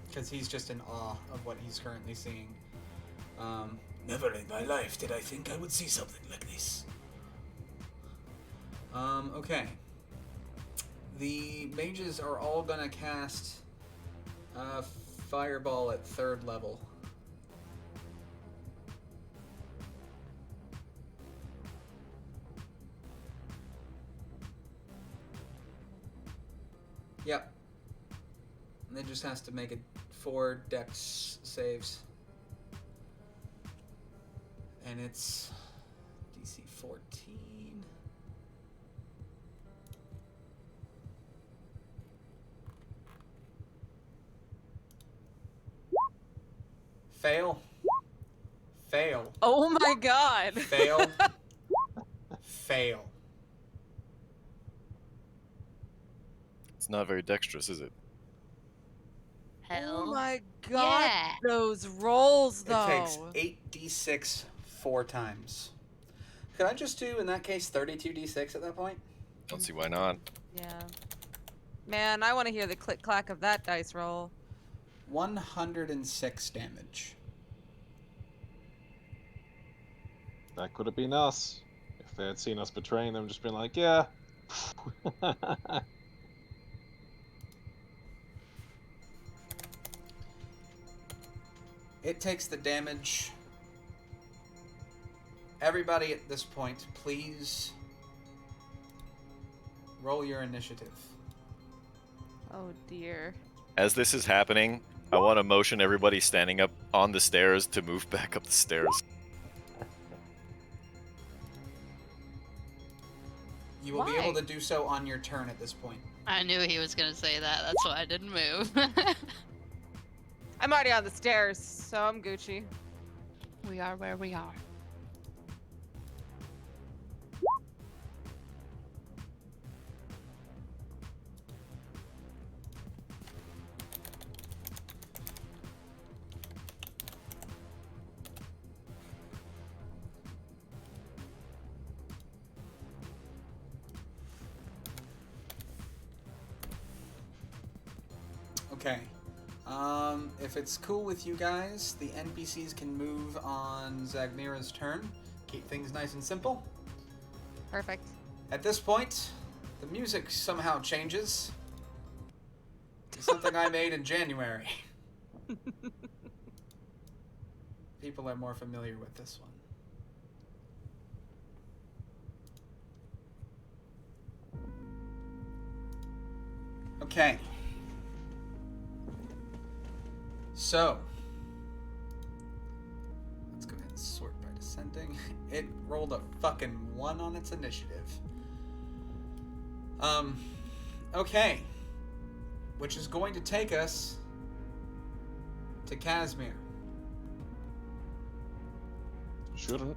Speaker 1: Because he's just in awe of what he's currently seeing.
Speaker 7: Never in my life did I think I would see something like this.
Speaker 1: Okay. The mages are all going to cast Fireball at 3rd level. Yep. And then just has to make it 4 dex saves. And it's DC 14. Fail. Fail.
Speaker 2: Oh my god!
Speaker 1: Fail. Fail.
Speaker 3: It's not very dexterous, is it?
Speaker 5: Hell.
Speaker 2: Oh my god!
Speaker 5: Yeah.
Speaker 2: Those rolls, though.
Speaker 1: It takes 8d6 4 times. Could I just do, in that case, 32d6 at that point?
Speaker 3: Don't see why not.
Speaker 2: Yeah. Man, I want to hear the click clack of that dice roll.
Speaker 1: 106 damage.
Speaker 4: That could have been us. If they had seen us betraying them, just been like, yeah.
Speaker 1: It takes the damage. Everybody at this point, please roll your initiative.
Speaker 2: Oh dear.
Speaker 3: As this is happening, I want to motion everybody standing up on the stairs to move back up the stairs.
Speaker 1: You will be able
Speaker 2: Why?
Speaker 1: to do so on your turn at this point.
Speaker 5: I knew he was gonna say that. That's why I didn't move.
Speaker 2: I'm already on the stairs, so I'm Gucci.
Speaker 5: We are where we are.
Speaker 1: Okay. If it's cool with you guys, the NPCs can move on Zagnira's turn. Keep things nice and simple.
Speaker 2: Perfect.
Speaker 1: At this point, the music somehow changes to something I made in January. People are more familiar with this one. Okay. So, let's go ahead and sort by descending. It rolled a fucking 1 on its initiative. Okay. Which is going to take us to Casimir.
Speaker 4: Shouldn't.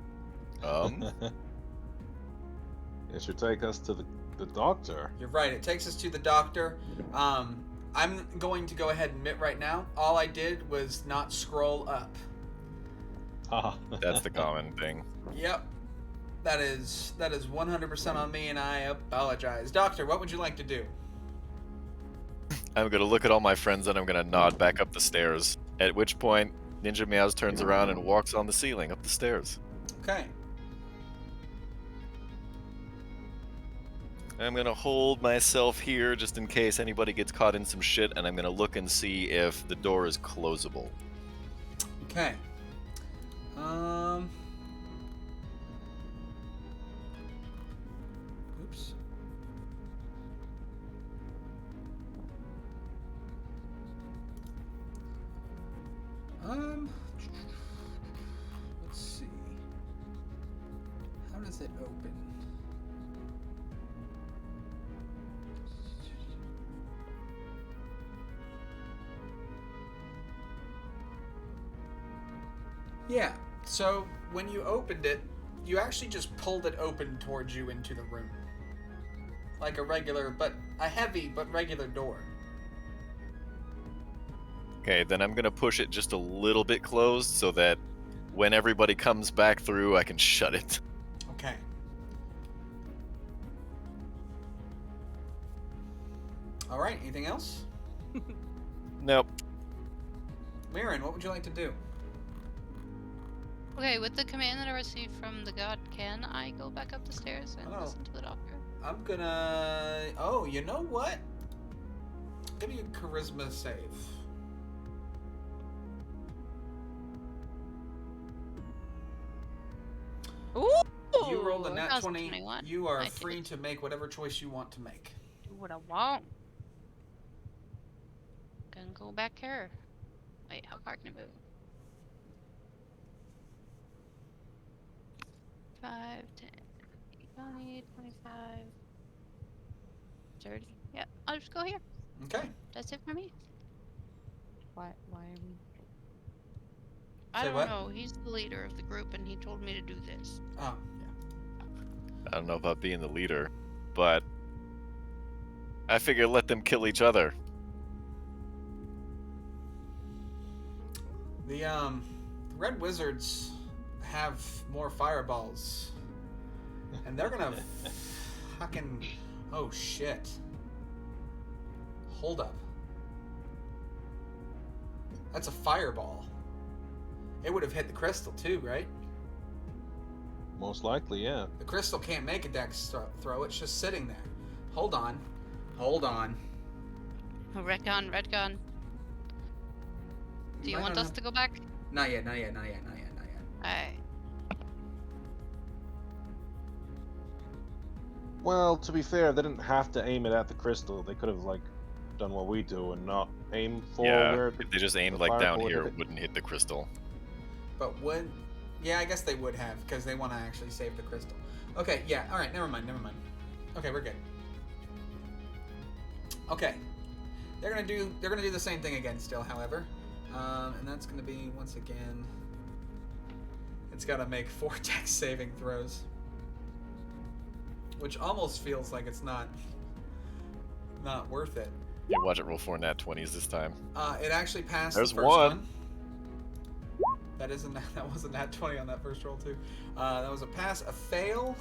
Speaker 4: It should take us to the doctor.
Speaker 1: You're right, it takes us to the doctor. I'm going to go ahead and admit right now, all I did was not scroll up.
Speaker 3: That's the common thing.
Speaker 1: Yep. That is 100% on me, and I apologize. Doctor, what would you like to do?
Speaker 3: I'm gonna look at all my friends and I'm gonna nod back up the stairs. At which point, Ninja Meows turns around and walks on the ceiling up the stairs.
Speaker 1: Okay.
Speaker 3: I'm gonna hold myself here just in case anybody gets caught in some shit, and I'm gonna look and see if the door is closable.
Speaker 1: Okay. Oops. Let's see. How does it open? Yeah, so when you opened it, you actually just pulled it open towards you into the room. Like a heavy but regular door.
Speaker 3: Okay, then I'm gonna push it just a little bit closed so that when everybody comes back through, I can shut it.
Speaker 1: Okay. Alright, anything else?
Speaker 3: Nope.
Speaker 1: Mirren, what would you like to do?
Speaker 5: Okay, with the command that I received from the god, can I go back up the stairs and
Speaker 1: Oh.
Speaker 5: listen to the doctor?
Speaker 1: I'm gonna... Oh, you know what? Give me a charisma save.
Speaker 2: Ooh!
Speaker 1: You rolled a nat
Speaker 5: that was
Speaker 1: 20.
Speaker 5: 21.
Speaker 1: You are
Speaker 5: I did
Speaker 1: free
Speaker 5: it.
Speaker 1: to make whatever choice you want to make.
Speaker 5: Do what I want. Gonna go back here. Wait, how far can I move? 5, 10, 20, 25, 30. Yeah, I'll just go here.
Speaker 1: Okay.
Speaker 5: That's it for me.
Speaker 2: Why are we...
Speaker 5: I
Speaker 1: Say
Speaker 5: don't
Speaker 1: what?
Speaker 5: know. He's the leader of the group, and he told me to do this.
Speaker 1: Oh, yeah.
Speaker 3: I don't know about being the leader, but I figure let them kill each other.
Speaker 1: The Red Wizards have more fireballs. And they're gonna fucking... Oh, shit. Hold up. That's a fireball. It would have hit the crystal too, right?
Speaker 4: Most likely, yeah.
Speaker 1: The crystal can't make a dex throw. It's just sitting there. Hold on. Hold on.
Speaker 5: Retcon, retcon. Do you want us to go back?
Speaker 1: Not yet, not yet, not yet, not yet, not yet.
Speaker 5: Alright.
Speaker 4: Well, to be fair, they didn't have to aim it at the crystal. They could have, like, done what we do and not aim for where
Speaker 3: If they just aimed
Speaker 4: the
Speaker 3: like down
Speaker 4: fireball
Speaker 3: here,
Speaker 4: hit
Speaker 3: it wouldn't hit the crystal.
Speaker 1: But would... Yeah, I guess they would have, because they want to actually save the crystal. Okay, yeah, alright, never mind, never mind. Okay, we're good. Okay. They're gonna do the same thing again still, however. And that's gonna be, once again... It's gotta make 4 dex saving throws. Which almost feels like it's not worth it.
Speaker 3: You watch it roll 4 nat 20s this time.
Speaker 1: It actually passed
Speaker 3: There's
Speaker 1: the first
Speaker 3: one.
Speaker 1: That was a nat 20 on that first roll too. That was a pass, a fail,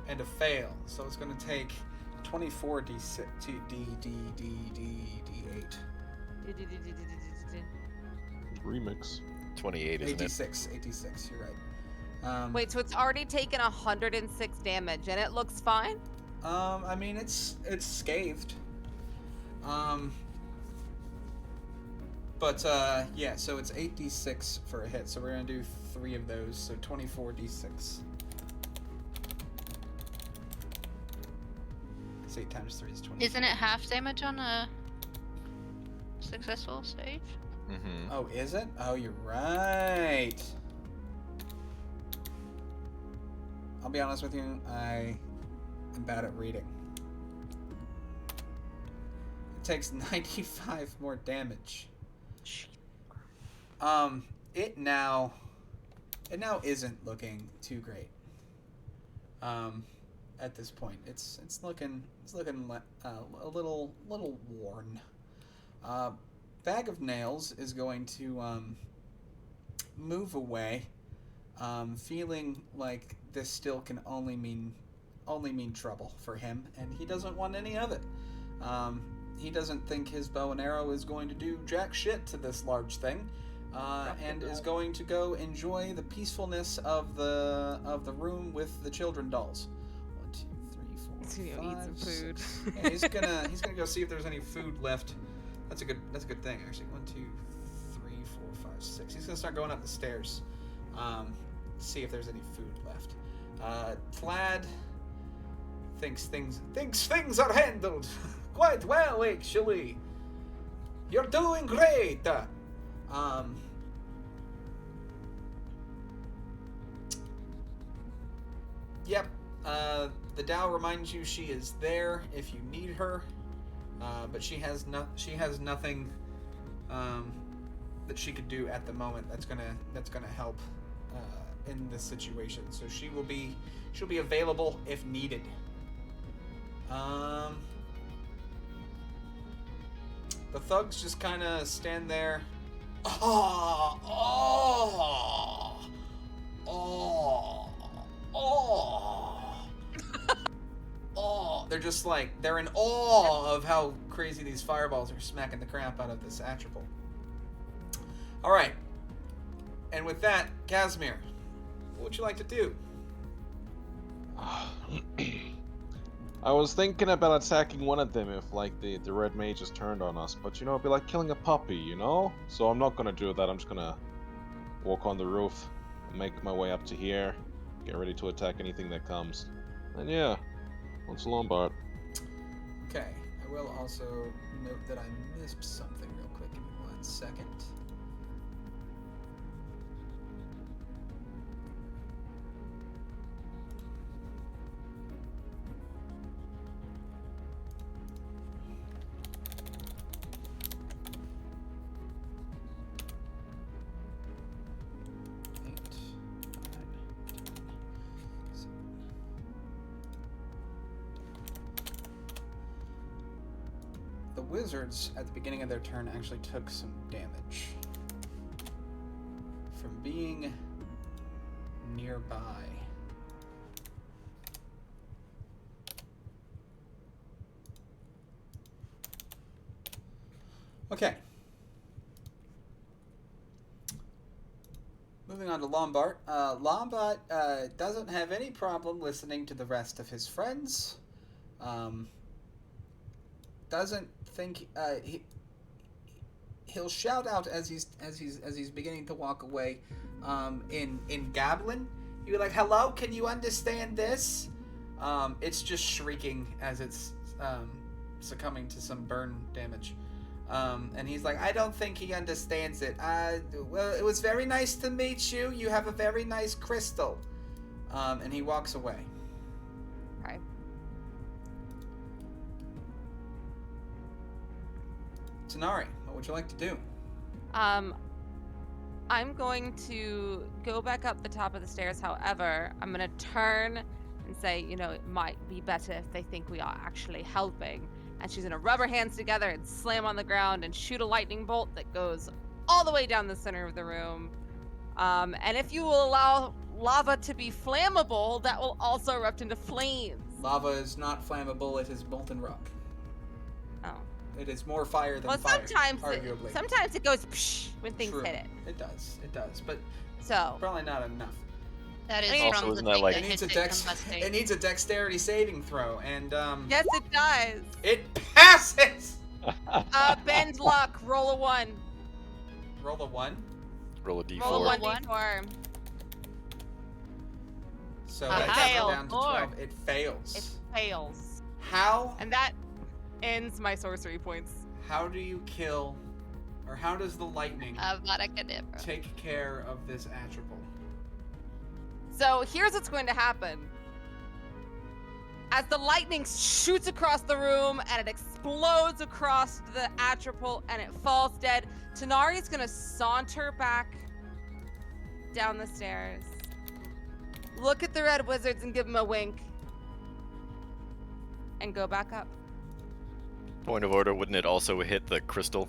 Speaker 1: and a fail. So it's going to take 24 d6 d8.
Speaker 4: remix.
Speaker 3: 28, isn't it?
Speaker 1: 86. You're right.
Speaker 2: Wait, so it's already taken 106 damage, and it looks fine?
Speaker 1: I mean, it's scathed. But yeah, so it's 8d6 for a hit. So we're gonna do 3 of those. So 24d6. 8 times 3 is 20.
Speaker 5: Isn't it half damage on a successful save?
Speaker 3: Mm-hmm.
Speaker 1: Oh, is it? Oh, you're right. I'll be honest with you, I am bad at reading. It takes 95 more damage. It now isn't looking too great. At this point, it's looking a little worn. Bag of Nails is going to move away, feeling like this still can only mean trouble for him, and he doesn't want any of it. He doesn't think his bow and arrow is going to do jack shit to this large thing, and is going to go enjoy the peacefulness of the room with the children dolls. 1, 2, 3, 4, 5,
Speaker 2: Eat some food.
Speaker 1: 6. Yeah, he's gonna go see if there's any food left. That's a good thing, actually. 1, 2, 3, 4, 5, 6. He's gonna start going up the stairs, see if there's any food left. Plaid thinks things are handled quite well, actually. You're doing great. Yep. The Dow reminds you she is there if you need her, but she has nothing that she could do at the moment that's gonna help in this situation. So she'll be available if needed. The thugs just kind of stand there. They're just like, they're in awe of how crazy these fireballs are smacking the crap out of this Atropal. Alright. And with that, Casimir, what would you like to do?
Speaker 4: I was thinking about attacking one of them if, like, the red mage just turned on us, but, you know, it'd be like killing a puppy, you know? So I'm not gonna do that. I'm just gonna walk on the roof, make my way up to here, get ready to attack anything that comes. And yeah, once alone, Bart.
Speaker 1: Okay, I will also note that I missed something real quick. Give me 1 second. The wizards, at the beginning of their turn, actually took some damage from being nearby. Okay. moving on to Lombard. Lombard doesn't have any problem listening to the rest of his friends. Doesn't think he'll shout out as he's beginning to walk away. In Gablin, he'll be like, "Hello, can you understand this?" It's just shrieking as it's succumbing to some burn damage. And he's like, "I don't think he understands it. Well, it was very nice to meet you. You have a very nice crystal." And he walks away.
Speaker 2: Okay.
Speaker 1: Tanari, what would you like to do?
Speaker 2: I'm going to go back up the top of the stairs. However, I'm going to turn and say, it might be better if they think we are actually helping. And she's going to rub her hands together and slam on the ground and shoot a lightning bolt that goes all the way down the center of the room. And if you will allow lava to be flammable, that will also erupt into flames.
Speaker 1: Lava is not flammable. It is molten rock.
Speaker 2: Oh.
Speaker 1: It is more fire than
Speaker 2: Well,
Speaker 1: fire,
Speaker 2: sometimes
Speaker 1: arguably.
Speaker 2: sometimes it goes psh when things
Speaker 1: True.
Speaker 2: hit it.
Speaker 1: It does, but
Speaker 2: So
Speaker 1: probably not enough.
Speaker 5: That is
Speaker 3: Also,
Speaker 5: from
Speaker 3: isn't
Speaker 5: the
Speaker 3: that
Speaker 5: thing
Speaker 3: like-
Speaker 5: that
Speaker 1: It needs a
Speaker 5: hits it combusting.
Speaker 1: it needs a dexterity saving throw, and
Speaker 2: yes, it does.
Speaker 1: it passes.
Speaker 2: Bend luck. Roll a 1.
Speaker 1: Roll a 1.
Speaker 3: Roll a d4.
Speaker 2: Roll a
Speaker 5: One.
Speaker 2: 1d4.
Speaker 1: So
Speaker 5: Aha.
Speaker 1: that's
Speaker 2: Fail.
Speaker 1: down to 12. It fails.
Speaker 2: It fails,
Speaker 1: How
Speaker 2: and that ends my sorcery points.
Speaker 1: how do you kill, or how does the lightning
Speaker 5: Avada Kedavra.
Speaker 1: take care of this atropal?
Speaker 2: So here's what's going to happen. As the lightning shoots across the room and it explodes across the atropal and it falls dead, Tanari's gonna saunter back down the stairs, look at the red wizards and give them a wink, and go back up.
Speaker 3: Point of order, wouldn't it also hit the crystal?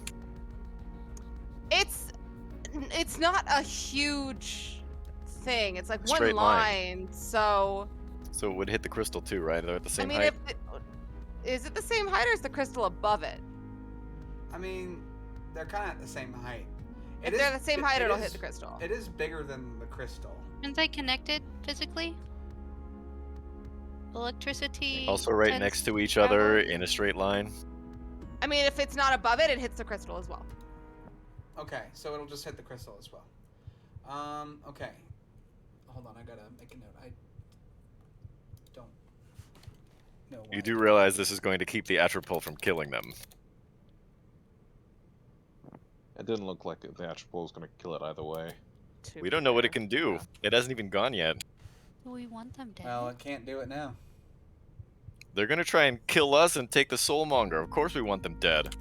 Speaker 2: It's not a huge thing. It's like one
Speaker 3: Straight
Speaker 2: line.
Speaker 3: line.
Speaker 2: So
Speaker 3: So it would hit the crystal too, right? They're at the
Speaker 2: I
Speaker 3: same
Speaker 2: mean,
Speaker 3: height.
Speaker 2: is it the same height or is the crystal above it?
Speaker 1: I mean, they're kind of at the same height.
Speaker 2: If they're the same height, it'll hit
Speaker 1: is-
Speaker 2: the crystal.
Speaker 1: It is bigger than the crystal.
Speaker 5: Aren't they connected physically? Electricity.
Speaker 3: Also right
Speaker 5: tends
Speaker 3: next to each
Speaker 5: travel?
Speaker 3: other in a straight line.
Speaker 2: I mean, if it's not above it, it hits the crystal as well.
Speaker 1: Okay, so it'll just hit the crystal as well. Okay. Hold on, I gotta make a note. I don't know why.
Speaker 3: You do realize this is going to keep the atropal from killing them.
Speaker 4: It didn't look like the atropal was gonna kill it either way.
Speaker 3: We don't know what it can do. It hasn't even gone yet.
Speaker 5: Do we want them dead?
Speaker 1: Well, it can't do it now.
Speaker 3: They're gonna try and kill us and take the soulmonger. Of course we want them dead.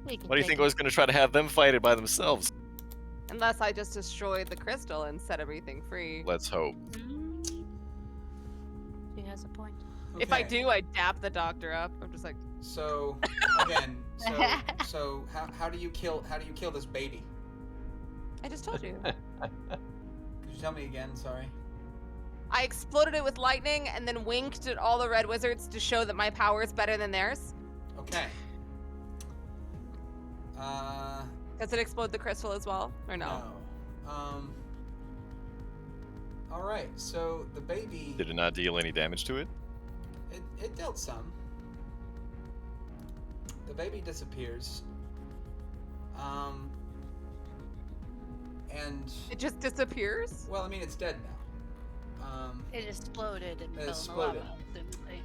Speaker 5: We can
Speaker 3: Why do you
Speaker 5: take
Speaker 3: think I was gonna try to have them fight it by themselves?
Speaker 2: Unless I just destroyed the crystal and set everything free.
Speaker 3: Let's hope.
Speaker 5: She has a point.
Speaker 2: If I
Speaker 1: Okay,
Speaker 2: do, I dap the doctor up. I'm just like,
Speaker 1: So again, so how do you kill this baby?
Speaker 2: I just told you.
Speaker 1: Could you tell me again? Sorry.
Speaker 2: I exploded it with lightning and then winked at all the red wizards to show that my power is better than theirs.
Speaker 1: Okay.
Speaker 2: Does it explode the crystal as well, or no?
Speaker 1: All right. So the baby.
Speaker 3: Did it not deal any damage to it?
Speaker 1: It dealt some. The baby disappears. And
Speaker 2: It just disappears?
Speaker 1: well, I mean, it's dead now.
Speaker 5: It exploded and
Speaker 1: It
Speaker 5: fell in the
Speaker 1: exploded.
Speaker 5: lava, presumably.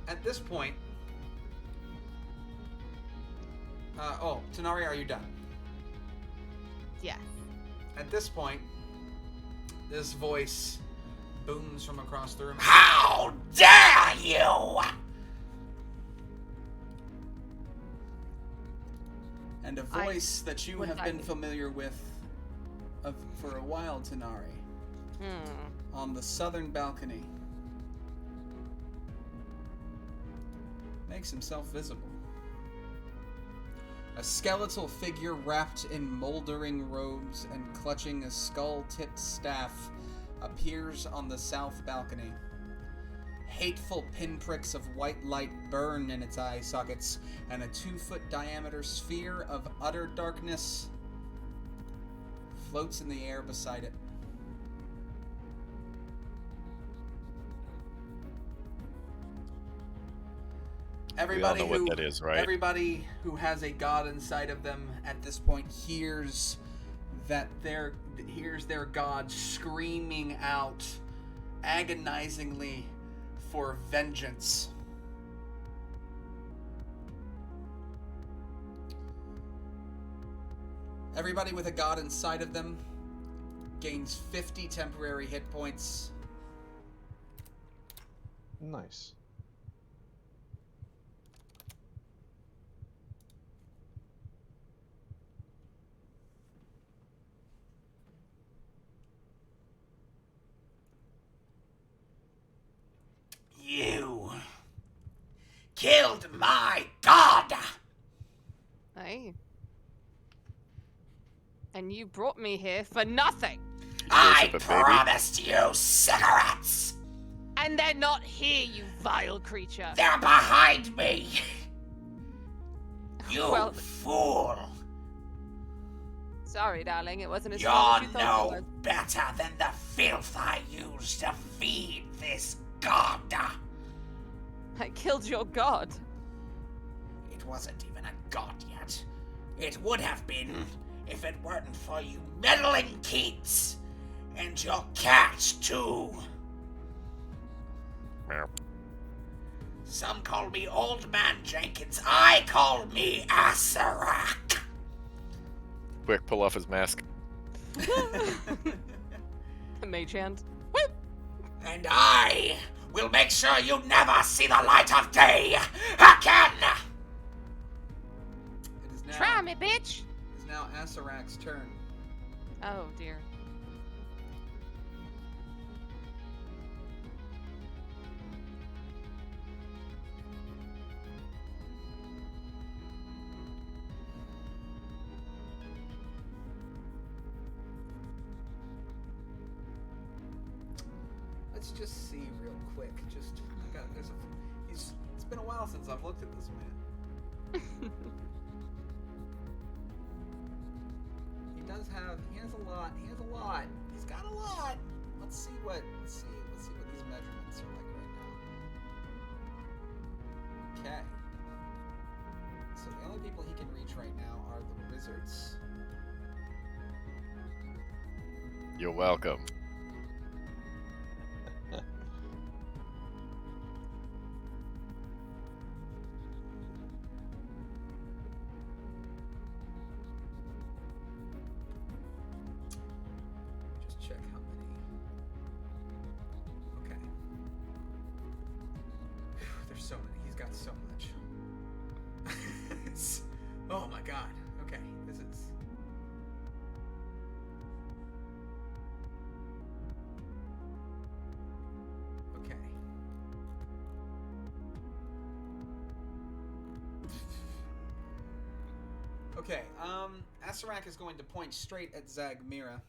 Speaker 1: At this point. Tanari, are you done?
Speaker 2: Yes.
Speaker 1: At this point, this voice booms from across the room. How dare you! And a voice that you
Speaker 2: would
Speaker 1: have
Speaker 2: not
Speaker 1: been
Speaker 2: be.
Speaker 1: familiar with for a while, Tanari, on the southern balcony, makes himself visible. A skeletal figure wrapped in moldering robes and clutching a skull-tipped staff appears on the south balcony. Hateful pinpricks of white light burn in its eye sockets, and a 2-foot diameter sphere of utter darkness floats in the air beside it. Everybody
Speaker 3: we all know what that is, right?
Speaker 1: Everybody who has a god inside of them at this point hears their god screaming out agonizingly for vengeance. Everybody with a god inside of them gains 50 temporary hit points.
Speaker 4: Nice.
Speaker 1: You killed my god!
Speaker 2: Hey. And you brought me here for nothing.
Speaker 1: I promised you cigarettes!
Speaker 2: And they're not here, you vile creature.
Speaker 1: They're behind me! You
Speaker 2: Well-
Speaker 1: fool!
Speaker 2: Sorry, darling, it wasn't as strong as
Speaker 1: You're
Speaker 2: you thought it
Speaker 1: no
Speaker 2: was.
Speaker 1: better than the filth I used to feed this god!
Speaker 2: I killed your god.
Speaker 1: It wasn't even a god yet. It would have been if it weren't for you meddling kids. And your cat, too.
Speaker 3: Meow.
Speaker 1: Some call me Old Man Jenkins. I call me Asarak.
Speaker 3: Quick, pull off his mask.
Speaker 2: Mage hand.
Speaker 1: And I will make sure you never see the light of day again. It is now,
Speaker 2: Try me, bitch.
Speaker 1: It is now Asarak's turn.
Speaker 2: Oh, dear.
Speaker 1: Let's just see real quick. It's been a while since I've looked at this man. He has a lot. He's got a lot. Let's see what these measurements are like right now. Okay. So the only people he can reach right now are the wizards.
Speaker 3: You're welcome.
Speaker 1: Just check how many. Okay. There's so many. He's got so much. Oh my god. Okay, this is. Okay. Okay, Asarak is going to point straight at Zagmira,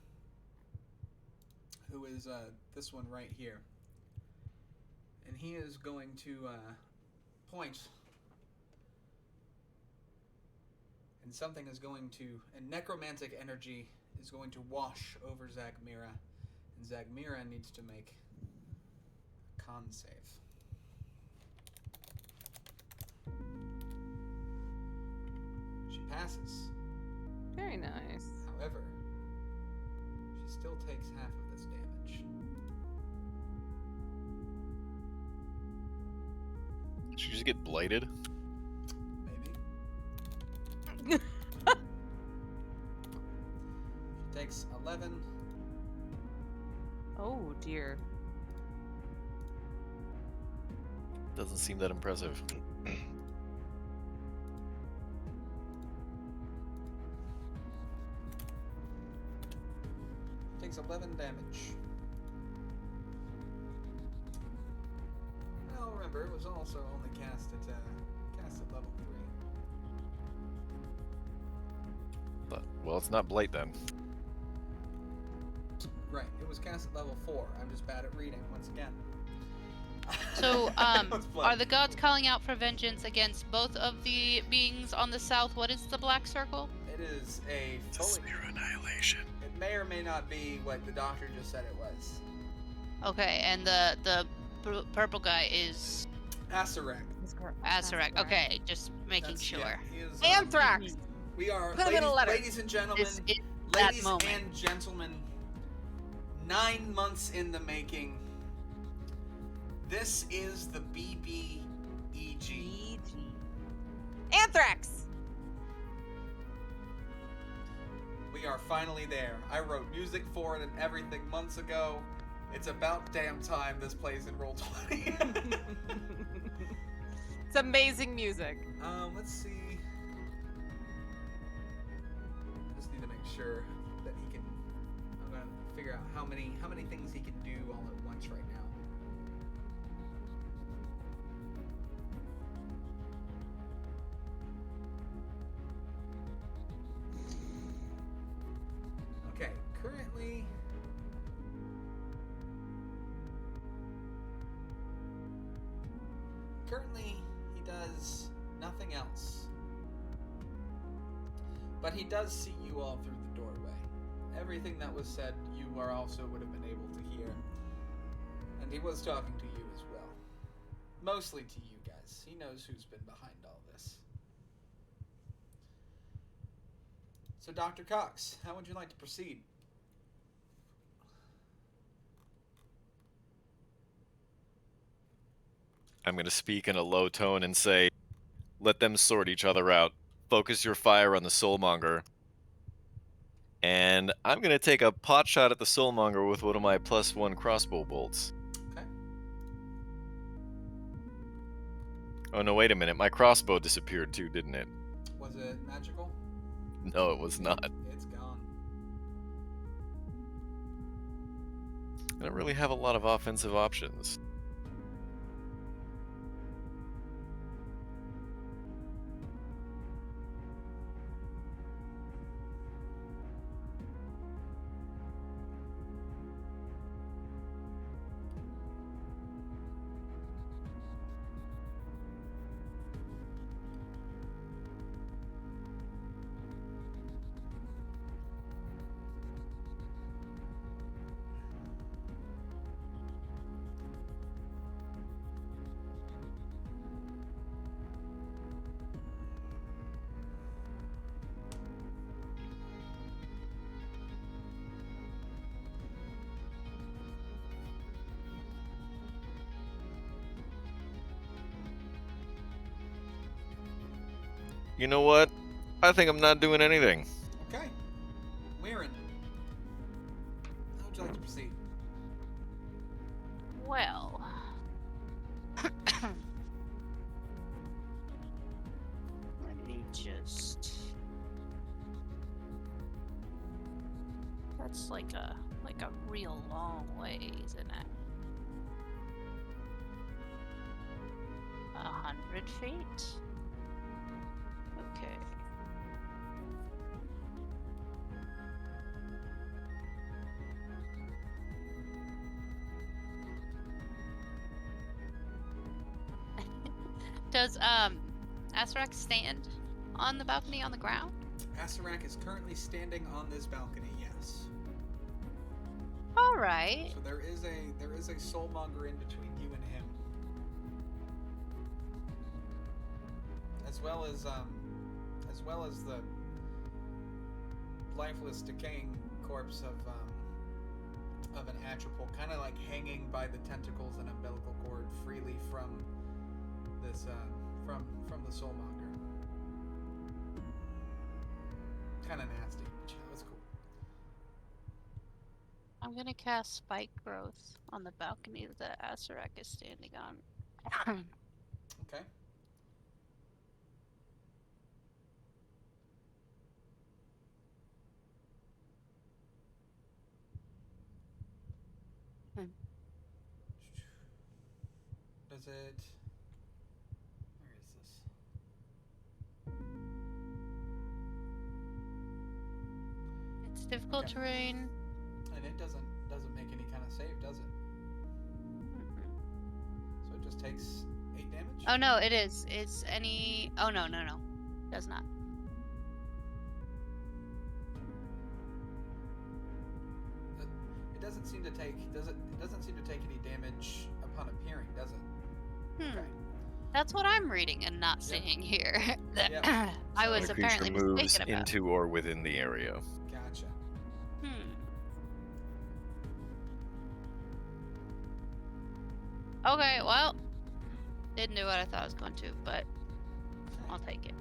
Speaker 1: who is this one right here. And he is going to point, and something is going to, and necromantic energy is going to wash over Zagmira, and Zagmira needs to make a con save. She passes.
Speaker 2: Very nice.
Speaker 1: However, she still takes half of this damage.
Speaker 3: Did you just get blighted?
Speaker 1: Maybe. She takes 11.
Speaker 2: Oh, dear.
Speaker 3: Doesn't seem that impressive.
Speaker 1: Takes 11 damage. Well, remember, it was also only cast at level 3.
Speaker 3: But, well, it's not blight then.
Speaker 1: Right, it was cast at level 4. I'm just bad at reading, once again.
Speaker 5: So,
Speaker 1: It's blood.
Speaker 5: are the gods calling out for vengeance against both of the beings on the south? What is the black circle?
Speaker 1: It is a
Speaker 3: It's a
Speaker 1: fully...
Speaker 3: spear annihilation.
Speaker 1: It may or may not be what the doctor just said it was.
Speaker 5: Okay, and the purple guy is
Speaker 1: Asarak.
Speaker 5: Asarak. Okay, just making sure.
Speaker 1: Yeah, he is,
Speaker 2: Anthrax.
Speaker 1: we are,
Speaker 2: Put him in a letter.
Speaker 1: ladies and gentlemen,
Speaker 5: This is that
Speaker 1: ladies
Speaker 5: moment.
Speaker 1: and gentlemen, 9 months in the making. This is the BBEG.
Speaker 2: Anthrax.
Speaker 1: We are finally there. I wrote music for it and everything months ago. It's about damn time this plays in Roll20.
Speaker 2: It's amazing music.
Speaker 1: Let's see. I just need to make sure that he can. I'm gonna figure out how many things he can do all at once right now. Okay, currently. Currently, he does nothing else. But he does see you all through the doorway. Everything that was said, you are also would have been able to hear. And he was talking to you as well. Mostly to you guys. He knows who's been behind all this. So, Dr. Cox, how would you like to proceed?
Speaker 3: I'm going to speak in a low tone and say, let them sort each other out. Focus your fire on the soulmonger. And I'm going to take a pot shot at the soulmonger with one of my +1 crossbow bolts.
Speaker 1: Okay.
Speaker 3: Oh, no, wait a minute. My crossbow disappeared too, didn't it?
Speaker 1: Was it magical?
Speaker 3: No, it was not.
Speaker 1: It's gone.
Speaker 3: I don't really have a lot of offensive options. You know what? I think I'm not doing anything.
Speaker 1: Okay. Weirin, how would you like to proceed?
Speaker 5: Well. Let me just. That's like a real long way, isn't it? 100 feet? Okay. Does Asarak stand on the balcony on the ground?
Speaker 1: Asarak is currently standing on this balcony, yes.
Speaker 5: All right.
Speaker 1: So there is a soulmonger in between you and him. As well as the lifeless, decaying corpse of an Atropol, kind of like hanging by the tentacles and umbilical cord freely from this from the soulmonger. Kind of nasty, but that was cool.
Speaker 5: I'm gonna cast Spike Growth on the balcony that Asarak is standing on.
Speaker 1: Okay. Does it? Where is this?
Speaker 5: It's difficult
Speaker 1: Okay.
Speaker 5: terrain.
Speaker 1: And it doesn't make any kind of save, does it? So it just takes 8 damage?
Speaker 5: Oh no, it is. It's any. Oh no. Does not.
Speaker 1: doesn't seem to take any damage upon appearing, does it?
Speaker 5: Hmm.
Speaker 1: Okay.
Speaker 5: That's what I'm reading and not seeing here. That
Speaker 1: Yep.
Speaker 5: I
Speaker 1: So
Speaker 5: was
Speaker 3: The
Speaker 5: apparently
Speaker 3: creature moves
Speaker 5: mistaken about.
Speaker 3: into or within the area.
Speaker 1: Gotcha.
Speaker 5: Okay, well, didn't do what I thought I was going to, but I'll take it.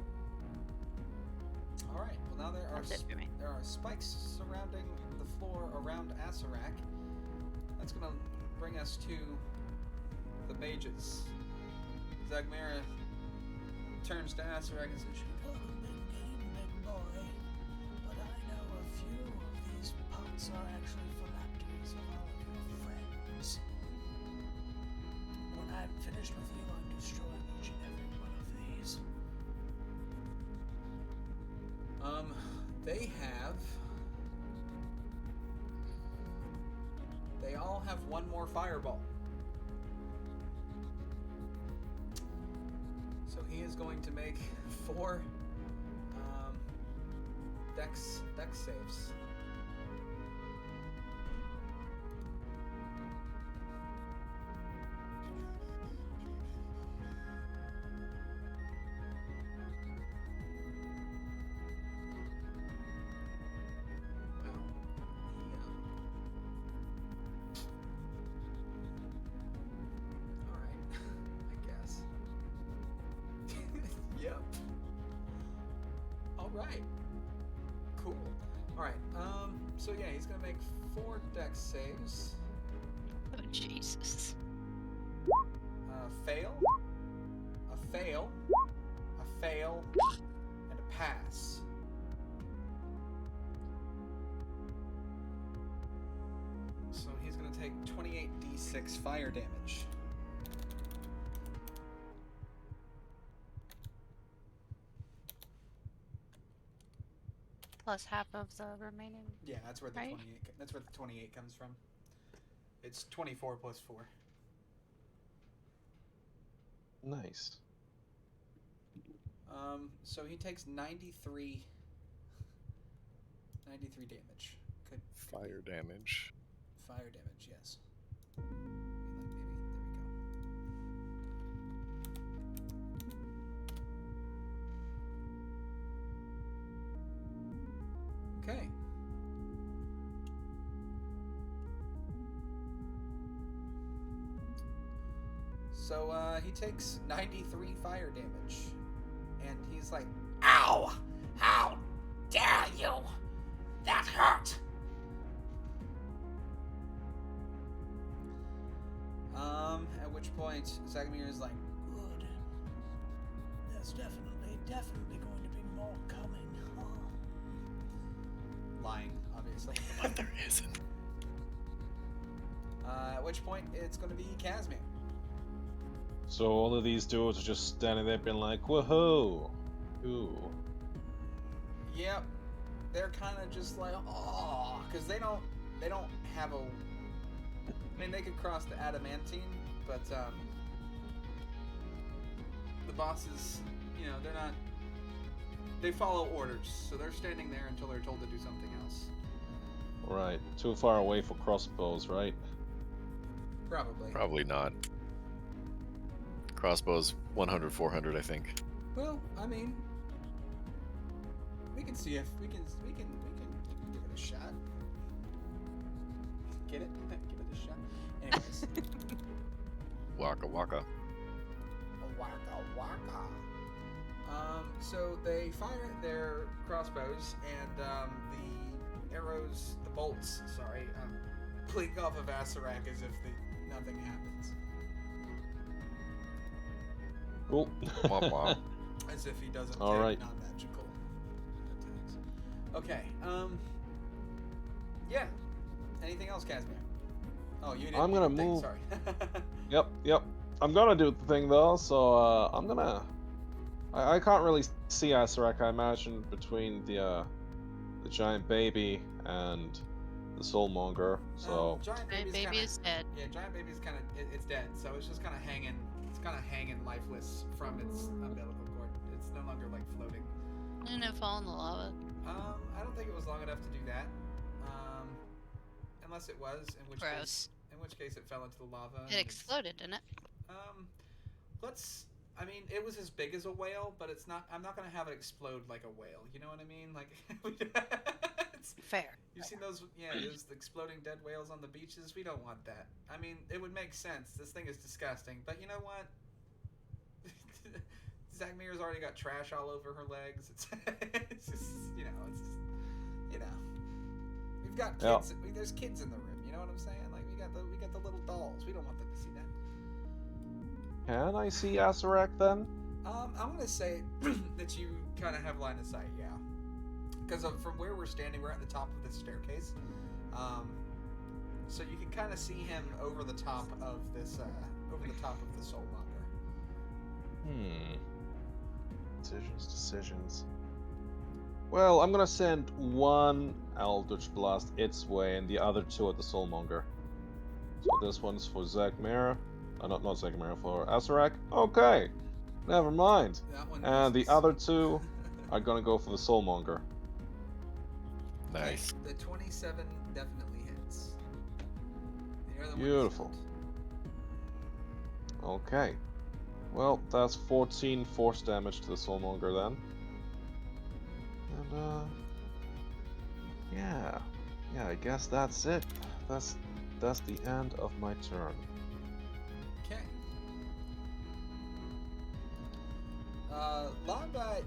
Speaker 1: All right. Well, now
Speaker 5: That's it for me.
Speaker 1: there are spikes surrounding the floor around Asarak. That's gonna bring us to the mages. Zagmira turns to Asarak and says,
Speaker 7: Oh, big game, big boy. But I know a few of these pots are actually phylacteries of all of your friends. When I'm finished with you, I'm destroying each and every one of these.
Speaker 1: They all have one more fireball. So he is going to make 4 dex saves. Yep. All right. Cool. All right. So yeah, he's gonna make 4 dex saves.
Speaker 5: Oh, Jesus.
Speaker 1: Fail. A fail. A fail. And a pass. So he's gonna take 28d6 fire damage.
Speaker 5: Plus half of the remaining.
Speaker 1: Yeah, that's where the
Speaker 5: Right?
Speaker 1: 28. That's where the 28 comes from. It's 24 plus 4.
Speaker 4: Nice.
Speaker 1: So he takes 93 damage. Good.
Speaker 3: Fire damage.
Speaker 1: Fire damage, yes. Maybe. There we go. Okay. So he takes 93 fire damage, and he's like, "Ow! How dare you! That hurt!" At which point Zagmir is like,
Speaker 7: Good. There's definitely going to be more coming.
Speaker 1: lying, obviously.
Speaker 3: But there isn't.
Speaker 1: At which point it's going to be Casimir.
Speaker 4: So all of these dudes are just standing there being like, woohoo! Ooh.
Speaker 1: Yep, they're kind of just like, oh, because they don't have a. I mean, they could cross the adamantine, but the bosses, they're not. They follow orders, so they're standing there until they're told to do something else.
Speaker 4: Right. Too far away for crossbows, right?
Speaker 1: Probably.
Speaker 3: Probably not. Crossbows 100, 400, I think.
Speaker 1: Well, I mean, we can see if we can give it a shot. Get it? Give it a shot. Anyways.
Speaker 3: Waka waka.
Speaker 1: Waka waka. So they fire their crossbows, and the arrows, the bolts, blink off of Asarak as if nothing happens.
Speaker 4: Cool.
Speaker 3: Womp womp.
Speaker 1: As if he doesn't
Speaker 4: All
Speaker 1: take
Speaker 4: right.
Speaker 1: non-magical attacks. Okay, yeah. Anything else, Casimir? Oh, you didn't.
Speaker 4: I'm gonna
Speaker 1: think,
Speaker 4: move.
Speaker 1: Sorry.
Speaker 4: Yep. I'm gonna do the thing though, so I'm gonna. I can't really see Asarak, I imagine, between the giant baby and the soulmonger. So
Speaker 1: Giant
Speaker 5: My
Speaker 1: baby's
Speaker 5: baby
Speaker 1: kinda,
Speaker 5: is dead.
Speaker 1: Yeah, giant baby's kind of it's dead, so it's just kind of hanging. It's kind of hanging lifeless from its umbilical cord. It's no longer like floating.
Speaker 5: Didn't it fall in the lava?
Speaker 1: I don't think it was long enough to do that. Unless it was,
Speaker 5: Gross.
Speaker 1: in which case it fell into the lava.
Speaker 5: It exploded, didn't it?
Speaker 1: I mean, it was as big as a whale, but it's not. I'm not gonna have it explode like a whale. You know what I mean? Like,
Speaker 5: Fair.
Speaker 1: You've seen those? Yeah, those exploding dead whales on the beaches. We don't want that. I mean, it would make sense. This thing is disgusting, but you know what? Zach Meier's already got trash all over her legs. It's just, you know. We've got kids. There's kids in the room. You know what I'm saying? Like we got the little dolls. We don't want them to see that.
Speaker 4: Can I see Asarak then?
Speaker 1: I'm gonna say that you kind of have line of sight, yeah. Because from where we're standing, we're at the top of this staircase. So you can kind of see him over the top of this, over the top of the Soulmonger.
Speaker 4: Decisions. Well, I'm gonna send one Eldritch Blast its way and the other two at the Soulmonger. So this one's for Zach Meyer. Not Zach Meyer, for Asarak. Okay, never mind. And the other two are gonna go for the Soulmonger.
Speaker 3: Nice.
Speaker 1: The 27 definitely hits. The other one
Speaker 4: Beautiful.
Speaker 1: doesn't.
Speaker 4: Okay. Well, that's 14 force damage to the Soulmonger then. And yeah, I guess that's it. That's the end of my turn.
Speaker 1: Okay. Lombot,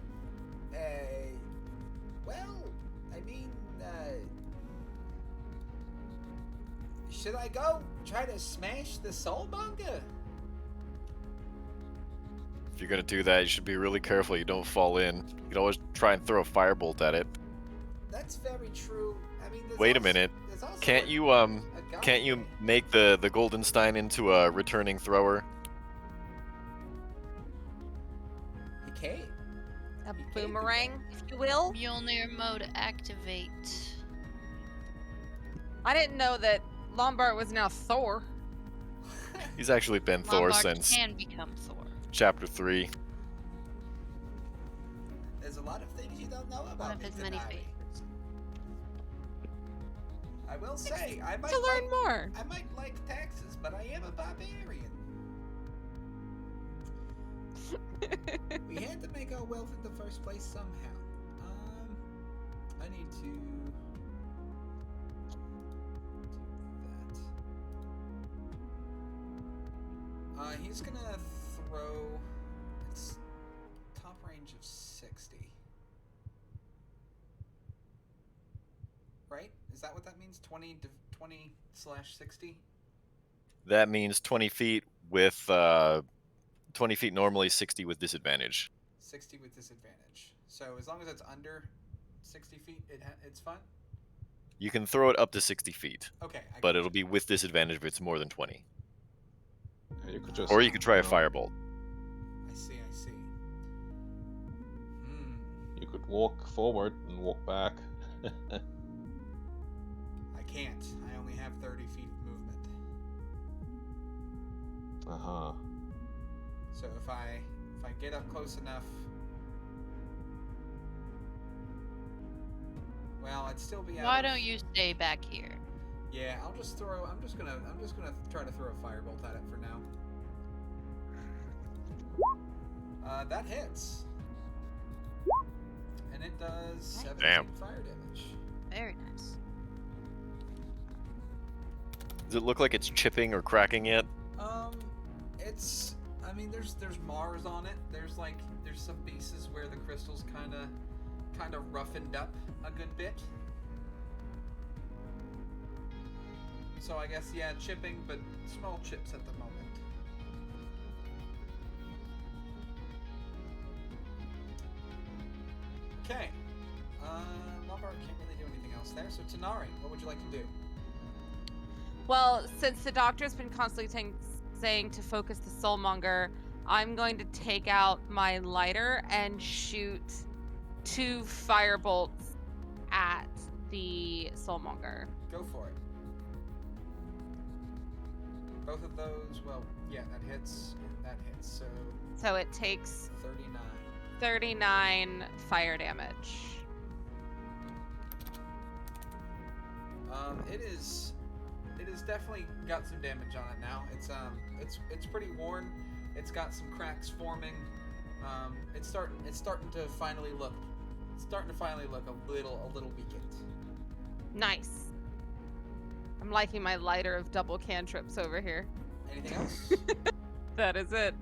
Speaker 1: well, I mean, should I go try to smash the Soulmonger?
Speaker 3: If you're gonna do that, you should be really careful you don't fall in. You can always try and throw a firebolt at it.
Speaker 1: That's very true. I mean,
Speaker 3: Wait a minute. Can't you make the Goldenstein into a returning thrower?
Speaker 1: He can't.
Speaker 2: A
Speaker 1: You can't do
Speaker 2: boomerang,
Speaker 1: that.
Speaker 2: if you will.
Speaker 5: Mjolnir mode activate.
Speaker 2: I didn't know that Lombard was now Thor.
Speaker 3: He's actually been Thor
Speaker 5: Lombard
Speaker 3: since
Speaker 5: can become Thor.
Speaker 3: chapter 3.
Speaker 1: There's a lot of things you don't know about
Speaker 5: One of
Speaker 1: me,
Speaker 5: his many
Speaker 1: Denari.
Speaker 5: faces.
Speaker 1: I will say, I might
Speaker 2: To learn more.
Speaker 1: I might like taxes, but I am a barbarian. We had to make our wealth in the first place somehow. I need to do that. He's gonna throw. It's top range of 60. Right? Is that what that means? 20/60?
Speaker 3: That means 20 feet with 20 feet normally, 60 with disadvantage.
Speaker 1: 60 with disadvantage. So as long as it's under 60 feet, it's fine?
Speaker 3: You can throw it up to 60 feet,
Speaker 1: Okay.
Speaker 3: but it'll be with disadvantage if it's more than 20.
Speaker 4: Yeah, you could just,
Speaker 3: Or you could try a
Speaker 4: you know,
Speaker 3: firebolt.
Speaker 1: I see.
Speaker 4: You could walk forward and walk back.
Speaker 1: I can't. I only have 30 feet of movement.
Speaker 4: Uh-huh.
Speaker 1: So if I get up close enough, well, I'd still be out.
Speaker 5: Why don't you stay back here?
Speaker 1: Yeah, I'm just gonna try to throw a firebolt at it for now. That hits. And it does 17
Speaker 3: Damn.
Speaker 1: fire damage.
Speaker 5: Very nice.
Speaker 3: Does it look like it's chipping or cracking yet?
Speaker 1: It's. I mean, there's Mars on it. There's some pieces where the crystal's kind of roughened up a good bit. So I guess yeah, chipping, but small chips at the moment. Okay. Lombard can't really do anything else there. So Tanari, what would you like to do?
Speaker 2: Well, since the doctor's been constantly saying to focus the Soulmonger, I'm going to take out my lighter and shoot 2 firebolts at the Soulmonger.
Speaker 1: Go for it. Both of those, well, yeah, that hits, and that hits, so
Speaker 2: So it takes
Speaker 1: 39.
Speaker 2: 39 fire damage.
Speaker 1: It is has definitely got some damage on it now. It's pretty worn. It's got some cracks forming. It's starting to finally look a little weakened.
Speaker 2: Nice. I'm liking my lighter of double cantrips over here.
Speaker 1: Anything else?
Speaker 2: That is it.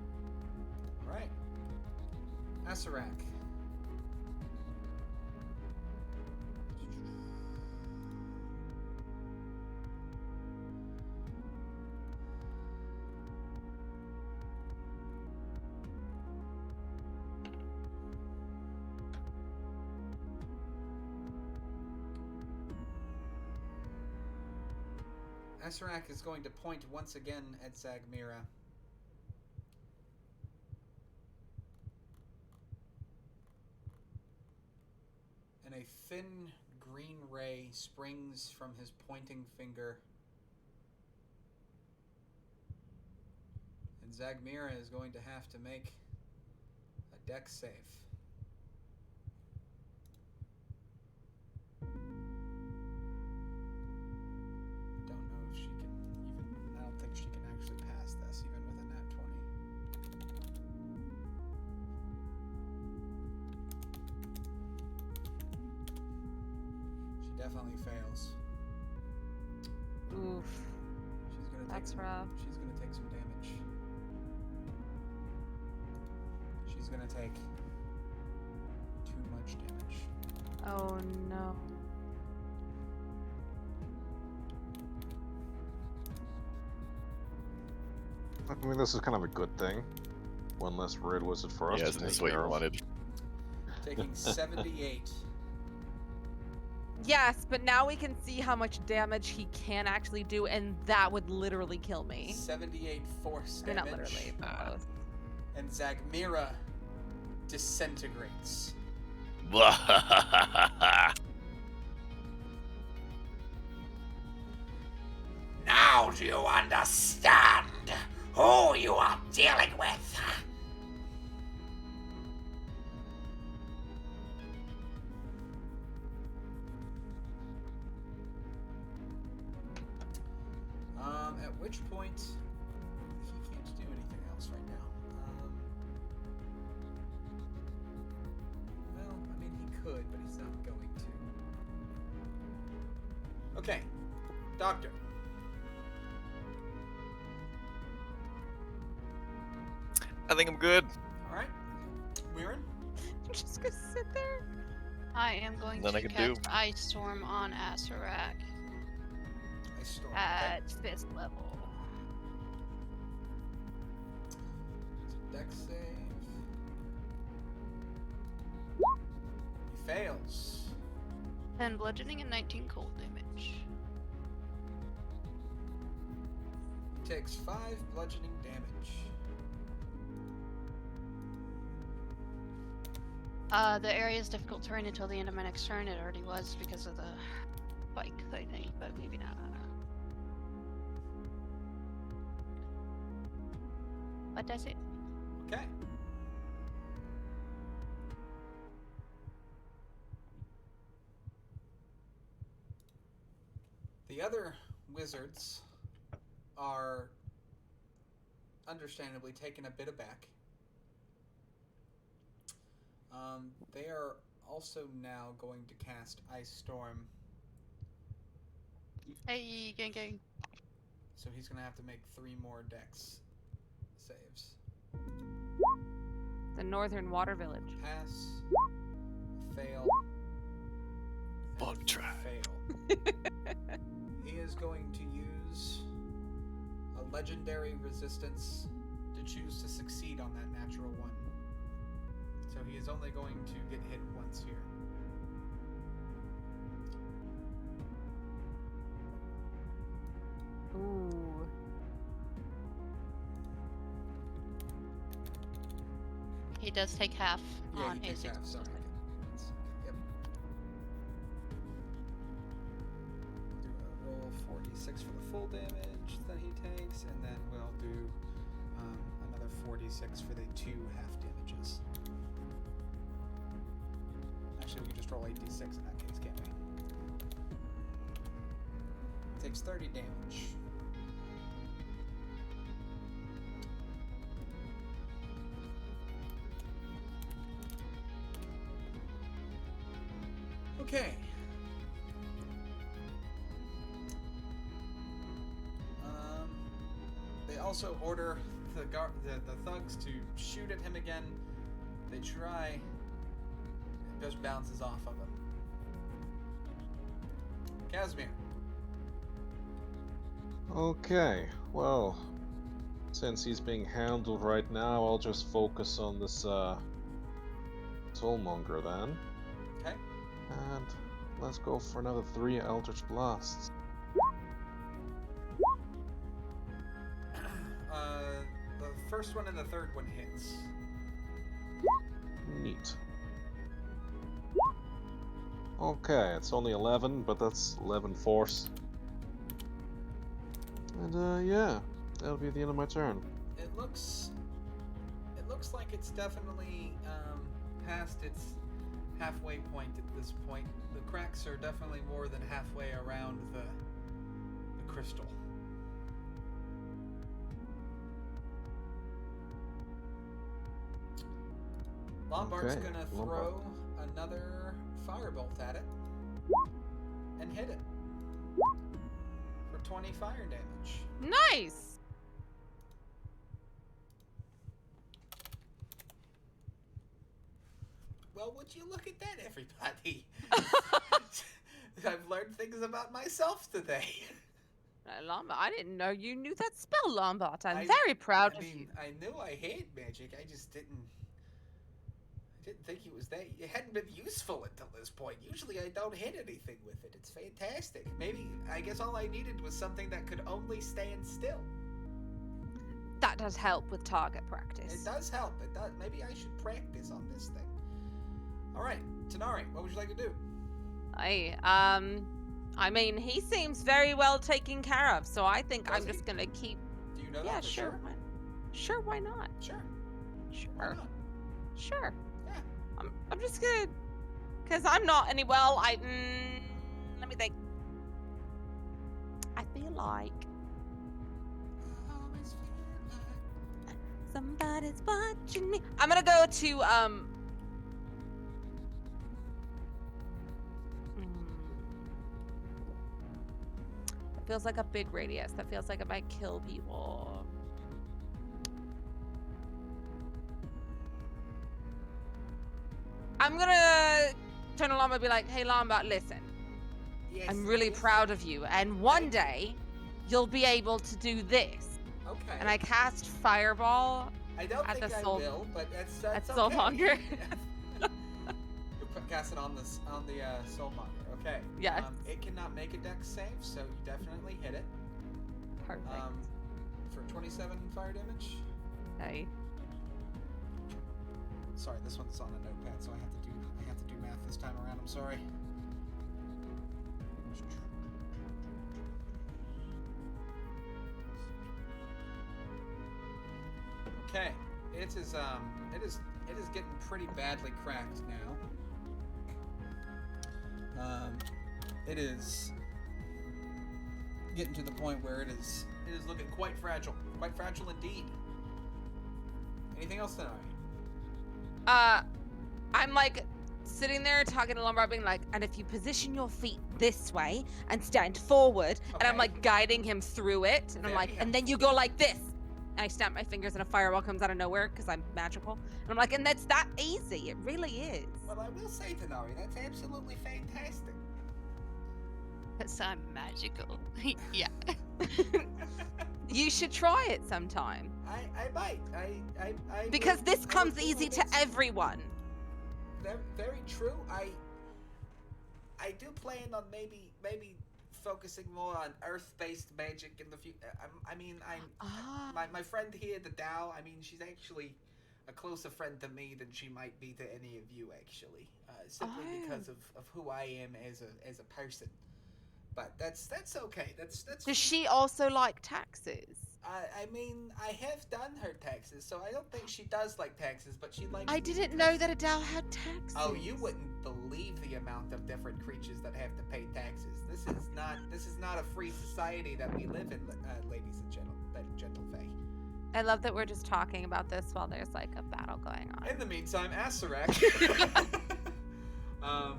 Speaker 1: All right. Asarak. Asarak is going to point once again at Zagmira. And a thin green ray springs from his pointing finger. And Zagmira is going to have to make a dex save. I don't think she can actually pass this, even with a nat 20. She definitely fails.
Speaker 2: Oof. That's rough.
Speaker 1: She's gonna take some damage. She's gonna take too much damage.
Speaker 2: Oh no.
Speaker 4: I mean, this is kind of a good thing. One less red wizard for us
Speaker 3: Yeah,
Speaker 4: to
Speaker 3: isn't
Speaker 4: take
Speaker 3: this what
Speaker 4: care
Speaker 3: you
Speaker 4: of.
Speaker 3: wanted?
Speaker 1: Taking 78.
Speaker 2: Yes, but now we can see how much damage he can actually do, and that would literally kill me.
Speaker 1: 78 force
Speaker 2: Or
Speaker 1: damage.
Speaker 2: not literally, but close.
Speaker 1: And Zagmira disintegrates. Now do you understand who you are dealing with? At which point he can't do anything else right now. Well, I mean he could, but he's not going to. Okay, Doctor.
Speaker 3: I think I'm good.
Speaker 1: All right, Mirren.
Speaker 2: I'm just gonna sit there.
Speaker 5: I am going
Speaker 3: Nothing I
Speaker 5: to
Speaker 3: can
Speaker 5: cast Ice Storm on Asarak
Speaker 1: I storm.
Speaker 5: at 5th level.
Speaker 1: Dex save. He fails.
Speaker 5: 10 bludgeoning and 19 cold damage.
Speaker 1: He takes 5 bludgeoning damage.
Speaker 5: The area is difficult terrain until the end of my next turn. It already was because of the spikes, I think, but maybe not. But that's it.
Speaker 1: Okay. The other wizards are understandably taken a bit aback. They are also now going to cast Ice Storm.
Speaker 5: Hey, gang.
Speaker 1: So he's going to have to make 3 more dex saves.
Speaker 2: The Northern Water Village.
Speaker 1: Pass, fail,
Speaker 3: Bug
Speaker 1: and
Speaker 3: try.
Speaker 1: fail. He is going to use a legendary resistance to choose to succeed on that natural one. So he is only going to get hit once here.
Speaker 2: Ooh.
Speaker 5: He does take half
Speaker 1: Yeah,
Speaker 5: on
Speaker 1: he takes
Speaker 5: A6.
Speaker 1: half, sorry. Yep. Do a roll 46 for the full damage that he takes, and then we'll do another 46 for the 2 half damages. Actually, we can just roll 8d6 in that case, can't we? Takes 30 damage. Okay. They also order the thugs to shoot at him again. They try. It just bounces off of him. Casimir.
Speaker 4: Okay, well, since he's being handled right now, I'll just focus on this Soulmonger then.
Speaker 1: Okay.
Speaker 4: And let's go for another 3 Eldritch Blasts.
Speaker 1: The first one and the third one hits.
Speaker 4: Neat. Okay, it's only 11, but that's 11 force. And yeah, that'll be the end of my turn.
Speaker 1: It looks like it's definitely past its halfway point at this point. The cracks are definitely more than halfway around the crystal. Lombard's
Speaker 4: Okay,
Speaker 1: gonna throw another firebolt at it and hit it for 20 fire damage.
Speaker 2: Nice.
Speaker 1: Well, would you look at that, everybody? I've learned things about myself today.
Speaker 2: Lombard, I didn't know you knew that spell, Lombard. I'm very proud of you.
Speaker 1: I knew I hate magic. I just didn't think it was that. It hadn't been useful until this point. Usually I don't hit anything with it. It's fantastic. I guess all I needed was something that could only stand still.
Speaker 2: That does help with target practice.
Speaker 1: It does help. It does. Maybe I should practice on this thing. All right, Tanari, what would you like to do?
Speaker 2: I mean, he seems very well taken care of, so I think I'm just gonna keep.
Speaker 1: Do you know that?
Speaker 2: Yeah,
Speaker 1: for
Speaker 2: sure. Sure, why not?
Speaker 1: Sure.
Speaker 2: Sure.
Speaker 1: Why not?
Speaker 2: Sure.
Speaker 1: Yeah.
Speaker 2: I'm just gonna, cause I'm not any well. Let me think. I feel like somebody's watching me. I'm gonna go to That feels like a big radius. That feels like it might kill people. I'm gonna turn to Lombard and be like, hey Lombard, listen.
Speaker 1: Yes.
Speaker 2: I'm really proud of you. And one day, you'll be able to do this.
Speaker 1: Okay.
Speaker 2: And I cast Fireball
Speaker 1: I don't
Speaker 2: at
Speaker 1: think
Speaker 2: the
Speaker 1: I
Speaker 2: soul.
Speaker 1: will, but that's
Speaker 2: At
Speaker 1: okay.
Speaker 2: Soulmonger.
Speaker 1: You're casting on the Soulmonger. Okay.
Speaker 2: Yes.
Speaker 1: It cannot make a dex save, so you definitely hit it.
Speaker 2: Perfect.
Speaker 1: For 27 fire damage.
Speaker 2: Hey.
Speaker 1: Sorry, this one's on a notepad, so I have to do math this time around. I'm sorry. Okay, it is getting pretty badly cracked now. It is getting to the point where it is looking quite fragile indeed. Anything else tonight?
Speaker 2: I'm like sitting there talking to Lombard, being like, and if you position your feet this way and stand forward, and I'm like guiding him through it, and I'm like, and then you go like this. And I snap my fingers and a fireball comes out of nowhere because I'm magical. And I'm like, and that's that easy. It really is.
Speaker 1: Well, I will say, Denari, that's absolutely fantastic.
Speaker 5: Because I'm magical. Yeah.
Speaker 2: You should try it sometime.
Speaker 1: I might. I
Speaker 2: Because
Speaker 1: will-
Speaker 2: this
Speaker 1: I will
Speaker 2: comes
Speaker 1: do
Speaker 2: easy
Speaker 1: my
Speaker 2: to
Speaker 1: best.
Speaker 2: everyone.
Speaker 1: Very true. I do plan on maybe focusing more on earth-based magic in the future. My friend here, the Dow. I mean, she's actually a closer friend to me than she might be to any of you, actually. Simply because of who I am as a person. But that's okay. That's.
Speaker 2: Does she also like taxes?
Speaker 1: I mean, I have done her taxes, so I don't think she does like taxes, but she likes.
Speaker 2: I didn't know that Adele had taxes.
Speaker 1: Oh, you wouldn't believe the amount of different creatures that have to pay taxes. This is not a free society that we live in, ladies and gentle fae.
Speaker 2: I love that we're just talking about this while there's like a battle going on.
Speaker 1: In the meantime, Asarak. Are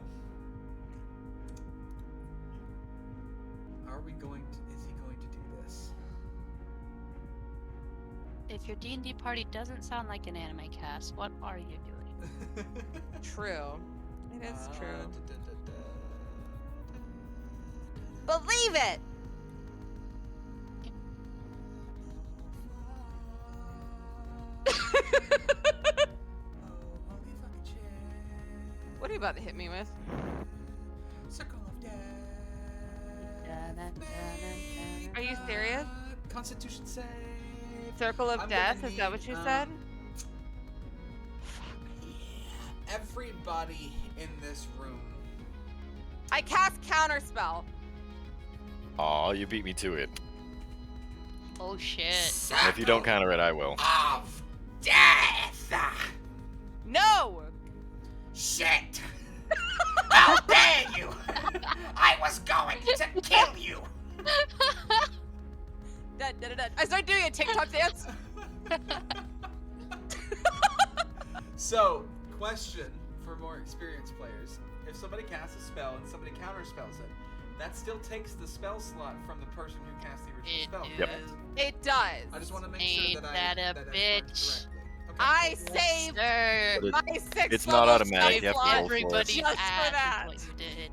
Speaker 1: we going to? Is he going to do this?
Speaker 5: If your D&D party doesn't sound like an anime cast, what are you doing?
Speaker 2: True. It is true.
Speaker 1: Da.
Speaker 2: Believe it! What are you about to hit me with?
Speaker 7: Circle of death.
Speaker 2: Are you serious?
Speaker 1: Constitution save.
Speaker 2: Circle of
Speaker 1: I'm
Speaker 2: Death?
Speaker 1: gonna
Speaker 2: Is that what you said?
Speaker 1: Everybody in this room.
Speaker 2: I cast Counterspell.
Speaker 3: Aw, you beat me to it.
Speaker 5: Oh shit.
Speaker 3: And if you don't counter it, I will.
Speaker 1: Of death.
Speaker 2: No!
Speaker 1: Shit. How dare you! I was going to kill you.
Speaker 2: I started doing a TikTok dance.
Speaker 1: So, question for more experienced players. If somebody casts a spell and somebody counterspells it, that still takes the spell slot from the person who cast the original spell.
Speaker 3: Yep.
Speaker 1: correct?
Speaker 2: It does.
Speaker 1: I just want to make sure
Speaker 5: Ain't
Speaker 1: that
Speaker 5: that a
Speaker 1: I
Speaker 5: bitch?
Speaker 1: correctly. Okay.
Speaker 2: I saved
Speaker 5: Sir.
Speaker 3: But
Speaker 2: my 6
Speaker 3: it's not
Speaker 2: level
Speaker 3: automatic,
Speaker 2: spell
Speaker 3: you have to
Speaker 2: slot
Speaker 3: roll for it.
Speaker 5: Everybody's
Speaker 2: just for
Speaker 5: ass
Speaker 2: that.
Speaker 5: is what you did.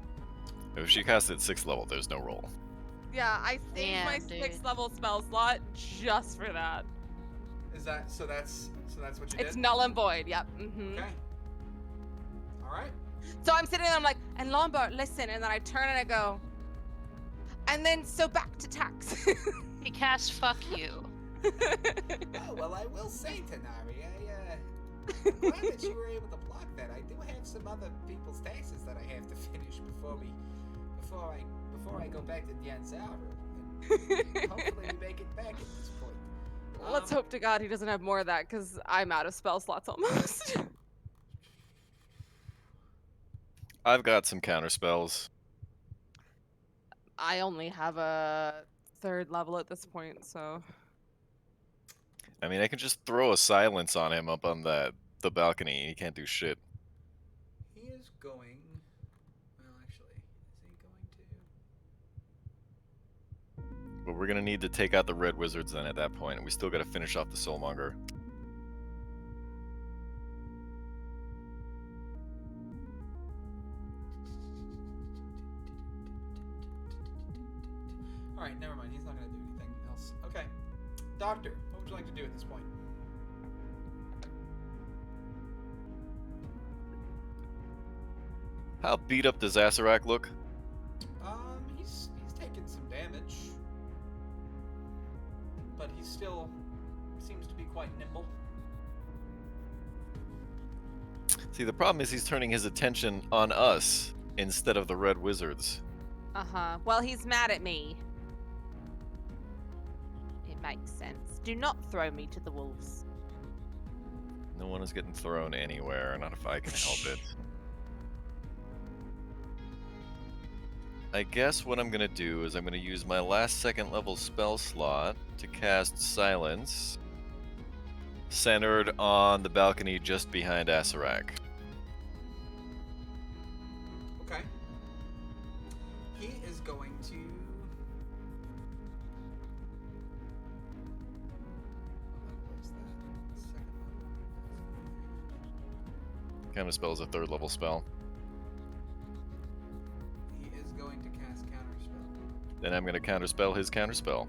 Speaker 3: If she casts it at 6th level, there's no roll.
Speaker 2: Yeah, I saved my
Speaker 5: Damn,
Speaker 2: 6th
Speaker 5: dude.
Speaker 2: level spell slot just for that.
Speaker 1: Is that so? That's what you
Speaker 2: It's
Speaker 1: did.
Speaker 2: null and void. Yep.
Speaker 1: Okay. All right.
Speaker 2: So I'm sitting there, I'm like, and Lombard, listen, and then I turn and I go, and then so back to tax.
Speaker 5: He cast fuck you.
Speaker 1: Oh well, I will say, Tanari, I'm glad that you were able to block that. I do have some other people's taxes that I have to finish before I go back to Dianzaru. Hopefully we make it back at this point.
Speaker 2: Let's hope to God he doesn't have more of that, because I'm out of spell slots almost.
Speaker 3: I've got some counter spells.
Speaker 2: I only have a 3rd level at this point, so.
Speaker 3: I mean, I can just throw a silence on him up on the balcony. He can't do shit.
Speaker 1: He is going. Well, actually, is he going to?
Speaker 3: But we're gonna need to take out the red wizards then at that point, and we still gotta finish off the soulmonger.
Speaker 1: All right, never mind. He's not going to do anything else. Okay, Doctor, what would you like to do at this point?
Speaker 3: How beat up does Asarak look?
Speaker 1: He's taken some damage, but he still seems to be quite nimble.
Speaker 3: See, the problem is he's turning his attention on us instead of the red wizards.
Speaker 2: Uh-huh. Well, he's mad at me. It makes sense. Do not throw me to the wolves.
Speaker 3: No one is getting thrown anywhere, not if I can help it. I guess what I'm gonna do is I'm gonna use my last 2nd level spell slot to cast Silence, centered on the balcony just behind Asarak.
Speaker 1: Okay. He is going to. What was that? 2nd level.
Speaker 3: Counter spell is a 3rd level spell.
Speaker 1: He is going to cast counterspell.
Speaker 3: Then I'm gonna counterspell his counterspell.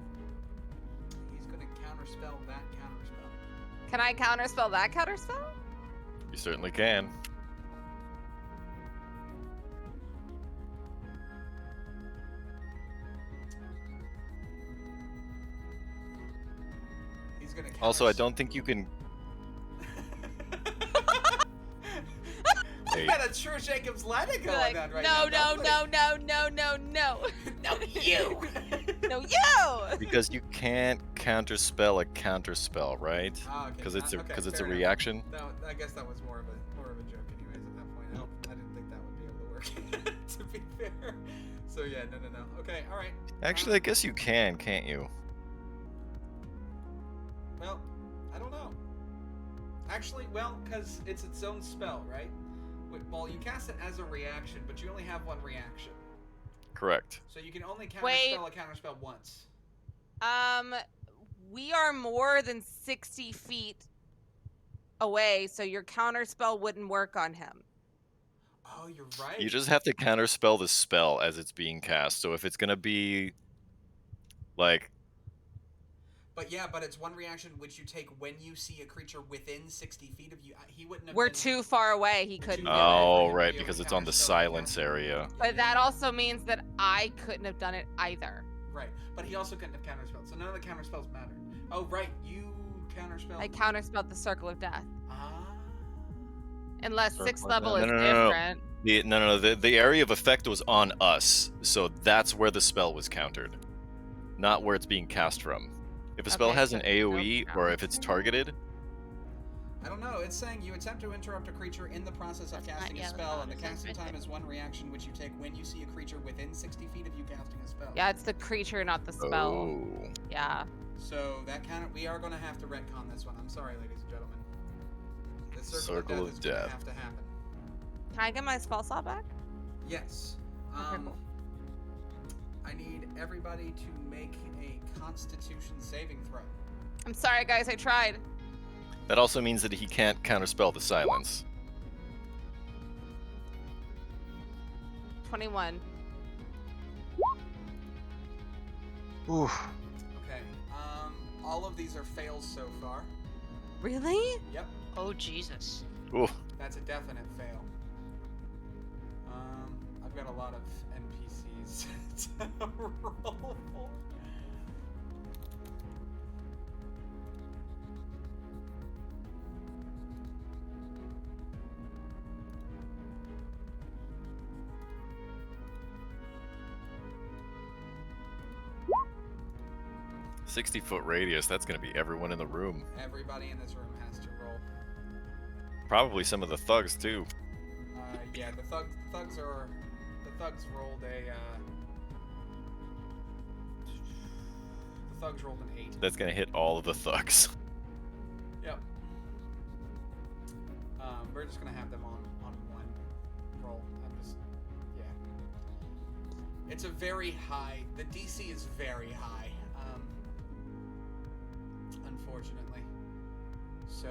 Speaker 1: He's going to counterspell that counterspell.
Speaker 2: Can I counterspell that counterspell?
Speaker 3: You certainly can.
Speaker 1: He's going to.
Speaker 3: Also, I don't think you can.
Speaker 1: We got a true Jacob's ladder going
Speaker 2: Like,
Speaker 1: on right
Speaker 2: no,
Speaker 1: now.
Speaker 2: no.
Speaker 1: No, you.
Speaker 2: No, you!
Speaker 3: Because you can't counterspell a counterspell, right?
Speaker 1: Ah, okay.
Speaker 3: Because it's a
Speaker 1: Okay,
Speaker 3: because it's a
Speaker 1: fair enough.
Speaker 3: reaction.
Speaker 1: No, I guess that was more of a joke, anyways. At that point, I didn't think that would So yeah, no. Okay, all right.
Speaker 3: Actually, I guess you can, can't you?
Speaker 1: Well, I don't know. Actually, well, because it's its own spell, right? Well, you cast it as a reaction, but you only have one reaction.
Speaker 3: Correct.
Speaker 1: So you can only
Speaker 2: Wait.
Speaker 1: counterspell a counterspell once.
Speaker 2: We are more than 60 feet away, so your counterspell wouldn't work on him.
Speaker 1: Oh, you're right.
Speaker 3: You just have to counterspell the spell as it's being cast. So if it's gonna be like,
Speaker 1: But it's one reaction which you take when you see a creature within 60 feet of you. He wouldn't have
Speaker 2: We're
Speaker 1: been...
Speaker 2: too far away. He
Speaker 1: We're
Speaker 2: couldn't
Speaker 1: too
Speaker 2: do
Speaker 1: far away
Speaker 2: it.
Speaker 1: for
Speaker 3: oh
Speaker 1: him to
Speaker 3: right,
Speaker 1: be able
Speaker 3: because
Speaker 1: to
Speaker 3: it's on the
Speaker 1: counterspell
Speaker 3: silence
Speaker 1: cast.
Speaker 3: area.
Speaker 2: But that also means that I couldn't have done it either.
Speaker 1: Right, but he also couldn't have counterspelled, so none of the counterspells mattered. Oh, right, you counterspelled...
Speaker 2: I counterspelled the Circle of Death.
Speaker 1: Ah.
Speaker 2: Unless
Speaker 4: Circle
Speaker 2: 6th
Speaker 4: of
Speaker 2: level
Speaker 4: Death.
Speaker 2: is
Speaker 3: No.
Speaker 2: different.
Speaker 3: The area of effect was on us, so that's where the spell was countered, not where it's being cast from. If a spell
Speaker 2: Okay,
Speaker 3: has
Speaker 2: so
Speaker 3: an
Speaker 2: it's no
Speaker 3: AoE or if it's
Speaker 2: counter.
Speaker 3: targeted,
Speaker 1: I don't know, it's saying you attempt to interrupt a creature in the process of
Speaker 5: That's not-
Speaker 1: casting
Speaker 5: yeah,
Speaker 1: a
Speaker 5: that's
Speaker 1: spell,
Speaker 5: not
Speaker 1: and the
Speaker 5: what it says
Speaker 1: casting
Speaker 5: right
Speaker 1: time
Speaker 5: there.
Speaker 1: is one reaction which you take when you see a creature within 60 feet of you casting a spell.
Speaker 2: Yeah, it's the creature, not the spell.
Speaker 3: oh,
Speaker 2: Yeah.
Speaker 1: So that we are going to have to retcon this one. I'm sorry, ladies and gentlemen. The Circle
Speaker 3: Circle
Speaker 1: of
Speaker 3: of
Speaker 1: Death is going to
Speaker 3: Death.
Speaker 1: have to happen.
Speaker 2: Can I get my spell slot back?
Speaker 1: Yes.
Speaker 2: Okay, cool.
Speaker 1: I need everybody to make a Constitution saving throw.
Speaker 2: I'm sorry, guys. I tried.
Speaker 3: that also means that he can't counterspell the silence.
Speaker 2: 21.
Speaker 4: Oof.
Speaker 1: Okay. All of these are fails so far.
Speaker 2: Really?
Speaker 1: Yep.
Speaker 5: Oh, Jesus.
Speaker 3: Ooh,
Speaker 1: That's a definite fail. I've got a lot of NPCs to roll for.
Speaker 3: a 60-foot radius. That's gonna be everyone in the room.
Speaker 1: Everybody in this room has to roll.
Speaker 3: Probably some of the thugs too.
Speaker 1: Yeah, the thugs rolled a. The thugs rolled an 8.
Speaker 3: That's gonna hit all of the thugs.
Speaker 1: Yep. We're just gonna have them on one roll. Yeah. It's a very high. The DC is very high. Unfortunately. So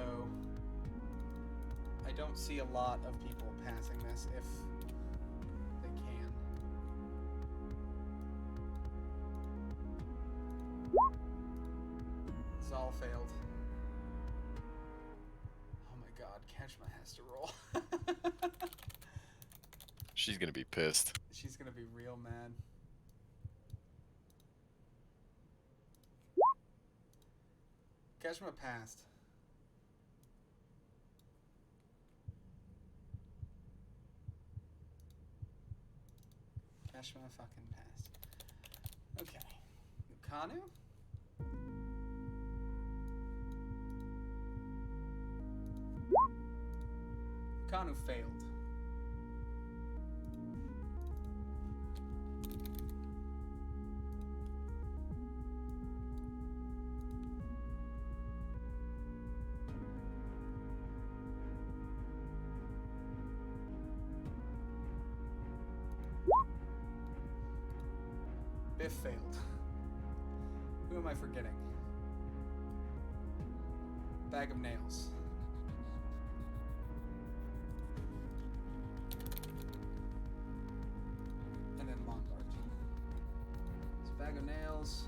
Speaker 1: I don't see a lot of people passing this if they can. Zal failed. Oh my god, Keshma has to roll.
Speaker 3: She's gonna be pissed.
Speaker 1: She's gonna be real mad. Keshma passed. Keshma fucking passed. Okay. Nukanu? Nukanu failed. Biff failed. Who am I forgetting? Bag of nails. And then Lombard. So bag of nails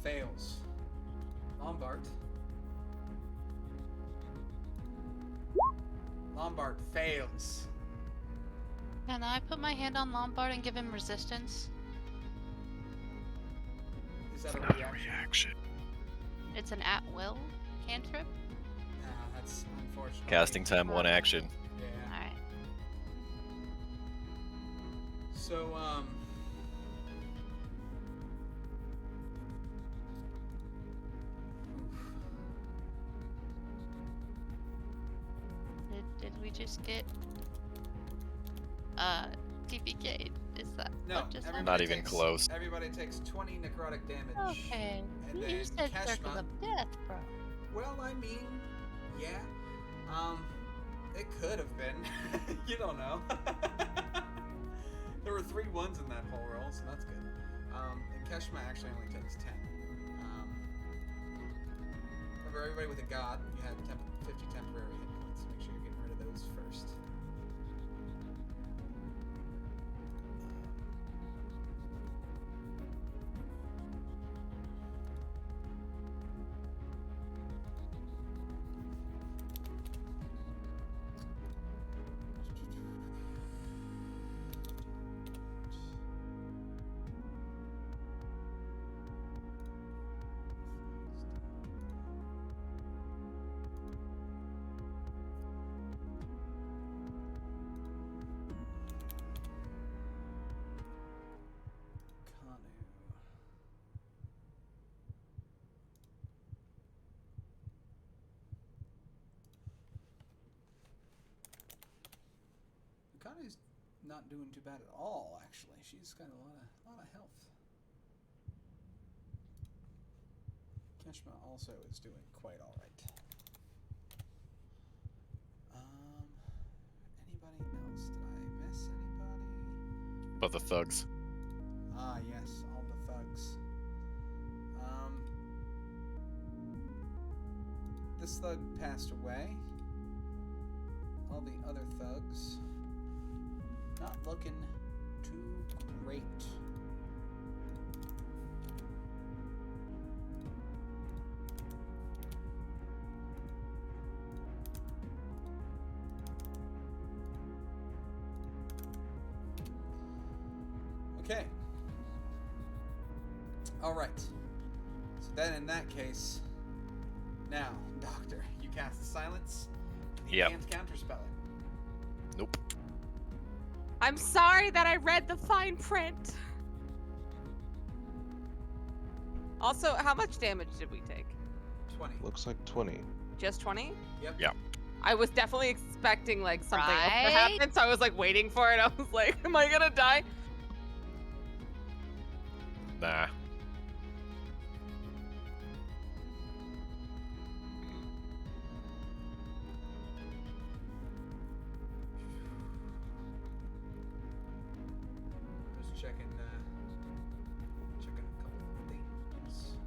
Speaker 1: fails. Lombard. Lombard fails.
Speaker 5: Can I put my hand on Lombard and give him resistance?
Speaker 1: Is that a
Speaker 3: Not a
Speaker 1: reaction?
Speaker 3: reaction.
Speaker 5: It's an at-will cantrip?
Speaker 1: Nah, that's unfortunate.
Speaker 3: Casting time, one action.
Speaker 1: Yeah.
Speaker 5: Alright.
Speaker 1: So,
Speaker 5: Did we just get TPK. Is that
Speaker 1: No,
Speaker 5: what just
Speaker 1: everybody
Speaker 5: happened?
Speaker 3: Not even
Speaker 1: takes,
Speaker 3: close.
Speaker 1: Everybody takes 20 necrotic damage.
Speaker 5: Okay.
Speaker 1: And
Speaker 5: You
Speaker 1: then
Speaker 5: said circle
Speaker 1: Keshma.
Speaker 5: of death, bro.
Speaker 1: Well, I mean, yeah. It could have been. You don't know. There were 3 ones in that whole roll, so that's good. And Keshma actually only takes 10. Remember, everybody with a god, you had 50 temporary hit points. Make sure you're getting rid of those first. Kanu's not doing too bad at all, actually. She's got a lot of health. Keshma also is doing quite all right. Anybody else? Did I miss anybody?
Speaker 3: But the thugs.
Speaker 1: Ah, yes, all the thugs. This thug passed away. All the other thugs not looking too great. Okay. All right. So then in that case, now, Doctor, you cast Silence. You
Speaker 3: Yep.
Speaker 1: can't counterspell it.
Speaker 3: Nope.
Speaker 2: I'm sorry that I read the fine print. Also, how much damage did we take?
Speaker 1: 20.
Speaker 4: Looks like 20.
Speaker 2: Just 20?
Speaker 1: Yep.
Speaker 3: Yeah.
Speaker 2: I was definitely expecting like something else to
Speaker 5: Right?
Speaker 2: happen, so I was like waiting for it. I was like, am I gonna die?
Speaker 3: Nah.
Speaker 1: Just checking a couple of things.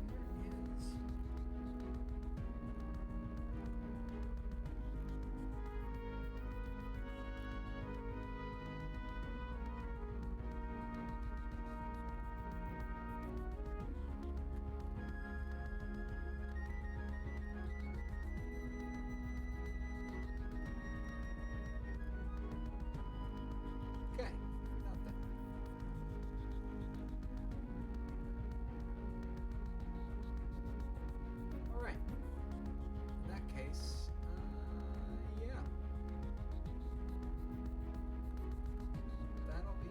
Speaker 1: There it is. Okay, nothing. All right. In that case, yeah. That'll be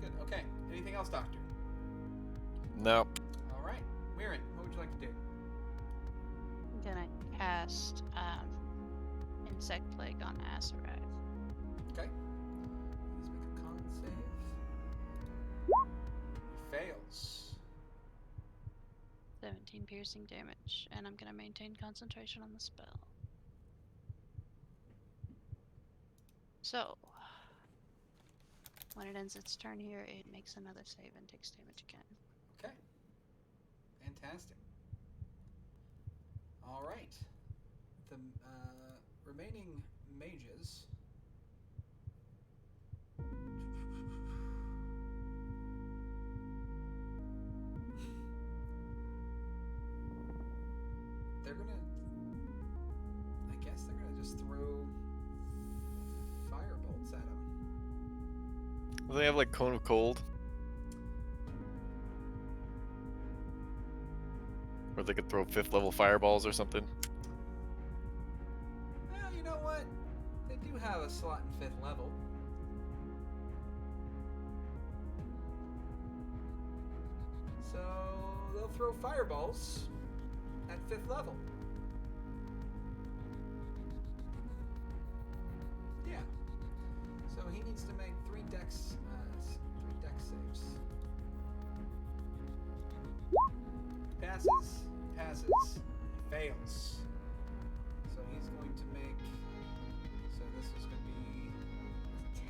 Speaker 1: good. Okay. Anything else, Doctor?
Speaker 3: Nope.
Speaker 1: All right. Mirren, what would you like to do?
Speaker 5: I'm gonna cast Insect Plague on Aserai.
Speaker 1: Okay. Please make a con save. He fails.
Speaker 5: 17 piercing damage, and I'm gonna maintain concentration on the spell. So, when it ends its turn here, it makes another save and takes damage again.
Speaker 1: Okay. Fantastic. All right. The remaining mages. They're gonna. I guess they're gonna just throw firebolts at him.
Speaker 3: Do they have like Cone of Cold? Or they could throw 5th level fireballs or something?
Speaker 1: Well, you know what? They do have a slot in 5th level. So they'll throw fireballs at 5th level. he needs to make 3 dex saves. Passes, fails. So he's going to make. So this is going to be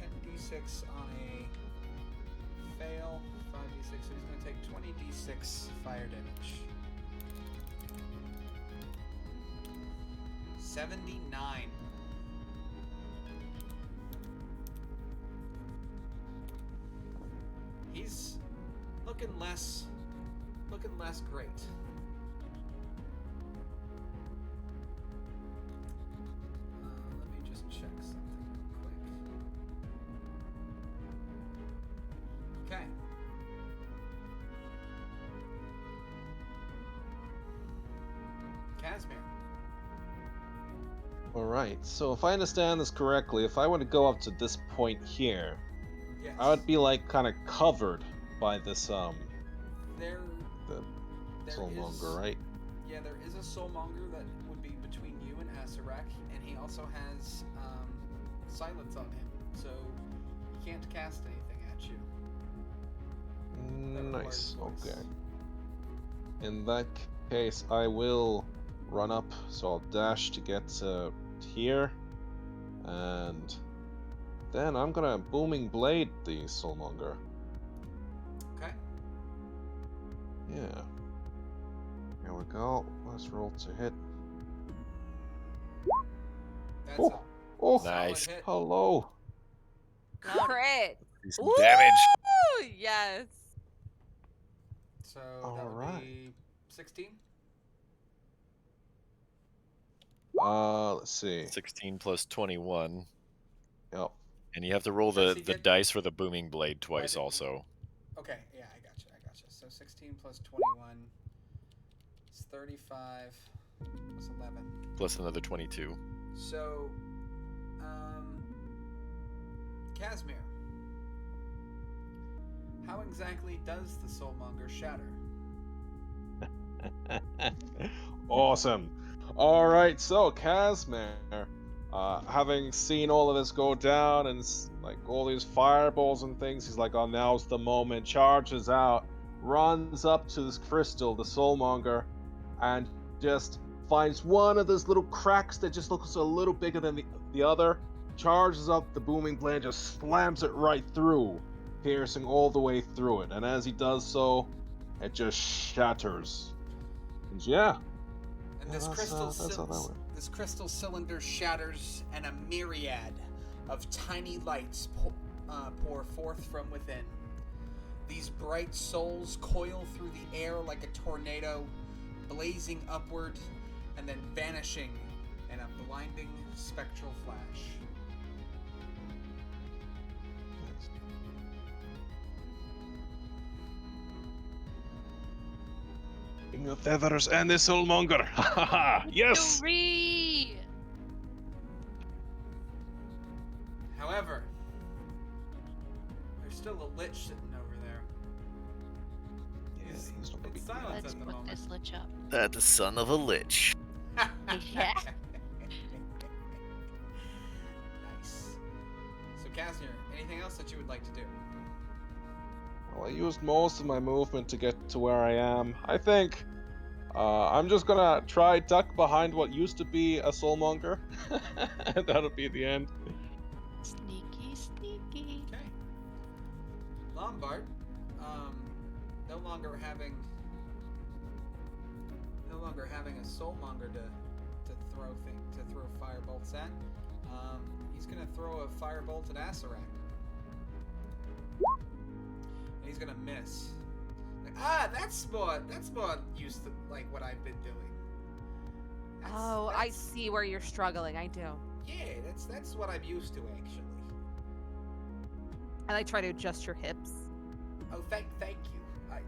Speaker 1: 10d6 on a fail, 5d6. So he's going to take 20d6 fire damage. 79. He's looking less great. Let me just check something real quick. Okay. Casimir.
Speaker 4: Alright, so if I understand this correctly, if I were to go up to this point here,
Speaker 1: Yes.
Speaker 4: I would be like kind of covered by this
Speaker 1: There
Speaker 4: soulmonger, right?
Speaker 1: Yeah, there is a soulmonger that would be between you and Asarak, and he also has silence on him, so he can't cast anything at you. That
Speaker 4: Nice.
Speaker 1: requires voice.
Speaker 4: Okay. In that case, I will run up. So I'll dash to get here, and then I'm gonna booming blade the soulmonger.
Speaker 1: Okay.
Speaker 4: Yeah. Here we go. Let's roll to hit.
Speaker 1: That's
Speaker 4: Oh,
Speaker 1: a
Speaker 4: oh,
Speaker 3: Nice.
Speaker 1: solid hit.
Speaker 4: hello.
Speaker 2: Crit.
Speaker 3: Some damage.
Speaker 2: Woo! Yes.
Speaker 1: So that would
Speaker 4: Alright.
Speaker 1: be 16.
Speaker 4: Let's see.
Speaker 3: 16 plus 21.
Speaker 4: Yep.
Speaker 3: And you have to roll
Speaker 1: Does
Speaker 3: the
Speaker 1: he get-
Speaker 3: dice for the booming blade twice
Speaker 1: didn't-
Speaker 3: also.
Speaker 1: Okay, yeah, I gotcha. So 16 plus 21 is 35 plus 11.
Speaker 3: Plus another 22.
Speaker 1: So, Casimir, how exactly does the soulmonger shatter?
Speaker 4: Awesome. All right, so Casimir, having seen all of this go down and like all these fireballs and things, he's like, "Oh, now's the moment!" Charges out, runs up to this crystal, the soulmonger, and just finds one of those little cracks that just looks a little bigger than the other. Charges up the booming blade, just slams it right through, piercing all the way through it. And as he does so, it just shatters. And yeah.
Speaker 1: And
Speaker 4: Yeah,
Speaker 1: this
Speaker 4: that's how that went.
Speaker 1: this crystal cylinder shatters, and a myriad of tiny lights pour forth from within. These bright souls coil through the air like a tornado, blazing upward and then vanishing in a blinding spectral flash.
Speaker 4: King of Feathers and the Soulmonger. Yes.
Speaker 5: Victory!
Speaker 1: However, there's still a lich sitting over there.
Speaker 4: He's not gonna be
Speaker 1: It's silent
Speaker 5: Let's
Speaker 1: at the
Speaker 5: put
Speaker 1: moment.
Speaker 5: this lich up.
Speaker 3: That the son of a lich.
Speaker 5: Yeah.
Speaker 1: Nice. So, Casimir, anything else that you would like to do?
Speaker 4: Well, I used most of my movement to get to where I am. I think I'm just gonna try duck behind what used to be a soulmonger. And that'll be the end.
Speaker 5: Sneaky, sneaky.
Speaker 1: Okay. Lombard, no longer having a soulmonger to throw firebolts at, he's gonna throw a firebolt at Asarak. And he's gonna miss. Like, that's more used to like what I've been doing.
Speaker 2: Oh, I see where you're struggling. I do.
Speaker 1: Yeah, that's what I'm used to actually.
Speaker 2: I like try to adjust your hips.
Speaker 1: Oh, thank you.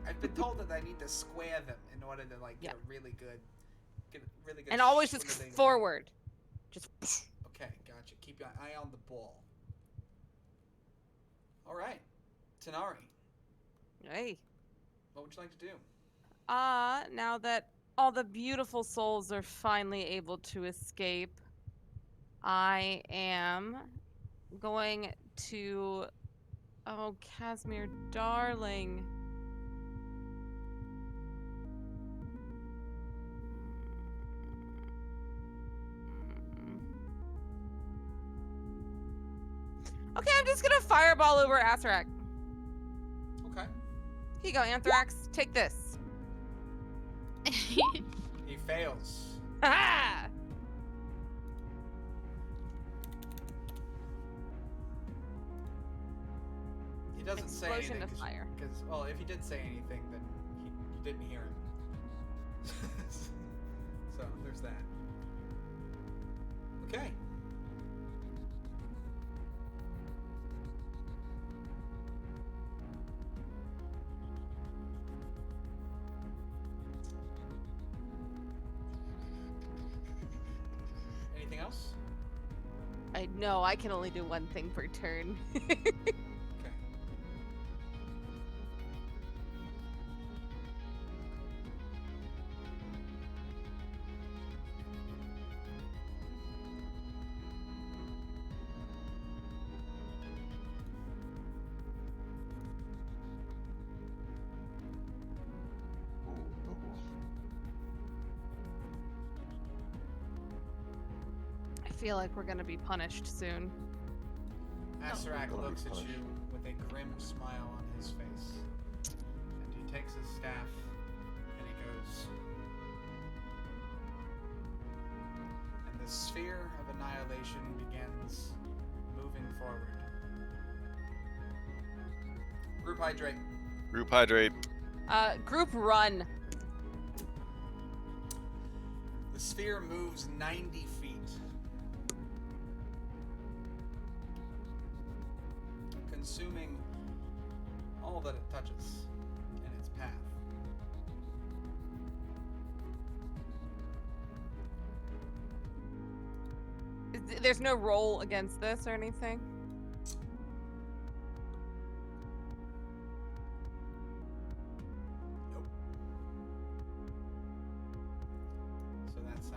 Speaker 1: I've been told that I need to square them in order to like get a really good
Speaker 2: And always just
Speaker 1: swing of the-
Speaker 2: forward. Just.
Speaker 1: Okay, gotcha. Keep your eye on the ball. All right, Tanari,
Speaker 2: Hey.
Speaker 1: what would you like to do?
Speaker 2: Now that all the beautiful souls are finally able to escape, I am going to... Oh, Casimir, darling. Okay, I'm just gonna fireball over Asarak.
Speaker 1: Okay.
Speaker 2: Here you go, Anthrax. Take this.
Speaker 1: He fails.
Speaker 2: Ah!
Speaker 1: He doesn't say
Speaker 2: Explosion
Speaker 1: anything.
Speaker 2: of fire.
Speaker 1: Because, well, if he did say anything, then you didn't hear him. So, there's that. Okay. Anything else?
Speaker 2: No, I can only do one thing per turn.
Speaker 1: Okay.
Speaker 2: I feel like we're gonna be punished soon.
Speaker 1: Asarak
Speaker 4: Don't be
Speaker 1: looks at
Speaker 4: punished.
Speaker 1: you with a grim smile on his face. And he takes his staff and he goes. And the sphere of annihilation begins moving forward. Group hydrate.
Speaker 3: Group hydrate.
Speaker 2: Group run.
Speaker 1: The sphere moves 90 feet. Consuming all that it touches in its path.
Speaker 2: There's no roll against this or anything?
Speaker 1: Nope. So that's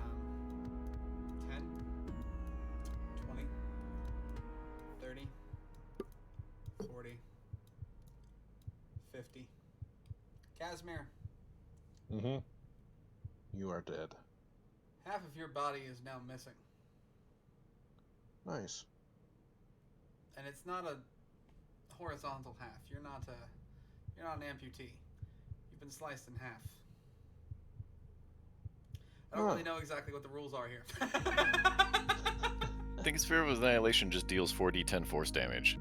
Speaker 1: 10, 20, 30, 40, 50. Casimir,
Speaker 4: Mm-hmm. You are dead.
Speaker 1: half of your body is now missing.
Speaker 4: Nice.
Speaker 1: And it's not a horizontal half. You're not an amputee. You've been sliced in half. I don't really know exactly what the rules are here.
Speaker 3: I think Sphere of Annihilation just deals 4d10 force damage.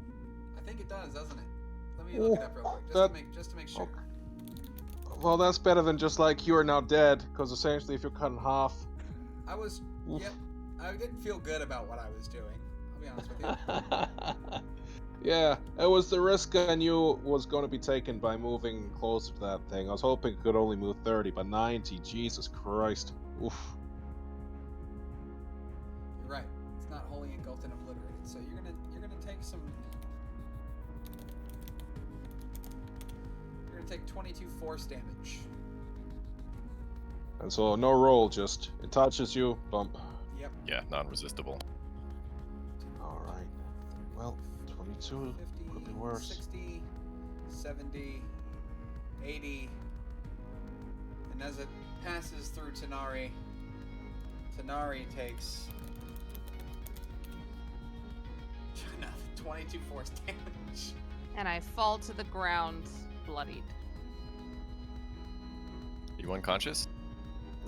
Speaker 1: I think it does, doesn't it? Let me look it up real quick, just to make sure.
Speaker 4: Well, that's better than just like you are now dead, because essentially if you're cut in half.
Speaker 1: I was,
Speaker 4: Oof.
Speaker 1: yep. I didn't feel good about what I was doing. I'll be honest with you.
Speaker 4: Yeah, it was the risk I knew was going to be taken by moving closer to that thing. I was hoping it could only move 30, but 90, Jesus Christ. Oof.
Speaker 1: You're right. It's not wholly engulfed and obliterated. So you're gonna take some. You're gonna take 22 force damage.
Speaker 4: And so no roll, just it touches you, bump.
Speaker 1: Yep.
Speaker 3: Yeah, non-resistible.
Speaker 4: Alright. Well, 22
Speaker 1: 50,
Speaker 4: could be worse.
Speaker 1: 60, 70, 80. And as it passes through Tanari, Tanari takes 22 force damage.
Speaker 2: And I fall to the ground, bloodied.
Speaker 3: You unconscious?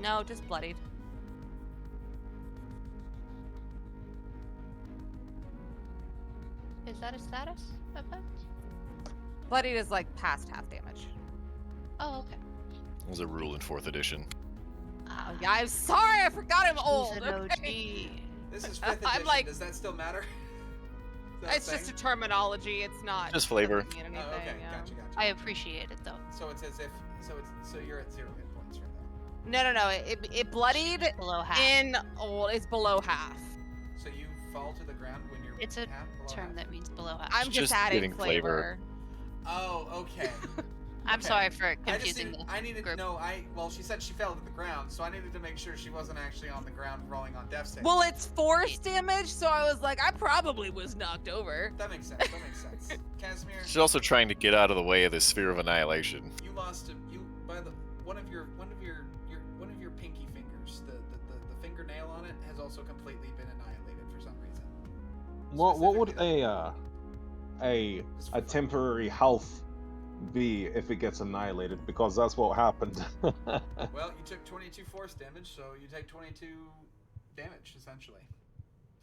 Speaker 2: No, just bloodied.
Speaker 5: Is that a status effect?
Speaker 2: Bloodied is like past half damage.
Speaker 5: Oh, okay.
Speaker 3: There's a rule in 4th edition.
Speaker 2: Oh, yeah, I'm sorry, I forgot I'm old.
Speaker 5: Who's an OG?
Speaker 2: okay.
Speaker 1: This is 5th edition.
Speaker 2: I'm like-
Speaker 1: Does that still matter? Is that
Speaker 2: It's
Speaker 1: a
Speaker 2: just a
Speaker 1: thing?
Speaker 2: terminology. It's not.
Speaker 3: Just flavor.
Speaker 2: doesn't mean
Speaker 1: Oh,
Speaker 2: anything,
Speaker 1: okay,
Speaker 2: yeah.
Speaker 1: gotcha.
Speaker 5: I appreciate it though.
Speaker 1: So it's as if so you're at 0 hit points right
Speaker 2: No,
Speaker 1: now.
Speaker 2: no, no. It bloodied
Speaker 5: Below half.
Speaker 2: in old is below half.
Speaker 1: So you fall to the ground when you're
Speaker 5: It's a
Speaker 1: half below
Speaker 5: term
Speaker 1: half?
Speaker 5: that means below half.
Speaker 2: I'm just
Speaker 3: Just
Speaker 2: adding
Speaker 3: giving flavor.
Speaker 1: Oh, okay.
Speaker 5: I'm
Speaker 1: Okay.
Speaker 5: sorry for
Speaker 1: I just
Speaker 5: confusing
Speaker 1: needed,
Speaker 5: the
Speaker 1: I needed to
Speaker 5: group.
Speaker 1: know. Well, she said she fell to the ground, so I needed to make sure she wasn't actually on the ground rolling on death saves.
Speaker 2: Well, it's force damage, so I was like, I probably was knocked over.
Speaker 1: That makes sense. That makes sense. Casimir,
Speaker 3: She's also trying to get out of the way of the sphere of annihilation.
Speaker 1: you lost by the one of your pinky fingers. The fingernail on it has also completely been annihilated for some reason.
Speaker 4: What would
Speaker 1: Specifically,
Speaker 4: a temporary health be if it gets annihilated? Because that's what happened.
Speaker 1: Well, you took 22 force damage, so you take 22 damage essentially.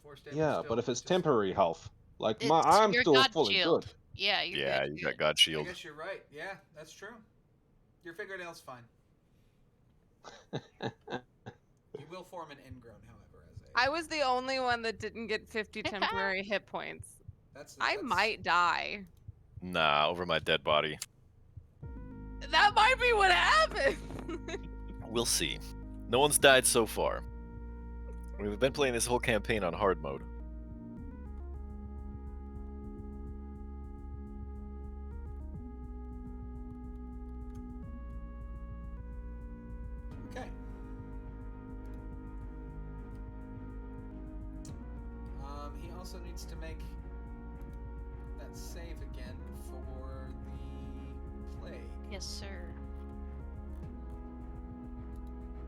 Speaker 1: Force damage.
Speaker 4: Yeah,
Speaker 1: still,
Speaker 4: but if it's
Speaker 1: just-
Speaker 4: temporary health, like
Speaker 5: It's
Speaker 4: I'm
Speaker 5: your
Speaker 4: still
Speaker 5: God
Speaker 4: fully
Speaker 5: shield.
Speaker 4: good.
Speaker 5: Yeah, you're
Speaker 3: Yeah,
Speaker 5: good.
Speaker 3: you got God
Speaker 1: I
Speaker 3: Shield.
Speaker 1: guess you're right. Yeah, that's true. Your fingernail's fine. You will form an ingrown, however, as a.
Speaker 2: I was the only one that didn't get 50 temporary hit points.
Speaker 1: That's.
Speaker 2: I might die.
Speaker 3: Nah, over my dead body.
Speaker 2: That might be what happened.
Speaker 3: We'll see. No one's died so far. We've been playing this whole campaign on hard mode.
Speaker 1: Okay. He also needs to make that save again for the plague.
Speaker 5: Yes, sir.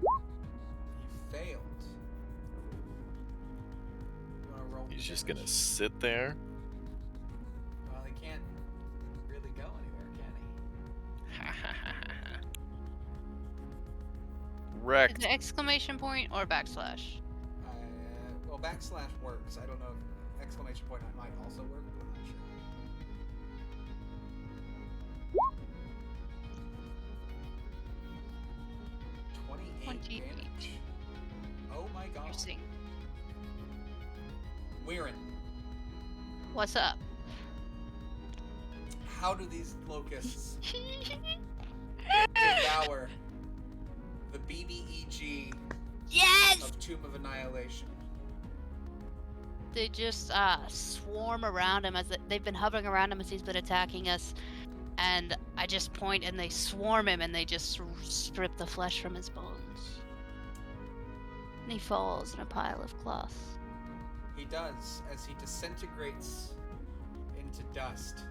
Speaker 1: He failed. You wanna roll
Speaker 3: He's
Speaker 1: the
Speaker 3: just
Speaker 1: damage?
Speaker 3: gonna sit there.
Speaker 1: Well, he can't really go anywhere, can he?
Speaker 3: Wrecked.
Speaker 5: Is it exclamation point or backslash?
Speaker 1: Well, backslash works. I don't know if exclamation point might also work, but I'm not sure. 28 damage. Oh my god.
Speaker 5: Interesting.
Speaker 1: Weirin,
Speaker 5: What's up?
Speaker 1: how do these locusts devour the BBEG
Speaker 5: Yes!
Speaker 1: of Tomb of Annihilation?
Speaker 5: They just swarm around him they've been hovering around him as he's been attacking us, and I just point and they swarm him and they just strip the flesh from his bones. And he falls in a pile of cloth.
Speaker 1: He does, as he disintegrates into dust.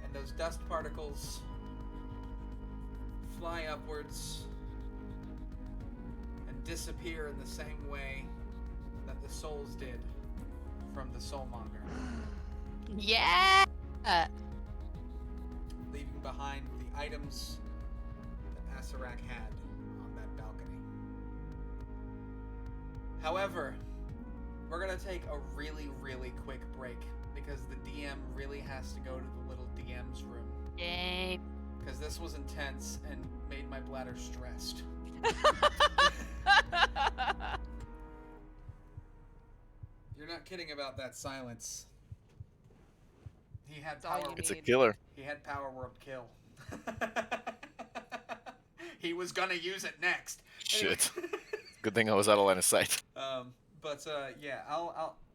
Speaker 1: And those dust particles fly upwards and disappear in the same way that the souls did from the Soulmonger,
Speaker 5: Yeah!
Speaker 1: leaving behind the items that Asarak had on that balcony. However, we're gonna take a really, really quick break because the DM really has to go to the little DM's room.
Speaker 5: Yay.
Speaker 1: Because this was intense and made my bladder stressed. You're not kidding about that silence. He had
Speaker 2: That's all
Speaker 1: power.
Speaker 2: you
Speaker 3: It's a
Speaker 2: need.
Speaker 3: killer.
Speaker 1: He had Power Word Kill. He was gonna use it next.
Speaker 3: Shit. Good thing I was out of line of sight.
Speaker 1: Yeah,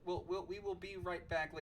Speaker 1: we will be right back, ladies